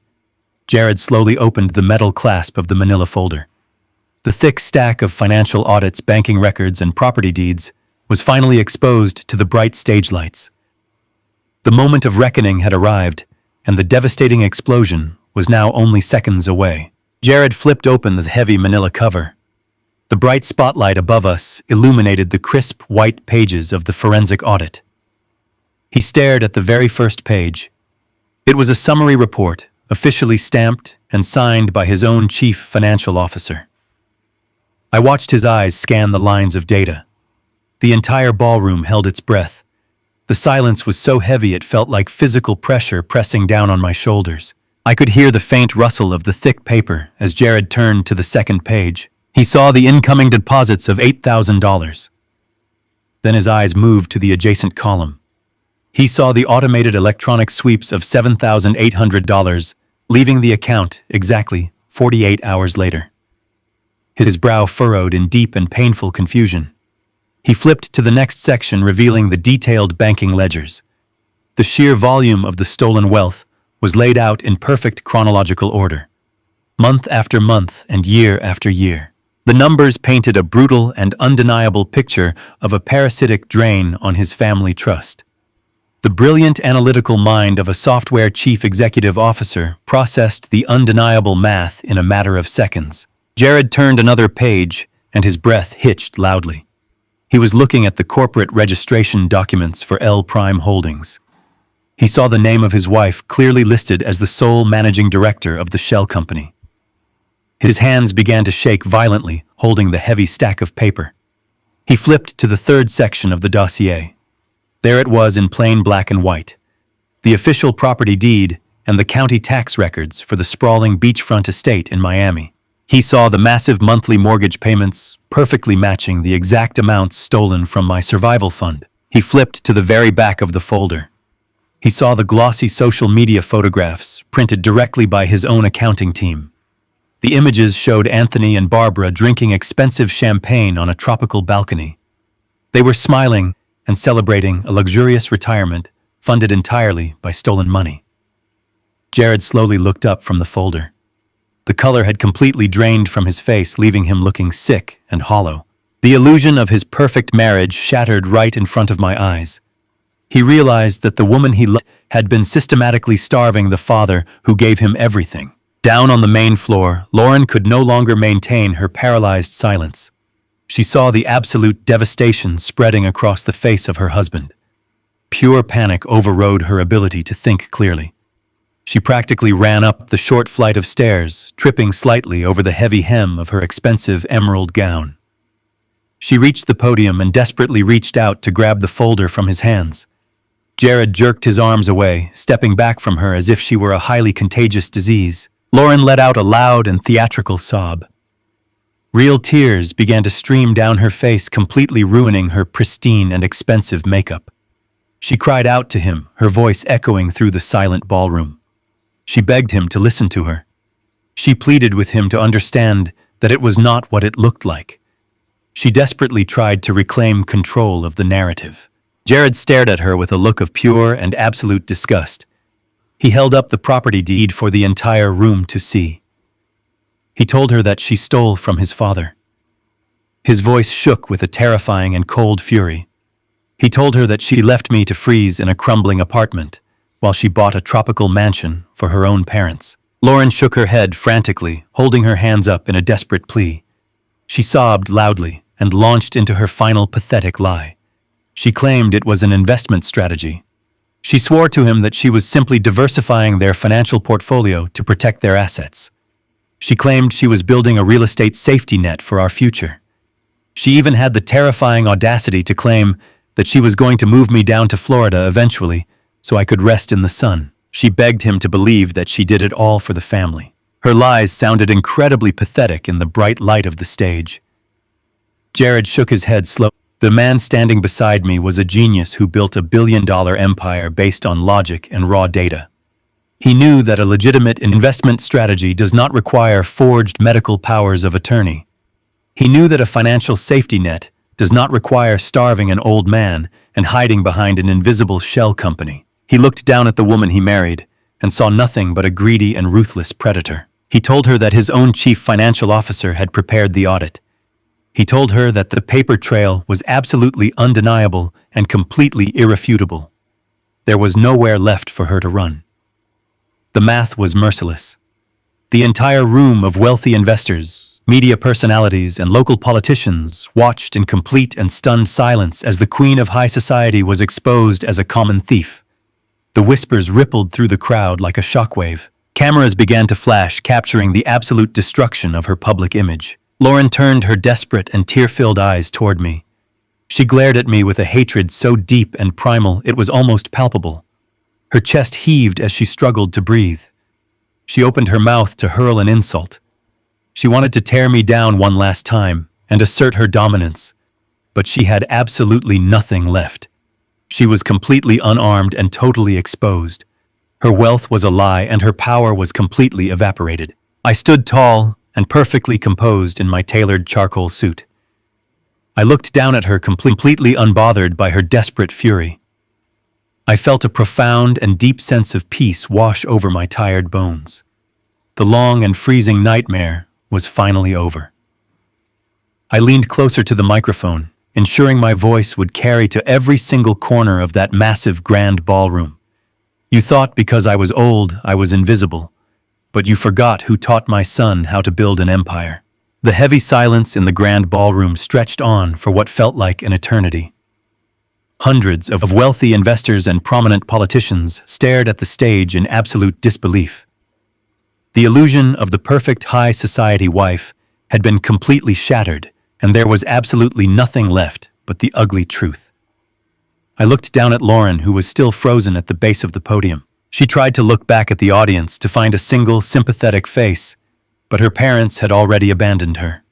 Jared slowly opened the metal clasp of the manila folder. The thick stack of financial audits, banking records, and property deeds was finally exposed to the bright stage lights. The moment of reckoning had arrived, and the devastating explosion was now only seconds away. Jared flipped open the heavy manila cover. The bright spotlight above us illuminated the crisp white pages of the forensic audit. He stared at the very first page. It was a summary report, officially stamped and signed by his own chief financial officer. I watched his eyes scan the lines of data. The entire ballroom held its breath. The silence was so heavy it felt like physical pressure pressing down on my shoulders. I could hear the faint rustle of the thick paper as Jared turned to the second page. He saw the incoming deposits of $8,000. Then his eyes moved to the adjacent column. He saw the automated electronic sweeps of $7,800, leaving the account exactly 48 hours later. His brow furrowed in deep and painful confusion. He flipped to the next section, revealing the detailed banking ledgers. The sheer volume of the stolen wealth was laid out in perfect chronological order, month after month and year after year. The numbers painted a brutal and undeniable picture of a parasitic drain on his family trust. The brilliant analytical mind of a software chief executive officer processed the undeniable math in a matter of seconds. Jared turned another page, and his breath hitched loudly. He was looking at the corporate registration documents for L Prime Holdings. He saw the name of his wife clearly listed as the sole managing director of the shell company. His hands began to shake violently, holding the heavy stack of paper. He flipped to the third section of the dossier. There it was in plain black and white. The official property deed and the county tax records for the sprawling beachfront estate in Miami. He saw the massive monthly mortgage payments perfectly matching the exact amounts stolen from my survival fund. He flipped to the very back of the folder. He saw the glossy social media photographs printed directly by his own accounting team. The images showed Anthony and Barbara drinking expensive champagne on a tropical balcony. They were smiling and celebrating a luxurious retirement funded entirely by stolen money. Jared slowly looked up from the folder. The color had completely drained from his face, leaving him looking sick and hollow. The illusion of his perfect marriage shattered right in front of my eyes. He realized that the woman he loved had been systematically starving the father who gave him everything. Down on the main floor, Lauren could no longer maintain her paralyzed silence. She saw the absolute devastation spreading across the face of her husband. Pure panic overrode her ability to think clearly. She practically ran up the short flight of stairs, tripping slightly over the heavy hem of her expensive emerald gown. She reached the podium and desperately reached out to grab the folder from his hands. Jared jerked his arms away, stepping back from her as if she were a highly contagious disease. Lauren let out a loud and theatrical sob. Real tears began to stream down her face, completely ruining her pristine and expensive makeup. She cried out to him, her voice echoing through the silent ballroom. She begged him to listen to her. She pleaded with him to understand that it was not what it looked like. She desperately tried to reclaim control of the narrative. Jared stared at her with a look of pure and absolute disgust. He held up the property deed for the entire room to see. He told her that she stole from his father. His voice shook with a terrifying and cold fury. He told her that she left me to freeze in a crumbling apartment, while she bought a tropical mansion for her own parents. Lauren shook her head frantically, holding her hands up in a desperate plea. She sobbed loudly and launched into her final pathetic lie. She claimed it was an investment strategy. She swore to him that she was simply diversifying their financial portfolio to protect their assets. She claimed she was building a real estate safety net for our future. She even had the terrifying audacity to claim that she was going to move me down to Florida eventually so I could rest in the sun. She begged him to believe that she did it all for the family. Her lies sounded incredibly pathetic in the bright light of the stage. Jared shook his head slowly. The man standing beside me was a genius who built a billion-dollar empire based on logic and raw data. He knew that a legitimate investment strategy does not require forged medical powers of attorney. He knew that a financial safety net does not require starving an old man and hiding behind an invisible shell company. He looked down at the woman he married and saw nothing but a greedy and ruthless predator. He told her that his own chief financial officer had prepared the audit. He told her that the paper trail was absolutely undeniable and completely irrefutable. There was nowhere left for her to run. The math was merciless. The entire room of wealthy investors, media personalities, and local politicians watched in complete and stunned silence as the queen of high society was exposed as a common thief. The whispers rippled through the crowd like a shockwave. Cameras began to flash, capturing the absolute destruction of her public image. Lauren turned her desperate and tear-filled eyes toward me. She glared at me with a hatred so deep and primal it was almost palpable. Her chest heaved as she struggled to breathe. She opened her mouth to hurl an insult. She wanted to tear me down one last time and assert her dominance, but she had absolutely nothing left. She was completely unarmed and totally exposed. Her wealth was a lie and her power was completely evaporated. I stood tall and perfectly composed in my tailored charcoal suit. I looked down at her completely unbothered by her desperate fury. I felt a profound and deep sense of peace wash over my tired bones. The long and freezing nightmare was finally over. I leaned closer to the microphone, ensuring my voice would carry to every single corner of that massive grand ballroom. You thought because I was old, I was invisible. But you forgot who taught my son how to build an empire. The heavy silence in the grand ballroom stretched on for what felt like an eternity. Hundreds of wealthy investors and prominent politicians stared at the stage in absolute disbelief. The illusion of the perfect high society wife had been completely shattered, and there was absolutely nothing left but the ugly truth. I looked down at Lauren, who was still frozen at the base of the podium. She tried to look back at the audience to find a single sympathetic face, but her parents had already abandoned her.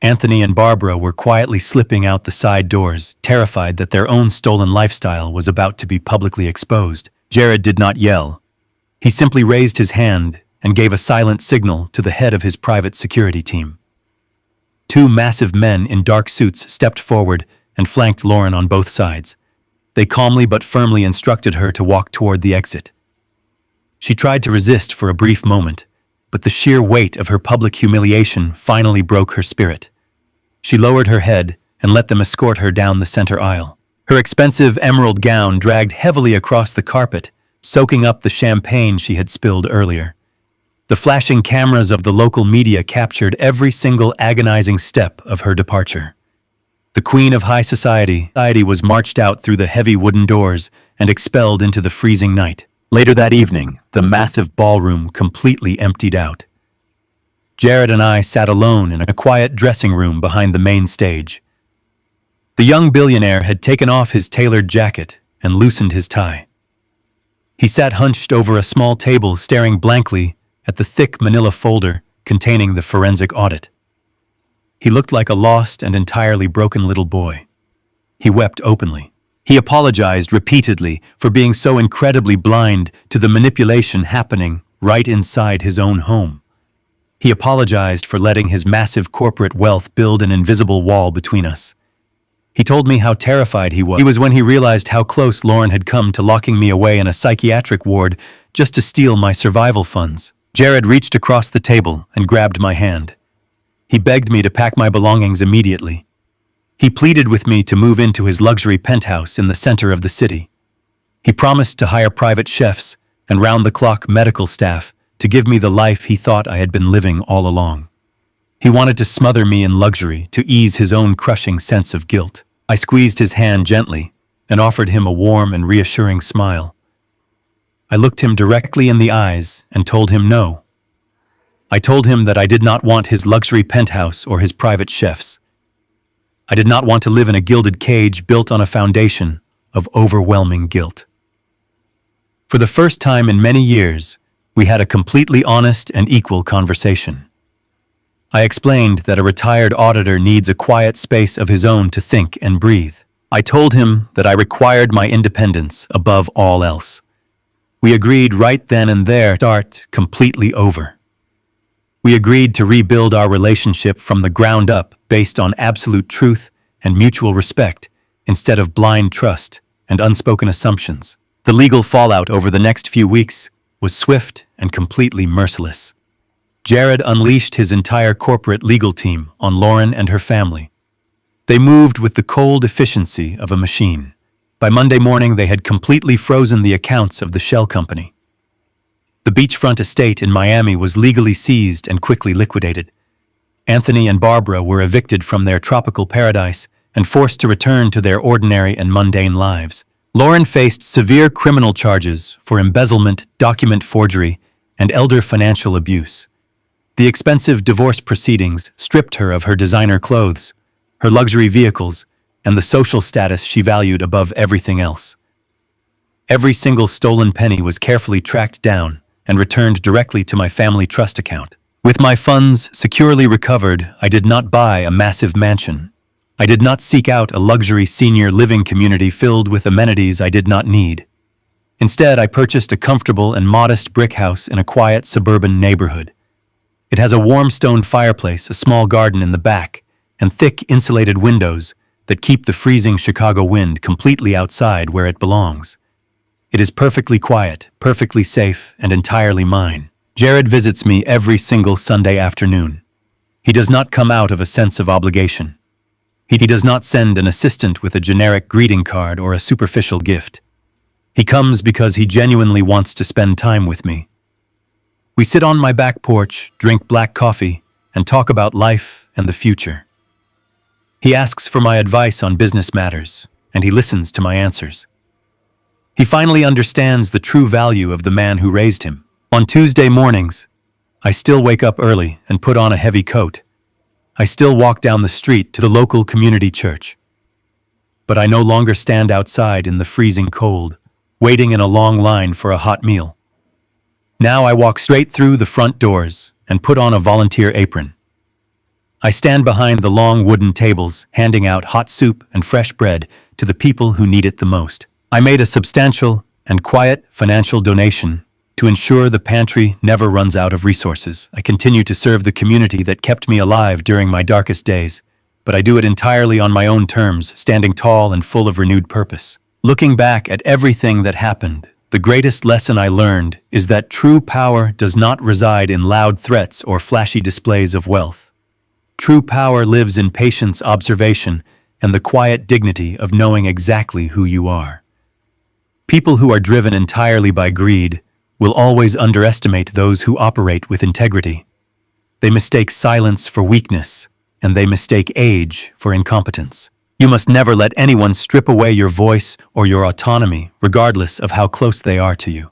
Anthony and Barbara were quietly slipping out the side doors, terrified that their own stolen lifestyle was about to be publicly exposed. Jared did not yell. He simply raised his hand and gave a silent signal to the head of his private security team. Two massive men in dark suits stepped forward and flanked Lauren on both sides. They calmly but firmly instructed her to walk toward the exit. She tried to resist for a brief moment, but the sheer weight of her public humiliation finally broke her spirit. She lowered her head and let them escort her down the center aisle. Her expensive emerald gown dragged heavily across the carpet, soaking up the champagne she had spilled earlier. The flashing cameras of the local media captured every single agonizing step of her departure. The queen of high society was marched out through the heavy wooden doors and expelled into the freezing night. Later that evening, the massive ballroom completely emptied out. Jared and I sat alone in a quiet dressing room behind the main stage. The young billionaire had taken off his tailored jacket and loosened his tie. He sat hunched over a small table, staring blankly at the thick manila folder containing the forensic audit. He looked like a lost and entirely broken little boy. He wept openly. He apologized repeatedly for being so incredibly blind to the manipulation happening right inside his own home. He apologized for letting his massive corporate wealth build an invisible wall between us. He told me how terrified he was. He was when he realized how close Lauren had come to locking me away in a psychiatric ward just to steal my survival funds. Jared reached across the table and grabbed my hand. He begged me to pack my belongings immediately. He pleaded with me to move into his luxury penthouse in the center of the city. He promised to hire private chefs and round-the-clock medical staff to give me the life he thought I had been living all along. He wanted to smother me in luxury to ease his own crushing sense of guilt. I squeezed his hand gently and offered him a warm and reassuring smile. I looked him directly in the eyes and told him no. I told him that I did not want his luxury penthouse or his private chefs. I did not want to live in a gilded cage built on a foundation of overwhelming guilt. For the first time in many years, we had a completely honest and equal conversation. I explained that a retired auditor needs a quiet space of his own to think and breathe. I told him that I required my independence above all else. We agreed right then and there to start completely over. We agreed to rebuild our relationship from the ground up based on absolute truth and mutual respect instead of blind trust and unspoken assumptions. The legal fallout over the next few weeks was swift and completely merciless. Jared unleashed his entire corporate legal team on Lauren and her family. They moved with the cold efficiency of a machine. By Monday morning, they had completely frozen the accounts of the shell company. The beachfront estate in Miami was legally seized and quickly liquidated. Anthony and Barbara were evicted from their tropical paradise and forced to return to their ordinary and mundane lives. Lauren faced severe criminal charges for embezzlement, document forgery, and elder financial abuse. The expensive divorce proceedings stripped her of her designer clothes, her luxury vehicles, and the social status she valued above everything else. Every single stolen penny was carefully tracked down and returned directly to my family trust account. With my funds securely recovered, I did not buy a massive mansion. I did not seek out a luxury senior living community filled with amenities I did not need. Instead, I purchased a comfortable and modest brick house in a quiet suburban neighborhood. It has a warm stone fireplace, a small garden in the back, and thick insulated windows that keep the freezing Chicago wind completely outside where it belongs. It is perfectly quiet, perfectly safe, and entirely mine. Jared visits me every single Sunday afternoon. He does not come out of a sense of obligation. He does not send an assistant with a generic greeting card or a superficial gift. He comes because he genuinely wants to spend time with me. We sit on my back porch, drink black coffee, and talk about life and the future. He asks for my advice on business matters, and he listens to my answers. He finally understands the true value of the man who raised him. On Tuesday mornings, I still wake up early and put on a heavy coat. I still walk down the street to the local community church. But I no longer stand outside in the freezing cold, waiting in a long line for a hot meal. Now I walk straight through the front doors and put on a volunteer apron. I stand behind the long wooden tables, handing out hot soup and fresh bread to the people who need it the most. I made a substantial and quiet financial donation to ensure the pantry never runs out of resources. I continue to serve the community that kept me alive during my darkest days, but I do it entirely on my own terms, standing tall and full of renewed purpose. Looking back at everything that happened, the greatest lesson I learned is that true power does not reside in loud threats or flashy displays of wealth. True power lives in patience, observation, and the quiet dignity of knowing exactly who you are. People who are driven entirely by greed will always underestimate those who operate with integrity. They mistake silence for weakness, and they mistake age for incompetence. You must never let anyone strip away your voice or your autonomy, regardless of how close they are to you.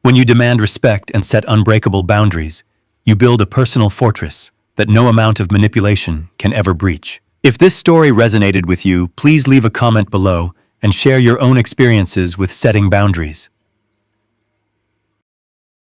When you demand respect and set unbreakable boundaries, you build a personal fortress that no amount of manipulation can ever breach. If this story resonated with you, please leave a comment below and share your own experiences with setting boundaries.